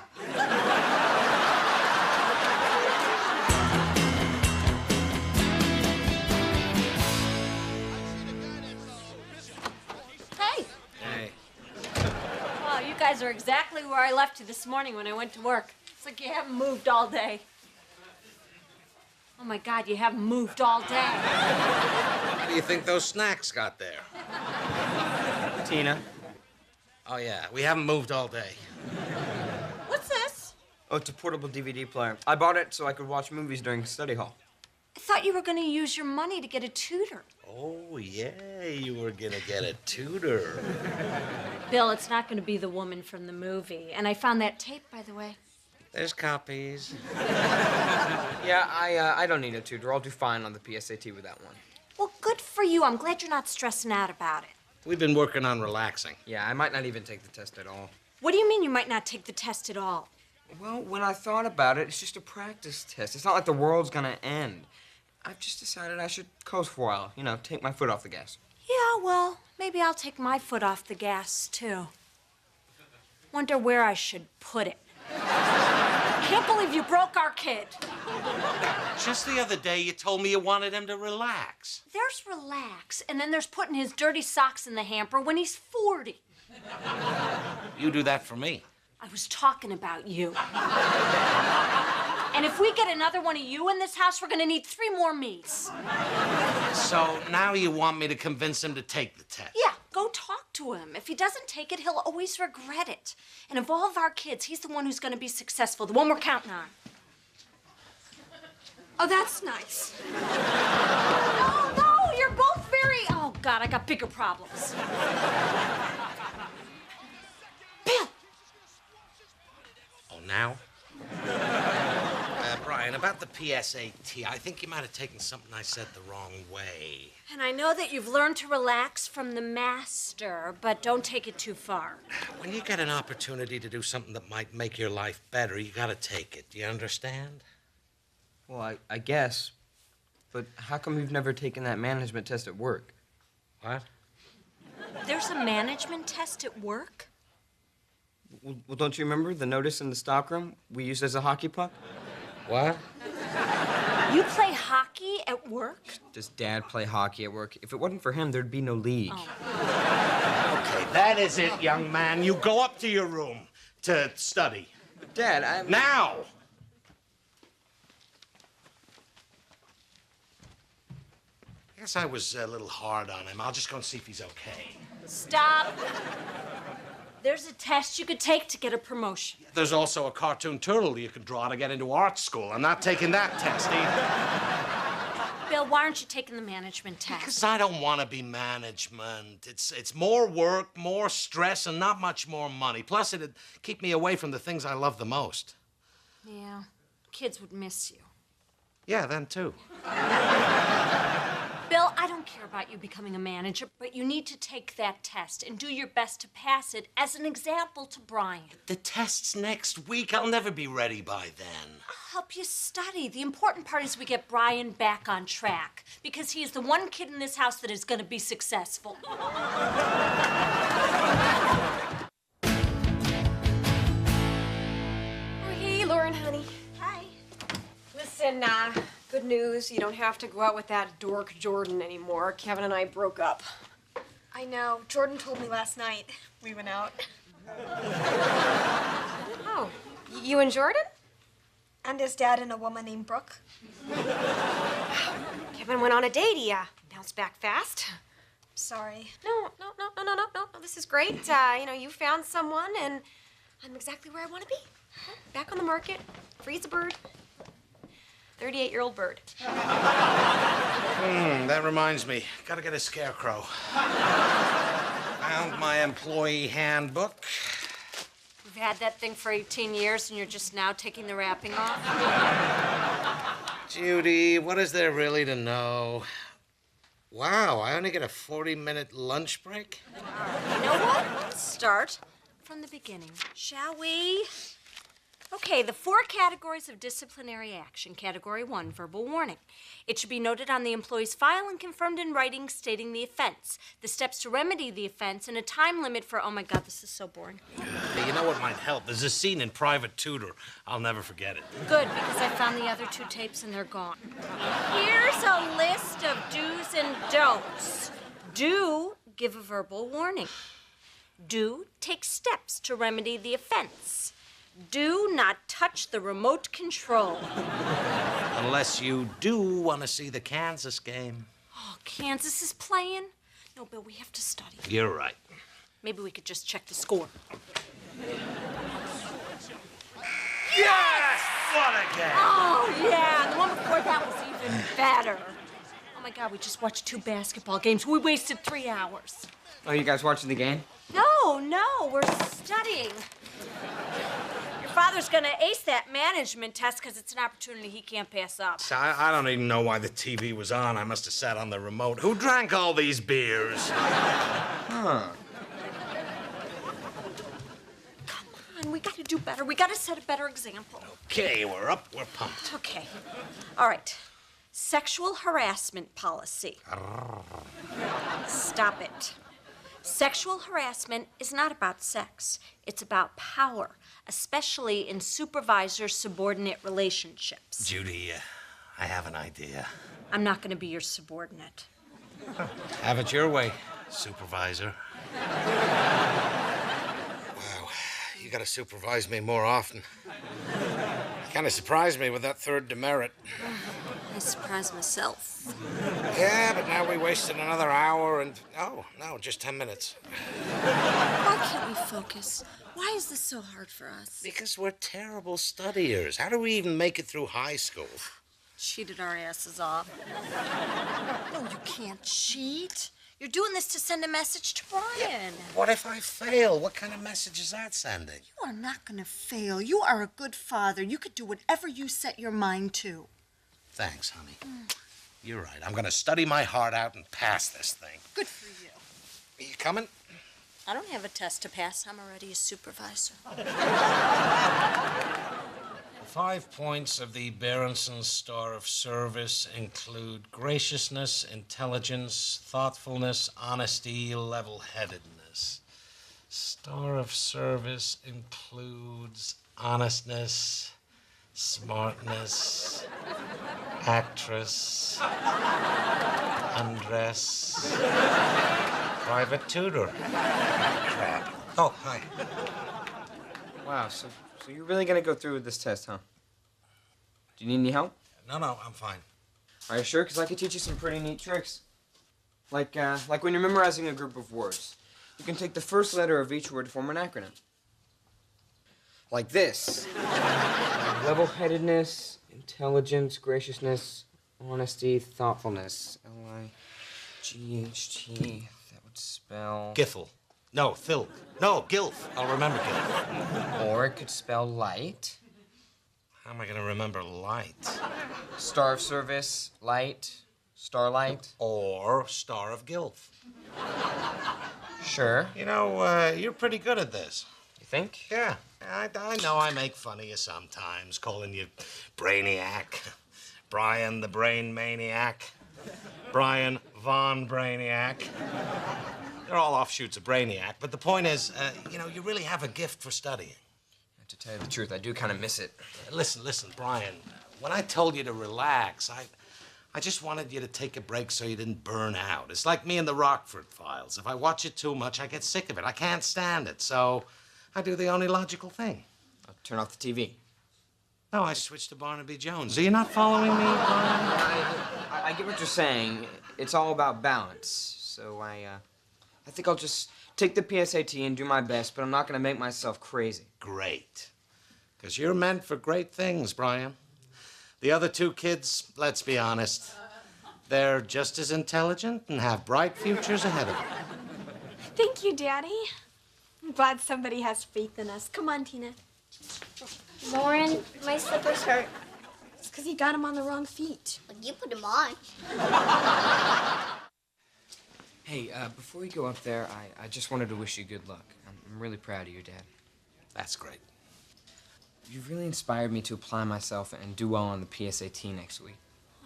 Speaker 2: Hey.
Speaker 1: Hey.
Speaker 2: Wow, you guys are exactly where I left you this morning when I went to work. It's like you haven't moved all day. Oh my God, you haven't moved all day.
Speaker 1: How do you think those snacks got there?
Speaker 4: Tina.
Speaker 1: Oh, yeah, we haven't moved all day.
Speaker 2: What's this?
Speaker 4: Oh, it's a portable DVD player. I bought it so I could watch movies during study hall.
Speaker 2: I thought you were going to use your money to get a tutor.
Speaker 1: Oh, yeah, you were gonna get a tutor.
Speaker 2: Bill, it's not going to be the woman from the movie. And I found that tape, by the way.
Speaker 1: There's copies.
Speaker 4: Yeah, I don't need a tutor. I'll do fine on the PSAT with that one.
Speaker 2: Well, good for you. I'm glad you're not stressing out about it.
Speaker 1: We've been working on relaxing.
Speaker 4: Yeah, I might not even take the test at all.
Speaker 2: What do you mean you might not take the test at all?
Speaker 4: Well, when I thought about it, it's just a practice test. It's not like the world's gonna end. I've just decided I should coast for a while. You know, take my foot off the gas.
Speaker 2: Yeah, well, maybe I'll take my foot off the gas, too. Wonder where I should put it. Can't believe you broke our kid.
Speaker 1: Just the other day, you told me you wanted him to relax.
Speaker 2: There's relax, and then there's putting his dirty socks in the hamper when he's 40.
Speaker 1: You do that for me.
Speaker 2: I was talking about you. And if we get another one of you in this house, we're gonna need 3 more me's.
Speaker 1: So now you want me to convince him to take the test?
Speaker 2: Yeah, go talk to him. If he doesn't take it, he'll always regret it. And of all of our kids, he's the one who's gonna be successful, the one we're counting on. Oh, that's nice. No, you're both very... Oh, God, I got bigger problems. Bill!
Speaker 1: Oh, now? Brian, about the PSAT, I think you might have taken something I said the wrong way.
Speaker 2: And I know that you've learned to relax from the master, but don't take it too far.
Speaker 1: When you get an opportunity to do something that might make your life better, you gotta take it. Do you understand?
Speaker 4: Well, I guess. But how come you've never taken that management test at work?
Speaker 1: What?
Speaker 2: There's a management test at work?
Speaker 4: Well, don't you remember the notice in the stockroom we used as a hockey puck?
Speaker 1: What?
Speaker 2: You play hockey at work?
Speaker 4: Does Dad play hockey at work? If it wasn't for him, there'd be no league.
Speaker 1: Okay, that is it, young man. You go up to your room to study.
Speaker 4: But Dad, I'm...
Speaker 1: Now! I guess I was a little hard on him. I'll just go and see if he's okay.
Speaker 2: Stop. There's a test you could take to get a promotion.
Speaker 1: There's also a cartoon turtle you can draw to get into art school. I'm not taking that test either.
Speaker 2: Bill, why aren't you taking the management test?
Speaker 1: Because I don't want to be management. It's more work, more stress, and not much more money. Plus, it'd keep me away from the things I love the most.
Speaker 2: Yeah, kids would miss you.
Speaker 1: Yeah, them too.
Speaker 2: Bill, I don't care about you becoming a manager, but you need to take that test and do your best to pass it as an example to Brian.
Speaker 1: The test's next week. I'll never be ready by then.
Speaker 2: I'll help you study. The important part is we get Brian back on track, because he is the one kid in this house that is going to be successful.
Speaker 7: Oh, hey, Lauren, honey.
Speaker 3: Hi.
Speaker 7: Listen, good news. You don't have to go out with that dork Jordan anymore. Kevin and I broke up.
Speaker 3: I know. Jordan told me last night. We went out.
Speaker 7: Oh, you and Jordan?
Speaker 3: And his dad and a woman named Brooke.
Speaker 7: Kevin went on a date. He bounced back fast.
Speaker 3: Sorry.
Speaker 7: No. This is great. You found someone, and I'm exactly where I want to be. Back on the market, free as a bird. 38-year-old bird.
Speaker 1: That reminds me. Gotta get a scarecrow. Found my employee handbook.
Speaker 2: You've had that thing for 18 years, and you're just now taking the wrapping off?
Speaker 1: Judy, what is there really to know? Wow, I only get a 40-minute lunch break?
Speaker 2: You know what? Let's start from the beginning, shall we? Okay, the 4 categories of disciplinary action. Category 1, verbal warning. It should be noted on the employee's file and confirmed in writing stating the offense, the steps to remedy the offense, and a time limit for, oh my God, this is so boring.
Speaker 1: Hey, you know what might help? There's a scene in Private Tutor. I'll never forget it.
Speaker 2: Good, because I found the other 2 tapes and they're gone. Here's a list of do's and don'ts. Do give a verbal warning. Do take steps to remedy the offense. Do not touch the remote control.
Speaker 1: Unless you do want to see the Kansas game.
Speaker 2: Oh, Kansas is playing? No, Bill, we have to study.
Speaker 1: You're right.
Speaker 2: Maybe we could just check the score.
Speaker 1: Yes! What a game!
Speaker 2: Oh, yeah, the one before that was even better. Oh, my God, we just watched 2 basketball games. We wasted 3 hours.
Speaker 4: Oh, you guys watching the game?
Speaker 2: No, we're studying. Your father's gonna ace that management test because it's an opportunity he can't pass up.
Speaker 1: I don't even know why the TV was on. I must have sat on the remote. Who drank all these beers?
Speaker 4: Huh.
Speaker 2: Come on, we gotta do better. We gotta set a better example.
Speaker 1: Okay, we're up. We're pumped.
Speaker 2: Okay. All right. Sexual harassment policy. Stop it. Sexual harassment is not about sex. It's about power, especially in supervisor-subordinate relationships.
Speaker 1: Judy, I have an idea.
Speaker 2: I'm not going to be your subordinate.
Speaker 1: Have it your way, supervisor. Wow, you gotta supervise me more often. Kind of surprised me with that 3rd demerit.
Speaker 2: I surprised myself.
Speaker 1: Yeah, but now we wasted another hour and... Oh, no, just 10 minutes.
Speaker 2: Why can't we focus? Why is this so hard for us?
Speaker 1: Because we're terrible studiers. How do we even make it through high school?
Speaker 2: Cheated our asses off. No, you can't cheat. You're doing this to send a message to Brian.
Speaker 1: What if I fail? What kind of message is that sending?
Speaker 15: You are not going to fail. You are a good father. You could do whatever you set your mind to.
Speaker 1: Thanks, honey. You're right. I'm gonna study my heart out and pass this thing.
Speaker 15: Good for you.
Speaker 1: Are you coming?
Speaker 2: I don't have a test to pass. I'm already a supervisor.
Speaker 1: The 5 points of the Berenson Star of Service include graciousness, intelligence, thoughtfulness, honesty, level-headedness. Star of Service includes honestness, smartness, actress, undress, private tutor. Crap. Oh, hi.
Speaker 4: Wow, so you're really gonna go through with this test, huh? Do you need any help?
Speaker 1: No, I'm fine.
Speaker 4: Are you sure? Because I could teach you some pretty neat tricks. Like when you're memorizing a group of words. You can take the first letter of each word to form an acronym. Like this. Level-headedness, intelligence, graciousness, honesty, thoughtfulness. L-I-G-H-T. That would spell...
Speaker 1: Githel. No, Phil. No, Gilf. I'll remember Gilf.
Speaker 4: Or it could spell light.
Speaker 1: How am I going to remember light?
Speaker 4: Star of service, light, starlight.
Speaker 1: Or Star of Guilt.
Speaker 4: Sure.
Speaker 1: You know, you're pretty good at this.
Speaker 4: You think?
Speaker 1: Yeah. I know I make fun of you sometimes, calling you Brainiac. Brian the Brain Maniac. Brian Von Brainiac. They're all offshoots of Brainiac, but the point is, you know, you really have a gift for studying.
Speaker 4: To tell you the truth, I do kind of miss it.
Speaker 1: Listen, Brian. When I told you to relax, I just wanted you to take a break so you didn't burn out. It's like me and the Rockford Files. If I watch it too much, I get sick of it. I can't stand it, so I do the only logical thing.
Speaker 4: I'll turn off the TV.
Speaker 1: No, I switched to Barnaby Jones. Are you not following me, Brian?
Speaker 4: I get what you're saying. It's all about balance. So I think I'll just take the PSAT and do my best, but I'm not going to make myself crazy.
Speaker 1: Great. Because you're meant for great things, Brian. The other two kids, let's be honest, they're just as intelligent and have bright futures ahead of them.
Speaker 3: Thank you, Daddy. I'm glad somebody has faith in us. Come on, Tina.
Speaker 10: Lauren, my slippers hurt.
Speaker 3: It's because you got them on the wrong feet.
Speaker 10: Well, you put them on.
Speaker 4: Hey, before we go up there, I just wanted to wish you good luck. I'm really proud of you, Dad.
Speaker 1: That's great.
Speaker 4: You've really inspired me to apply myself and do well on the PSAT next week.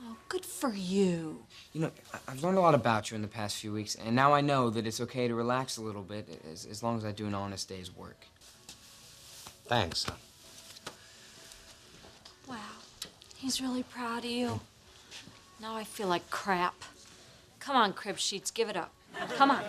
Speaker 3: Oh, good for you.
Speaker 4: You know, I've learned a lot about you in the past few weeks, and now I know that it's okay to relax a little bit as long as I do an honest day's work.
Speaker 1: Thanks, son.
Speaker 2: Wow. He's really proud of you. Now I feel like crap. Come on, Crib Sheets, give it up. Come on.